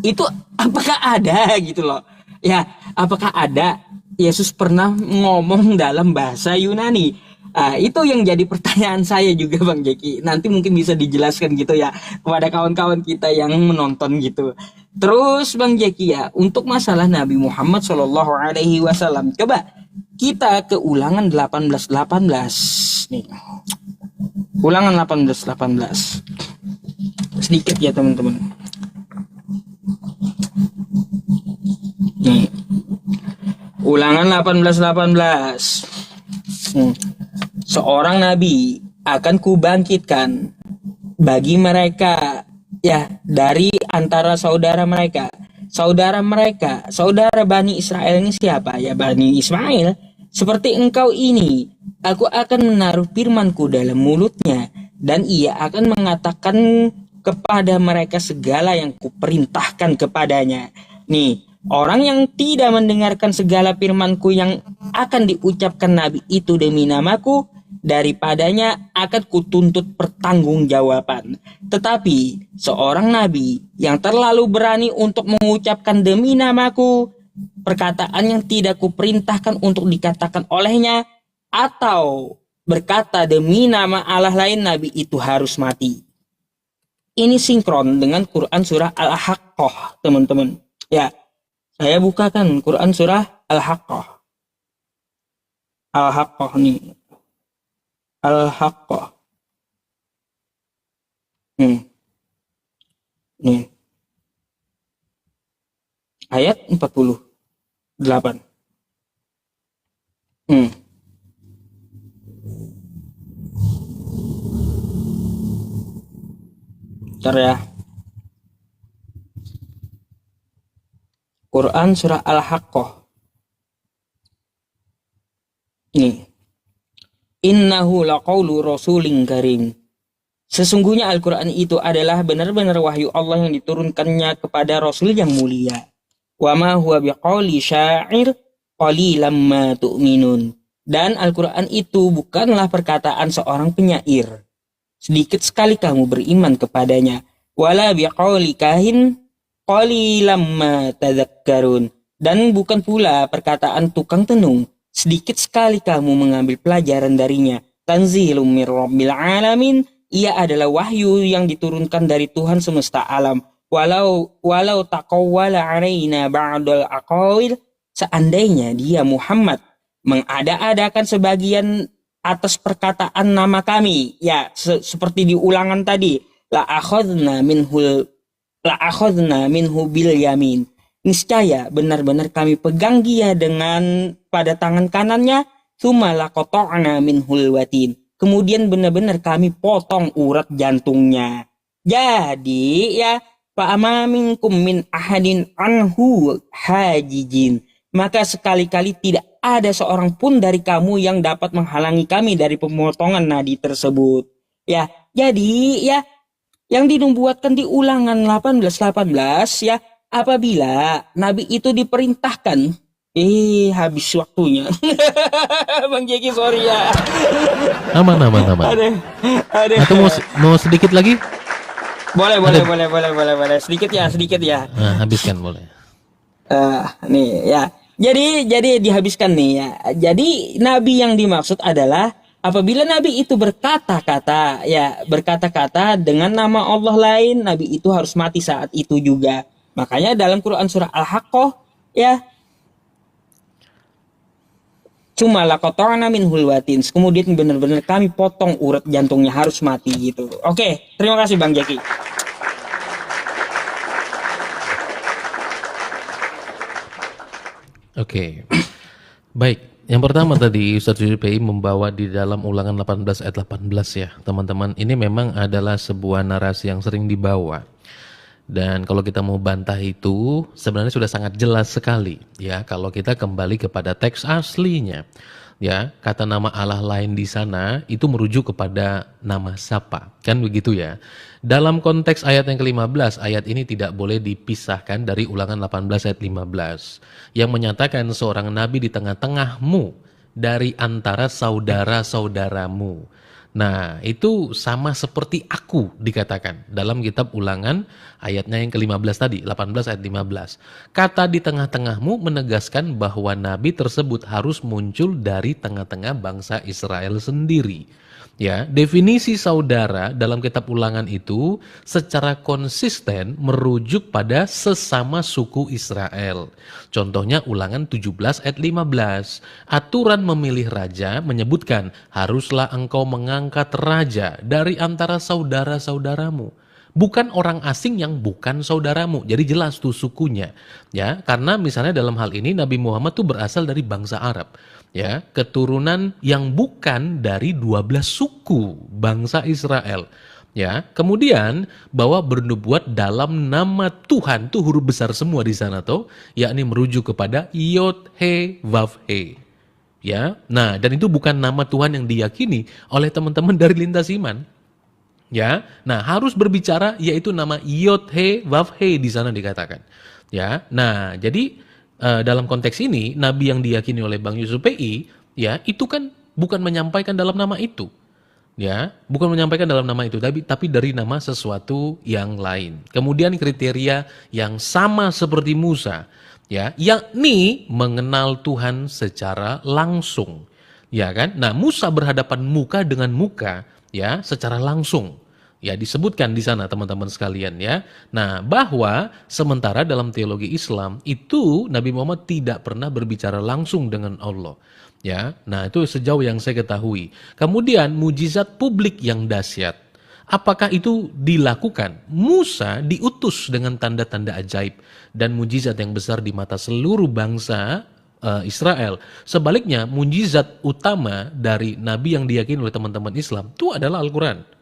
itu apakah ada gitu loh? Ya, apakah ada Yesus pernah ngomong dalam bahasa Yunani? Itu yang jadi pertanyaan saya juga Bang Jeki. Nanti mungkin bisa dijelaskan gitu ya kepada kawan-kawan kita yang menonton gitu. Terus Bang Jeki ya, untuk masalah Nabi Muhammad SAW, coba kita ke Ulangan 18:18 nih. Ulangan 18:18. Sedikit ya teman-teman. Nih. Ulangan 18:18. Seorang nabi akan kubangkitkan bagi mereka ya dari antara saudara mereka. Saudara Bani Israel ini siapa? Ya Bani Ismail. Seperti engkau ini, aku akan menaruh firmanku dalam mulutnya dan ia akan mengatakan kepada mereka segala yang kuperintahkan kepadanya. Nih, orang yang tidak mendengarkan segala firmanku yang akan diucapkan nabi itu demi namaku, daripadanya akan kutuntut pertanggungjawaban. Tetapi seorang nabi yang terlalu berani untuk mengucapkan demi namaku perkataan yang tidak kuperintahkan untuk dikatakan olehnya, atau berkata demi nama Allah lain, nabi itu harus mati. Ini sinkron dengan Quran surah Al-Haqqah, teman-teman. Ya, saya bukakan Quran surah Al-Haqqah. Al-Haqqah nih. Al-Haqqah. Nih. Ayat 48. Bentar ya. Quran surah Al-Haqqah. Nih. Innahu laqaulu rasulin karim. Sesungguhnya Al-Quran itu adalah benar-benar wahyu Allah yang diturunkannya kepada Rasul yang mulia. Wa ma huwa biqauli syair qalilam ma tu'minun. Dan Al-Quran itu bukanlah perkataan seorang penyair. Sedikit sekali kamu beriman kepadanya. Wala biqauli kahin qalilam ma tadzakkarun. Dan bukan pula perkataan tukang tenung. Sedikit sekali kamu mengambil pelajaran darinya. Tanzilum mir rabbil alamin. Ia adalah wahyu yang diturunkan dari Tuhan semesta alam. Walau taqawwala alaina ba'dal aqawil. Seandainya dia Muhammad mengada-adakan sebagian atas perkataan nama kami. Ya, seperti di ulangan tadi. La akhadna minhu bil yamin. Niscaya benar-benar kami pegang dia dengan pada tangan kanannya, tsumma laqata'na minhul watin. kemudian benar-benar kami potong urat jantungnya. Jadi ya, fa'ama minkum min ahadin anhu hajijin, maka sekali-kali tidak ada seorang pun dari kamu yang dapat menghalangi kami dari pemotongan nadi tersebut. Ya, jadi ya, yang dinubuatkan di Ulangan 18:18 ya, apabila Nabi itu diperintahkan, habis waktunya. Bang Jeki, sorry ya. Aman. Aduh. Atau mau sedikit lagi? Boleh. Sedikit ya. Nah, habiskan boleh. Nih ya. Jadi dihabiskan nih ya. Jadi Nabi yang dimaksud adalah apabila Nabi itu berkata-kata dengan nama Allah lain, Nabi itu harus mati saat itu juga. Makanya dalam Quran surah Al-Haqqah ya, cuma laqata'na minhul watin, kemudian benar-benar kami potong urat jantungnya, harus mati gitu. Oke, terima kasih Bang Jeki. Oke. Baik. Yang pertama tadi Ustadz YPI membawa di dalam Ulangan 18 ayat 18 ya teman-teman. Ini memang adalah sebuah narasi yang sering dibawa. Dan kalau kita mau bantah itu sebenarnya sudah sangat jelas sekali ya kalau kita kembali kepada teks aslinya. Ya, kata nama Allah lain di sana itu merujuk kepada nama siapa. Kan begitu ya. Dalam konteks ayat yang ke-15, ayat ini tidak boleh dipisahkan dari Ulangan 18 ayat 15 yang menyatakan seorang nabi di tengah-tengahmu dari antara saudara-saudaramu. Nah, itu sama seperti aku dikatakan dalam kitab Ulangan ayatnya yang ke-15 tadi, 18 ayat 15. Kata di tengah-tengahmu menegaskan bahwa nabi tersebut harus muncul dari tengah-tengah bangsa Israel sendiri. Ya, definisi saudara dalam kitab Ulangan itu secara konsisten merujuk pada sesama suku Israel. Contohnya Ulangan 17 ayat 15. Aturan memilih raja menyebutkan haruslah engkau mengangkat raja dari antara saudara-saudaramu. Bukan orang asing yang bukan saudaramu. Jadi jelas tuh sukunya. Ya, karena misalnya dalam hal ini Nabi Muhammad tuh berasal dari bangsa Arab. Ya, keturunan yang bukan dari 12 suku bangsa Israel. Ya, kemudian bahwa bernubuat dalam nama Tuhan tuh huruf besar semua di sana tuh, yakni merujuk kepada Yod He Vav He. Ya, nah dan itu bukan nama Tuhan yang diyakini oleh teman-teman dari Lintas Iman. Ya, nah harus berbicara yaitu nama Yod He Vav He di sana dikatakan. Ya, nah jadi dalam konteks ini nabi yang diyakini oleh Bang Yusuf PI ya itu kan bukan menyampaikan dalam nama itu. Ya, bukan menyampaikan dalam nama itu tapi dari nama sesuatu yang lain. Kemudian kriteria yang sama seperti Musa ya, yakni mengenal Tuhan secara langsung. Ya kan? Nah, Musa berhadapan muka dengan muka ya secara langsung. Ya, disebutkan di sana teman-teman sekalian ya. Nah, bahwa sementara dalam teologi Islam itu Nabi Muhammad tidak pernah berbicara langsung dengan Allah. Ya. Nah, itu sejauh yang saya ketahui. Kemudian mujizat publik yang dahsyat. Apakah itu dilakukan? Musa diutus dengan tanda-tanda ajaib dan mujizat yang besar di mata seluruh bangsa Israel. Sebaliknya, mujizat utama dari nabi yang diyakini oleh teman-teman Islam itu adalah Al-Qur'an.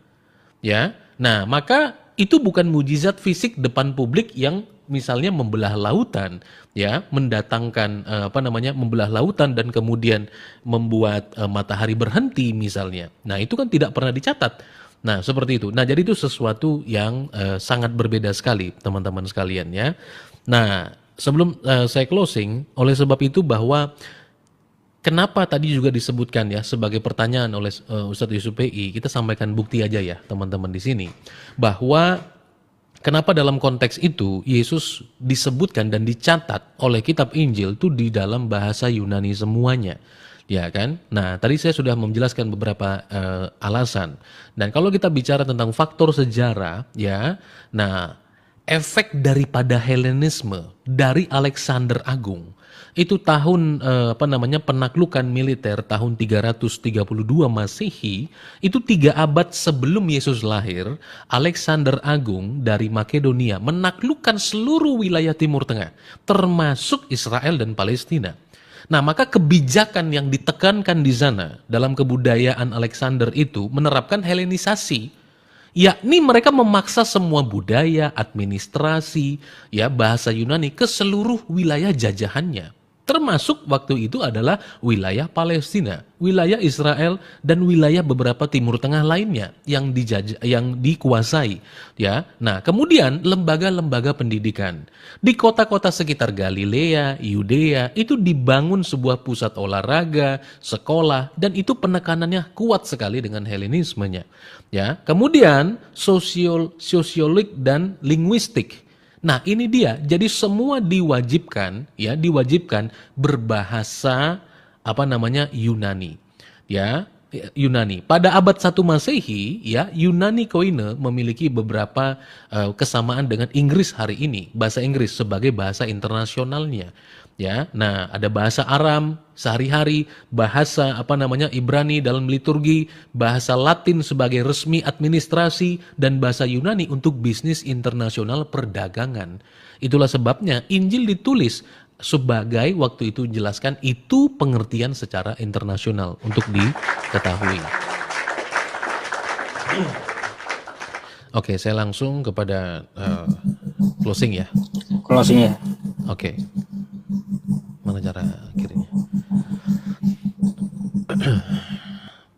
Ya, nah maka itu bukan mujizat fisik depan publik yang misalnya membelah lautan, ya, mendatangkan membelah lautan dan kemudian membuat matahari berhenti misalnya. Nah itu kan tidak pernah dicatat. Nah seperti itu. Nah jadi itu sesuatu yang sangat berbeda sekali teman-teman sekalian ya. Nah sebelum saya closing, oleh sebab itu bahwa kenapa tadi juga disebutkan ya sebagai pertanyaan oleh Ustadz Yusuf PI, kita sampaikan bukti aja ya teman-teman di sini. Bahwa kenapa dalam konteks itu Yesus disebutkan dan dicatat oleh kitab Injil itu di dalam bahasa Yunani semuanya. Ya kan? Nah tadi saya sudah menjelaskan beberapa alasan. Dan kalau kita bicara tentang faktor sejarah ya, nah efek daripada Helenisme dari Alexander Agung itu tahun penaklukan militer tahun 332 Masehi, itu 3 abad sebelum Yesus lahir, Alexander Agung dari Makedonia menaklukkan seluruh wilayah Timur Tengah, termasuk Israel dan Palestina. Nah, maka kebijakan yang ditekankan di sana dalam kebudayaan Alexander itu menerapkan Helenisasi, yakni mereka memaksa semua budaya, administrasi, ya bahasa Yunani ke seluruh wilayah jajahannya. Termasuk waktu itu adalah wilayah Palestina, wilayah Israel, dan wilayah beberapa Timur Tengah lainnya yang dikuasai. Ya, nah kemudian lembaga-lembaga pendidikan di kota-kota sekitar Galilea, Yudea itu dibangun sebuah pusat olahraga, sekolah, dan itu penekanannya kuat sekali dengan Helenismenya. Ya, kemudian sosiolog dan linguistik. Nah, ini dia. Jadi semua diwajibkan berbahasa Yunani. Ya, Yunani. Pada abad 1 Masehi, ya, Yunani Koine memiliki beberapa kesamaan dengan Inggris hari ini, bahasa Inggris sebagai bahasa internasionalnya. Ya, nah ada bahasa Aram sehari-hari, bahasa Ibrani dalam liturgi, bahasa Latin sebagai resmi administrasi, dan bahasa Yunani untuk bisnis internasional perdagangan. Itulah sebabnya Injil ditulis sebagai waktu itu jelaskan itu pengertian secara internasional untuk diketahui. Oke, saya langsung kepada closing ya. Closing ya. Oke. Mana cara kirimnya?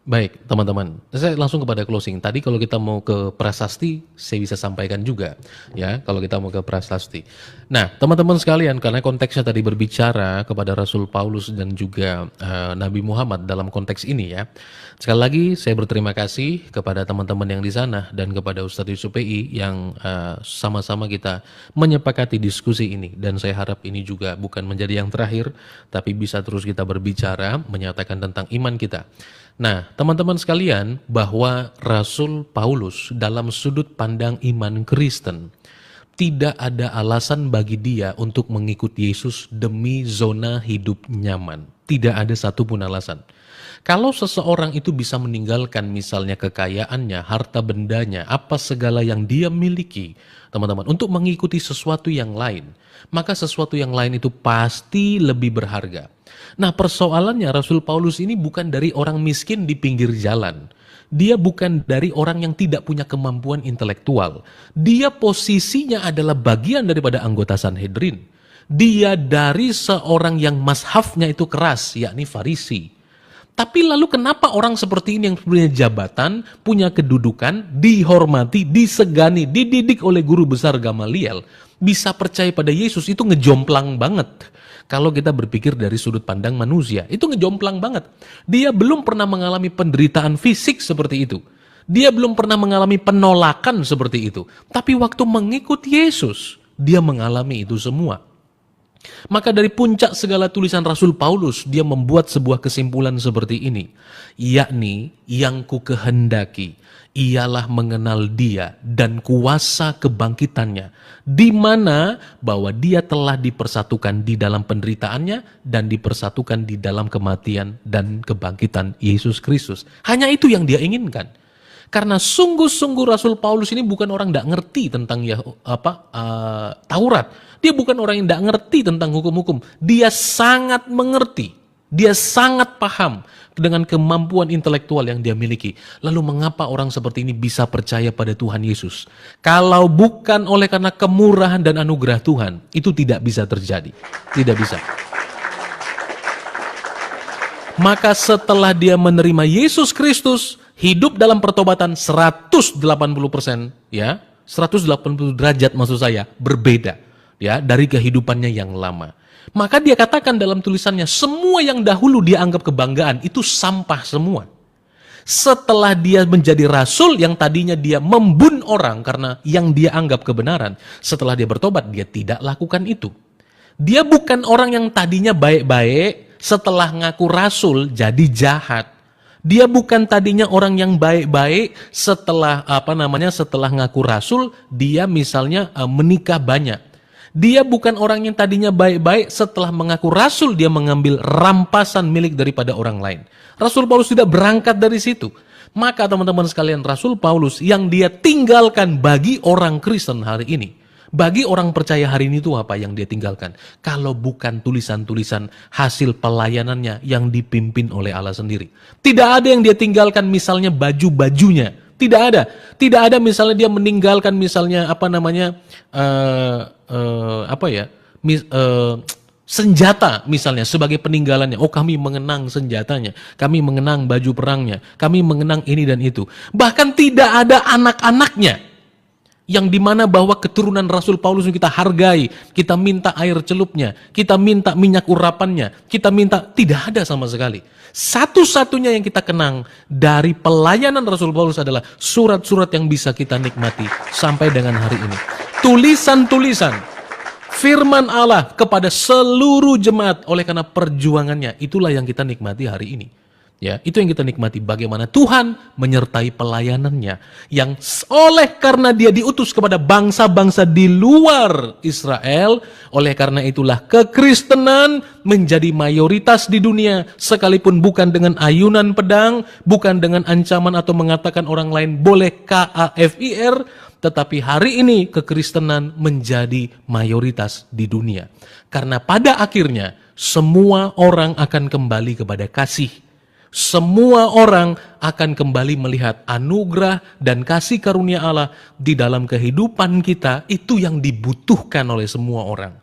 Baik, teman-teman. Saya langsung kepada closing. Tadi kalau kita mau ke prasasti, saya bisa sampaikan juga. Ya, kalau kita mau ke prasasti. Nah, teman-teman sekalian, karena konteksnya tadi berbicara kepada Rasul Paulus dan juga Nabi Muhammad dalam konteks ini ya. Sekali lagi, saya berterima kasih kepada teman-teman yang di sana dan kepada Ustadz Yusuf PI yang sama-sama kita menyepakati diskusi ini. Dan saya harap ini juga bukan menjadi yang terakhir, tapi bisa terus kita berbicara, menyatakan tentang iman kita. Nah, teman-teman sekalian, bahwa Rasul Paulus dalam sudut pandang iman Kristen, tidak ada alasan bagi dia untuk mengikuti Yesus demi zona hidup nyaman. Tidak ada satupun alasan. Kalau seseorang itu bisa meninggalkan misalnya kekayaannya, harta bendanya, apa segala yang dia miliki, teman-teman, untuk mengikuti sesuatu yang lain, maka sesuatu yang lain itu pasti lebih berharga. Nah, persoalannya Rasul Paulus ini bukan dari orang miskin di pinggir jalan. Dia bukan dari orang yang tidak punya kemampuan intelektual. Dia posisinya adalah bagian daripada anggota Sanhedrin. Dia dari seorang yang mazhabnya itu keras, yakni Farisi. Tapi lalu kenapa orang seperti ini yang punya jabatan, punya kedudukan, dihormati, disegani, dididik oleh guru besar Gamaliel, bisa percaya pada Yesus? Itu ngejomplang banget. Kalau kita berpikir dari sudut pandang manusia, itu ngejomplang banget. Dia belum pernah mengalami penderitaan fisik seperti itu. Dia belum pernah mengalami penolakan seperti itu. Tapi waktu mengikut Yesus, dia mengalami itu semua. Maka dari puncak segala tulisan Rasul Paulus, dia membuat sebuah kesimpulan seperti ini. Yakni, yang ku kehendaki ialah mengenal dia dan kuasa kebangkitannya, di mana bahwa dia telah dipersatukan di dalam penderitaannya dan dipersatukan di dalam kematian dan kebangkitan Yesus Kristus. Hanya itu yang dia inginkan. Karena sungguh-sungguh Rasul Paulus ini bukan orang tidak ngerti tentang Taurat. Dia bukan orang yang tidak ngerti tentang hukum-hukum. Dia sangat mengerti. Dia sangat paham dengan kemampuan intelektual yang dia miliki. Lalu mengapa orang seperti ini bisa percaya pada Tuhan Yesus? Kalau bukan oleh karena kemurahan dan anugerah Tuhan, itu tidak bisa terjadi. Tidak bisa. Maka setelah dia menerima Yesus Kristus, hidup dalam pertobatan 180%, ya, 180 derajat maksud saya, berbeda ya dari kehidupannya yang lama. Maka dia katakan dalam tulisannya, semua yang dahulu dia anggap kebanggaan itu sampah semua. Setelah dia menjadi rasul yang tadinya dia membunuh orang karena yang dia anggap kebenaran, setelah dia bertobat dia tidak lakukan itu. Dia bukan orang yang tadinya baik-baik, setelah ngaku rasul jadi jahat. Dia bukan tadinya orang yang baik-baik, setelah setelah ngaku rasul dia misalnya menikah banyak. Dia bukan orang yang tadinya baik-baik, setelah mengaku rasul dia mengambil rampasan milik daripada orang lain. Rasul Paulus tidak berangkat dari situ. Maka teman-teman sekalian, Rasul Paulus yang dia tinggalkan bagi orang Kristen hari ini, Bagi orang percaya hari ini itu apa yang dia tinggalkan? Kalau bukan tulisan-tulisan hasil pelayanannya yang dipimpin oleh Allah sendiri. Tidak ada yang dia tinggalkan misalnya baju-bajunya. Tidak ada. Tidak ada misalnya dia meninggalkan misalnya senjata misalnya sebagai peninggalannya. Oh, kami mengenang senjatanya, kami mengenang baju perangnya, kami mengenang ini dan itu. Bahkan tidak ada anak-anaknya yang dimana bahwa keturunan Rasul Paulus kita hargai, kita minta air celupnya, kita minta minyak urapannya, kita minta, tidak ada sama sekali. Satu-satunya yang kita kenang dari pelayanan Rasul Paulus adalah surat-surat yang bisa kita nikmati sampai dengan hari ini. Tulisan-tulisan firman Allah kepada seluruh jemaat oleh karena perjuangannya, itulah yang kita nikmati hari ini. Ya, itu yang kita nikmati, bagaimana Tuhan menyertai pelayanannya yang oleh karena dia diutus kepada bangsa-bangsa di luar Israel. Oleh karena itulah kekristenan menjadi mayoritas di dunia, sekalipun bukan dengan ayunan pedang, bukan dengan ancaman atau mengatakan orang lain boleh KAFIR, tetapi hari ini kekristenan menjadi mayoritas di dunia. Karena pada akhirnya semua orang akan kembali kepada kasih. Semua orang akan kembali melihat anugerah dan kasih karunia Allah di dalam kehidupan kita. Itu yang dibutuhkan oleh semua orang.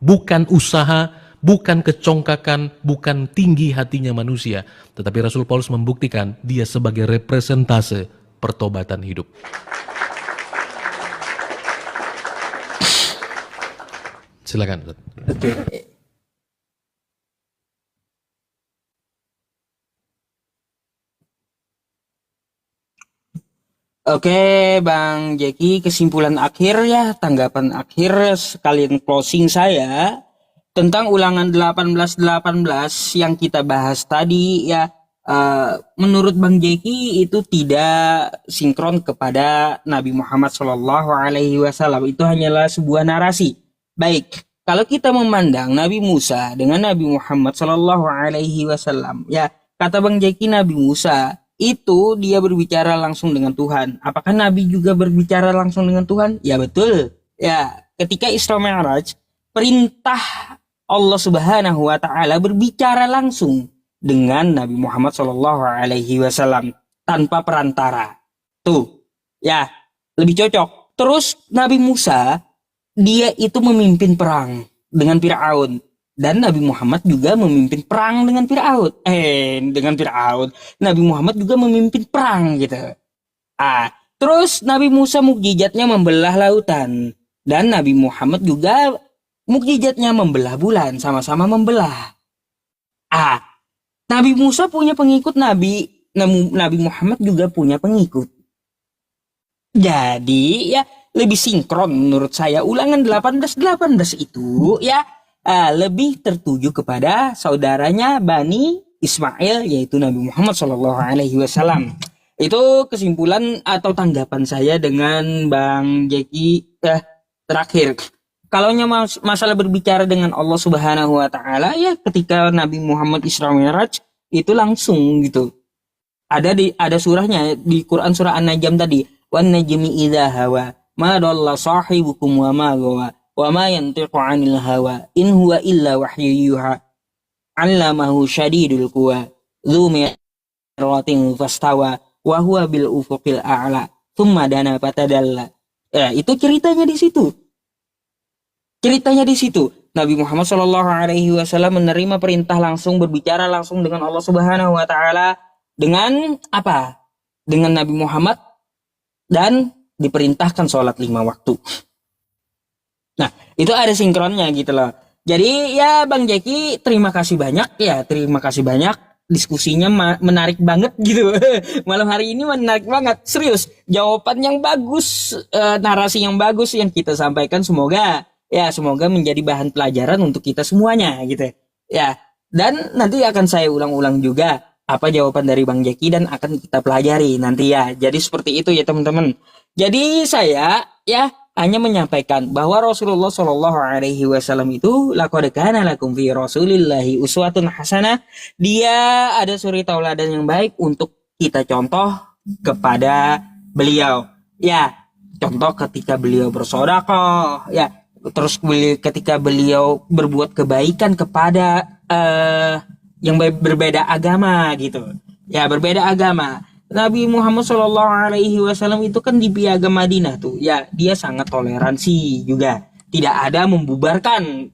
Bukan usaha, bukan kecongkakan, bukan tinggi hatinya manusia. Tetapi Rasul Paulus membuktikan dia sebagai representase pertobatan hidup. Silakan. Oke, Bang Jeki, kesimpulan akhir ya, tanggapan akhir sekalian closing saya tentang ulangan 18:18 yang kita bahas tadi ya. Menurut Bang Jeki itu tidak sinkron kepada Nabi Muhammad SAW. Itu hanyalah sebuah narasi. Baik, kalau kita memandang Nabi Musa dengan Nabi Muhammad SAW, ya kata Bang Jeki, Nabi Musa itu dia berbicara langsung dengan Tuhan. Apakah Nabi juga berbicara langsung dengan Tuhan? Ya betul. Ya, ketika Isra Mi'raj, perintah Allah Subhanahu wa taala berbicara langsung dengan Nabi Muhammad SAW tanpa perantara. Tuh. Ya, lebih cocok. Terus Nabi Musa dia itu memimpin perang dengan Firaun. Dan Nabi Muhammad juga memimpin perang dengan Firaun. Nabi Muhammad juga memimpin perang gitu. Terus Nabi Musa mukjizatnya membelah lautan. Dan Nabi Muhammad juga mukjizatnya membelah bulan. Sama-sama membelah. Nabi Musa punya pengikut, Nabi Muhammad juga punya pengikut. Jadi ya lebih sinkron menurut saya ulangan 18:18 itu ya. Lebih tertuju kepada saudaranya Bani Ismail, yaitu Nabi Muhammad SAW. Itu kesimpulan atau tanggapan saya dengan Bang Jeki terakhir. Kalau masalah berbicara dengan Allah Subhanahu wa taala ya ketika Nabi Muhammad Isra Mi'raj itu langsung gitu. Ada surahnya di Quran surah An-Najm tadi, wan najmi idza hawa ma dalla sahibukum wa ma gawa wa ma yantiqu 'anil hawa in huwa illa wahyu yuha 'allamahu syadidul quwa dzu miratin fastawa wa huwa bil ufuqil a'la thumma dana fatadalla. Itu ceritanya di situ. Nabi Muhammad SAW menerima perintah langsung, berbicara langsung dengan Allah Subhanahu wa taala dengan apa? Dengan Nabi Muhammad, dan diperintahkan sholat 5 waktu. Nah, itu ada sinkronnya gitu loh. Jadi ya Bang Jeki, terima kasih banyak. Diskusinya menarik banget gitu. Malam hari ini menarik banget. Serius, jawaban yang bagus, narasi yang bagus yang kita sampaikan, semoga menjadi bahan pelajaran untuk kita semuanya gitu. Ya, dan nanti akan saya ulang-ulang juga apa jawaban dari Bang Jeki dan akan kita pelajari nanti ya. Jadi seperti itu ya teman-teman. Jadi saya ya hanya menyampaikan bahwa Rasulullah SAW itu laqad kana lakum fi Rasulillahi uswatun hasanah. Dia ada suri tauladan yang baik untuk kita contoh kepada beliau. Ya, Contoh ketika beliau bersedekah, ya, terus ketika beliau berbuat kebaikan kepada yang berbeda agama gitu. Ya, berbeda agama. Nabi Muhammad SAW itu kan di Piagam Madinah tuh, ya, dia sangat toleransi juga. Tidak ada membubarkan.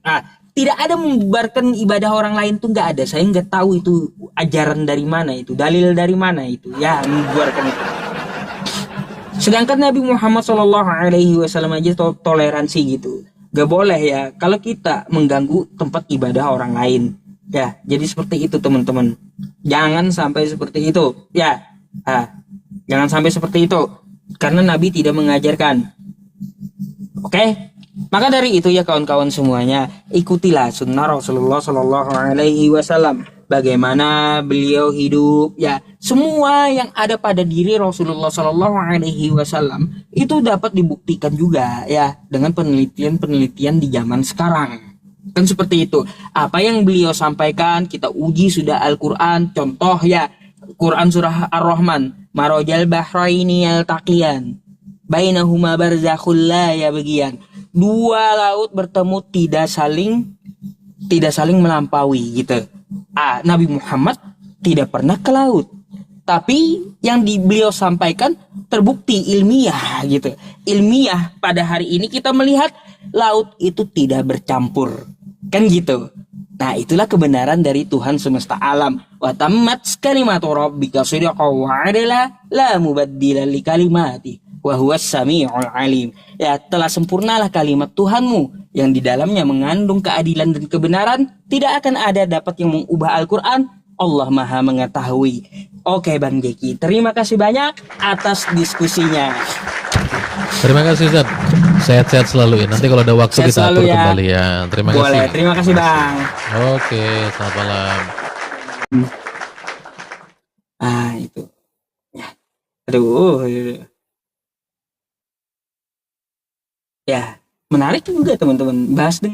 Tidak ada membubarkan ibadah orang lain tuh, nggak ada. Saya nggak tahu itu ajaran dari mana itu, dalil dari mana itu, ya, membubarkan itu. Sedangkan Nabi Muhammad SAW aja toleransi gitu. Gak boleh ya kalau kita mengganggu tempat ibadah orang lain. Ya, jadi seperti itu teman-teman. Jangan sampai seperti itu. Ya, jangan sampai seperti itu. Karena Nabi tidak mengajarkan. Oke? Maka dari itu ya kawan-kawan semuanya, ikutilah sunnah Rasulullah SAW. Bagaimana beliau hidup, ya, semua yang ada pada diri Rasulullah SAW itu dapat dibuktikan juga ya dengan penelitian di zaman sekarang. Kan seperti itu. Apa yang beliau sampaikan kita uji sudah Al-Quran. Contoh ya, Quran surah Ar-Rahman, marojal bahraini yaltaqiyan bainahuma barzakhul la yabghiyan. Dua laut bertemu tidak saling melampaui gitu. Nabi Muhammad tidak pernah ke laut, tapi yang beliau sampaikan terbukti ilmiah gitu. Ilmiah pada hari ini kita melihat laut itu tidak bercampur, kan gitu. Nah, itulah kebenaran dari Tuhan semesta alam. Wa tammat kalimatu rabbika sidqan wa adla la mubaddila li kalimati wa huwas samiul alim. Ya, telah sempurnalah kalimat Tuhanmu yang di dalamnya mengandung keadilan dan kebenaran. Tidak akan ada dapat yang mengubah Al-Quran. Allah Maha mengetahui. Oke Bang Jeki, terima kasih banyak atas diskusinya. Terima kasih Ustaz. Sehat-sehat selalu ya. Nanti kalau ada waktu Sehat kita selalu atur ya. kembali ya. Terima kasih. Boleh, terima kasih Bang. Oke, selamat malam. Itu. Ya. Aduh. Ya, menarik juga teman-teman. Bahas dengan